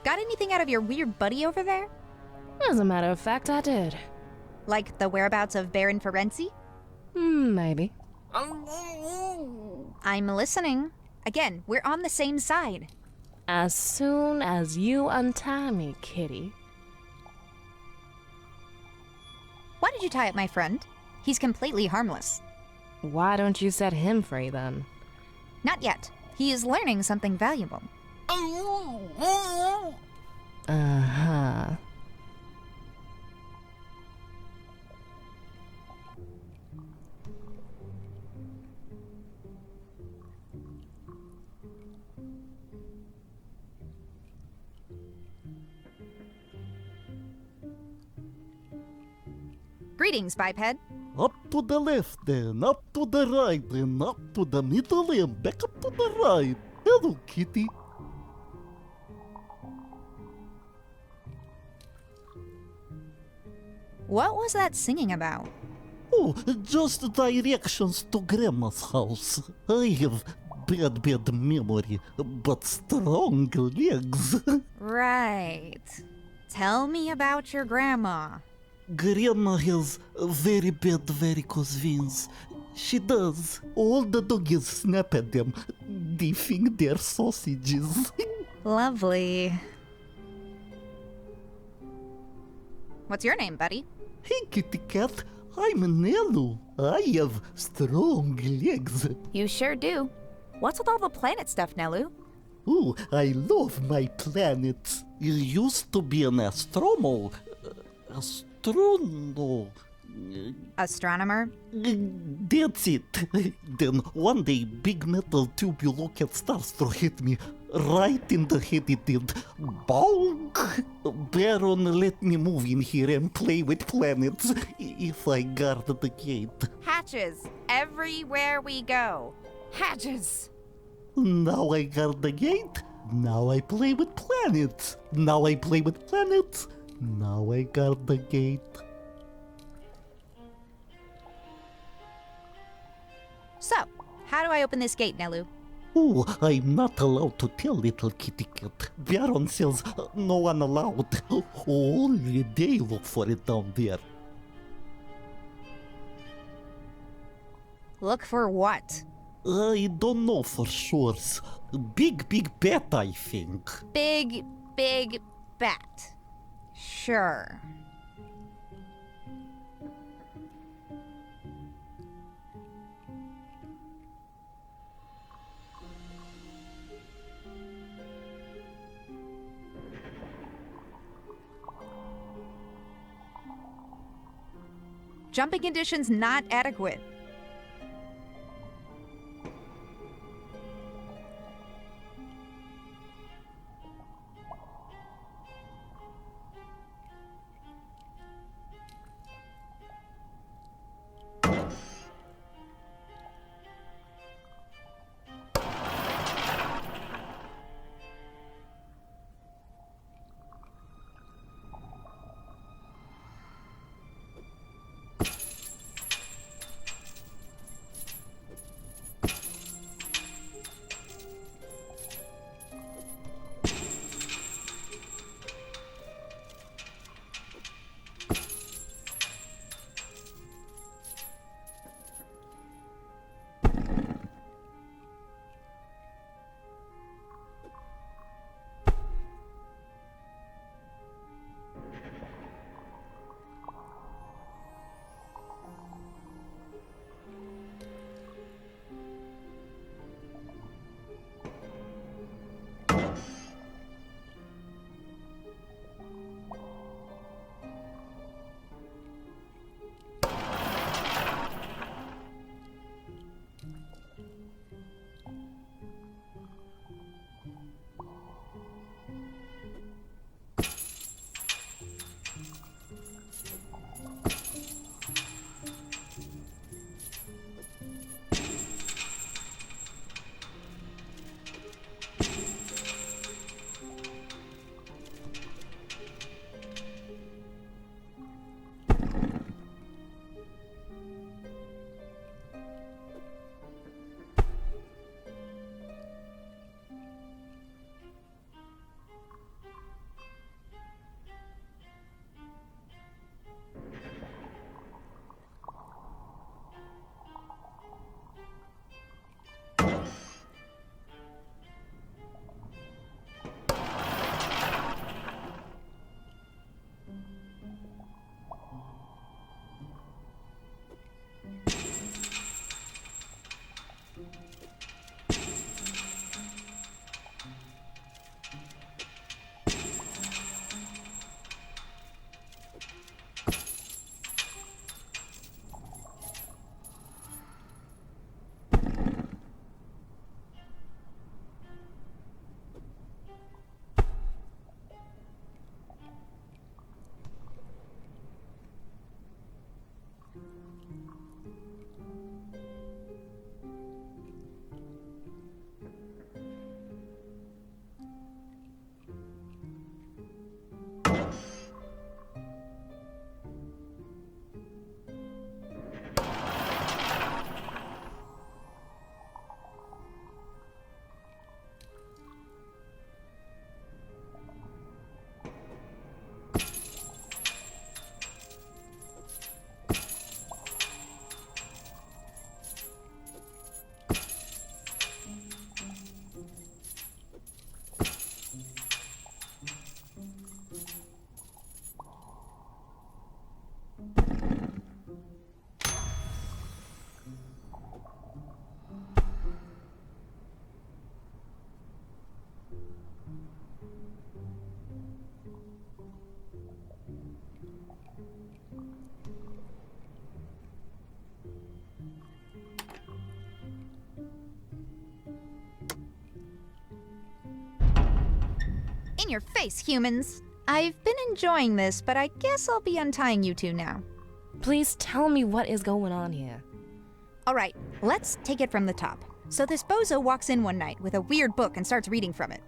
Got anything out of your weird buddy over there? As a matter of fact, I did. Like the whereabouts of Baron Ferenzi? Maybe. I'm listening. Again, we're on the same side. As soon as you untie me, kitty. Why did you tie up my friend? He's completely harmless. Why don't you set him free, then? Not yet. He is learning something valuable. Uh-huh. Greetings, biped. Up to the left then, up to the right then, up to the middle and back up to the right. Hello, kitty. What was that singing about? Oh, just directions to Grandma's house. I have bad memory, but strong legs. Right. Tell me about your grandma. Grandma has very bad varicose veins. She does. All the doggies snap at them. They think they're sausages. Lovely. What's your name, buddy? Hey, kitty cat. I'm Nelu. I have strong legs. You sure do. What's with all the planet stuff, Nelu? Ooh, I love my planets. You used to be an astronomer. Astronomer? That's it. Then one day, big metal tube you look at starstruck hit me. Right in the head it did. Bonk! Baron, let me move in here and play with planets if I guard the gate. Hatches. Everywhere we go. Hatches. Now I guard the gate. Now I play with planets. Now I play with planets. Now I guard the gate. How do I open this gate, Nelu? Oh, I'm not allowed to tell, little kitty cat. Baron says no one allowed. Only they look for it down there. Look for what? I don't know for sure. Big bet, I think. Big bat. Sure. Jumping conditions not adequate. In your face, humans! I've been enjoying this, but I guess I'll be untying you two now. Please tell me what is going on here. Alright, let's take it from the top. So this bozo walks in one night with a weird book and starts reading from it.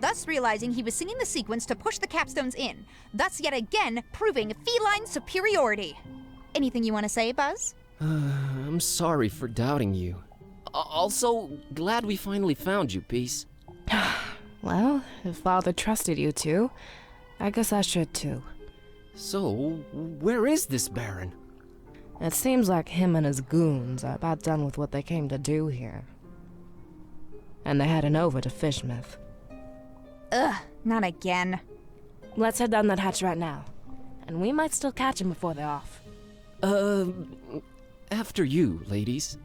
Thus realizing he was singing the sequence to push the capstones in, thus yet again proving feline superiority. Anything you want to say, Buzz? I'm sorry for doubting you. Also, glad we finally found you, Peace. Well, if Father trusted you two, I guess I should too. So, where is this Baron? It seems like him and his goons are about done with what they came to do here. And they're heading over to Fishmouth. Ugh, not again. Let's head down that hatch right now. And we might still catch him before they're off. After you, ladies.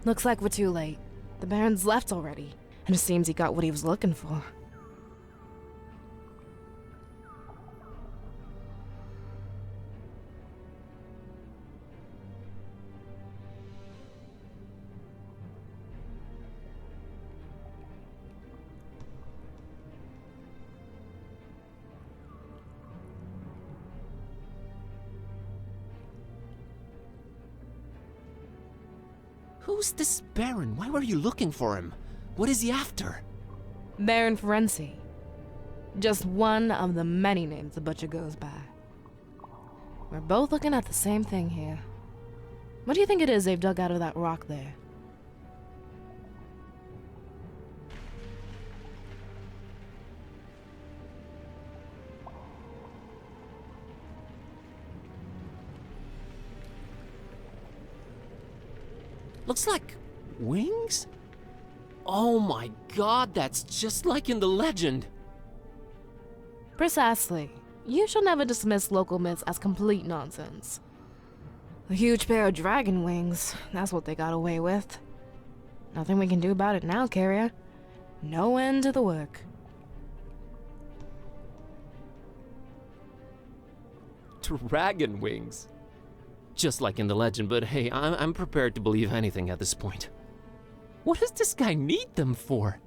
Looks like we're too late. The Baron's left already, and it seems he got what he was looking for. Who's this Baron? Why were you looking for him? What is he after? Baron Ferenczi. Just one of the many names the butcher goes by. We're both looking at the same thing here. What do you think it is they've dug out of that rock there? Looks like wings? Oh my god, that's just like in the legend. Precisely. You shall never dismiss local myths as complete nonsense. A huge pair of dragon wings, that's what they got away with. Nothing we can do about it now, Carrier. No end to the work. Dragon wings? Just like in the legend, but hey, I'm prepared to believe anything at this point. What does this guy need them for?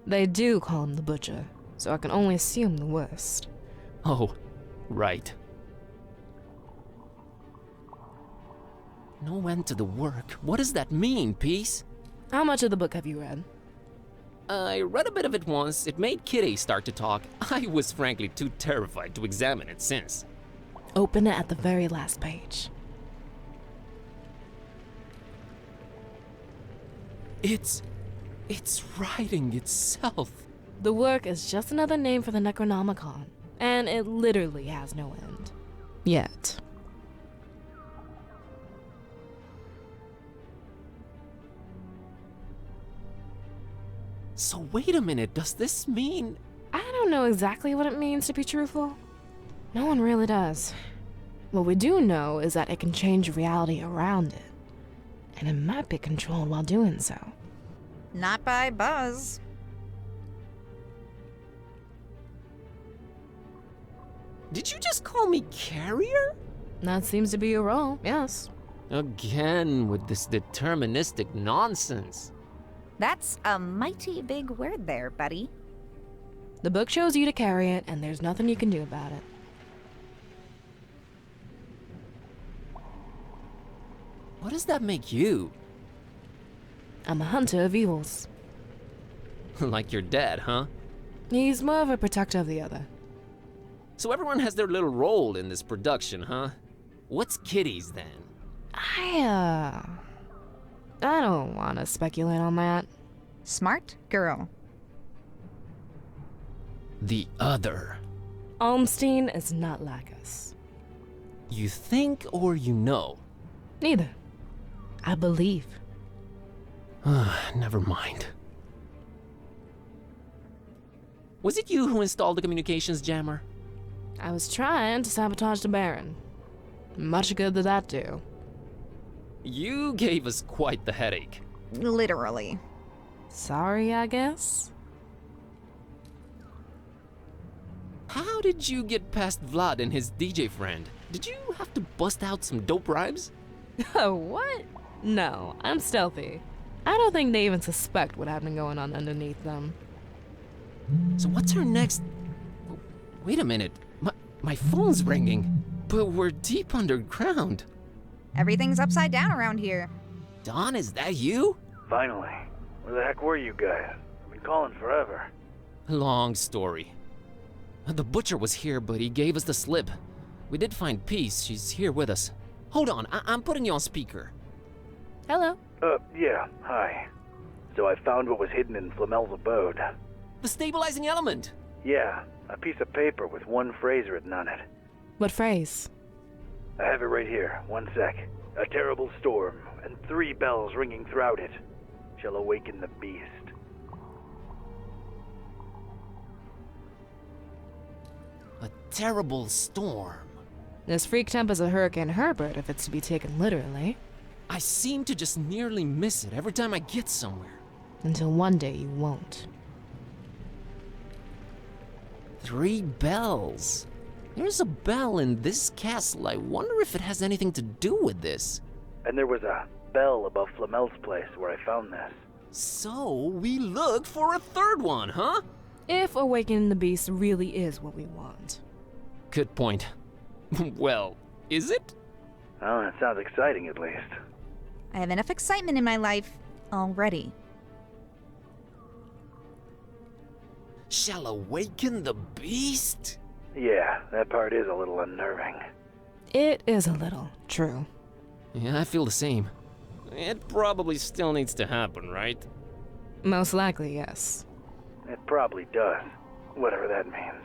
They do call him the Butcher, so I can only assume the worst. Oh, right. No end to the work. What does that mean, Peace? How much of the book have you read? I read a bit of it once. It made Kitty start to talk. I was frankly too terrified to examine it since. Open it at the very last page. It's writing itself. The work is just another name for the Necronomicon, and it literally has no end. Yet. So wait a minute, does this mean... I don't know exactly what it means, to be truthful. No one really does. What we do know is that it can change reality around it, and it might be controlled while doing so. Not by Buzz. Did you just call me Carrier? That seems to be your role, yes. Again with this deterministic nonsense. That's a mighty big word there, buddy. The book chose you to carry it, and there's nothing you can do about it. What does that make you? I'm a hunter of evils. Like your dad, huh? He's more of a protector of the other. So everyone has their little role in this production, huh? What's Kitty's then? I don't want to speculate on that. Smart girl. The other. Almstein is not like us. You think or you know? Neither. I believe. Never mind. Was it you who installed the communications jammer? I was trying to sabotage the Baron. Much good did that do. You gave us quite the headache. Literally. Sorry, I guess? How did you get past Vlad and his DJ friend? Did you have to bust out some dope rhymes? What? No, I'm stealthy. I don't think they even suspect what had been going on underneath them. So what's our next... Wait a minute. My phone's ringing. But we're deep Everything's upside down around here. Don, is that you? Finally. Where the heck were you guys? I've been calling forever. Long story. The butcher was here, but he gave us the slip. We did find Peace. She's here with us. Hold on, I'm putting you on speaker. Hello. Yeah, hi. So I found what was hidden in Flamel's abode. The stabilizing element! Yeah, a piece of paper with one phrase written on it. What phrase? I have it right here, 1 sec. A terrible storm, and 3 bells ringing throughout it, shall awaken the beast. A terrible storm. As freaked up as a Hurricane Herbert, if it's to be taken literally. I seem to just nearly miss it every time I get somewhere. Until one day you won't. 3 bells. There's a bell in this castle. I wonder if it has anything to do with this. And there was a bell above Flamel's place where I found this. So, we look for a 3rd one, huh? If awakening the beast really is what we want. Good point. Well, is it? Oh, it sounds exciting at least. I have enough excitement in my life already. Shall awaken the beast? Yeah, that part is a little unnerving. It is a little, true. Yeah, I feel the same. It probably still needs to happen, right? Most likely, yes. It probably does, whatever that means.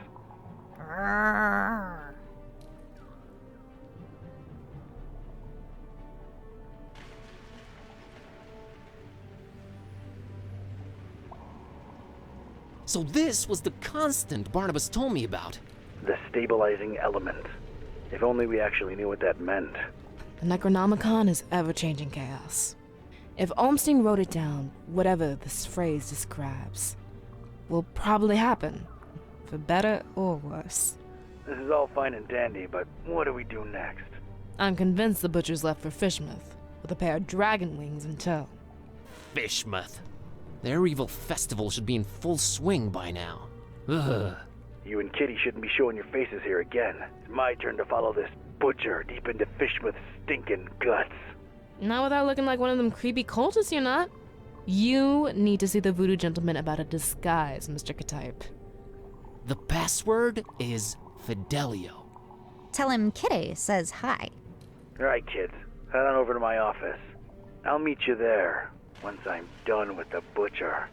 So this was the constant Barnabas told me about. The stabilizing element. If only we actually knew what that meant. The Necronomicon is ever-changing chaos. If Olmstein wrote it down, whatever this phrase describes, will probably happen, for better or worse. This is all fine and dandy, but what do we do next? I'm convinced the butcher's left for Fishmouth, with a pair of dragon wings in tow. Fishmouth. Their evil festival should be in full swing by now. Ugh. You and Kitty shouldn't be showing your faces here again. It's my turn to follow this butcher deep into Fishmouth's stinking guts. Not without looking like one of them creepy cultists, you're not. You need to see the voodoo gentleman about a disguise, Mr. Ktype. The password is Fidelio. Tell him Kitty says hi. All right, kids. Head on over to my office. I'll meet you there once I'm done with the butcher.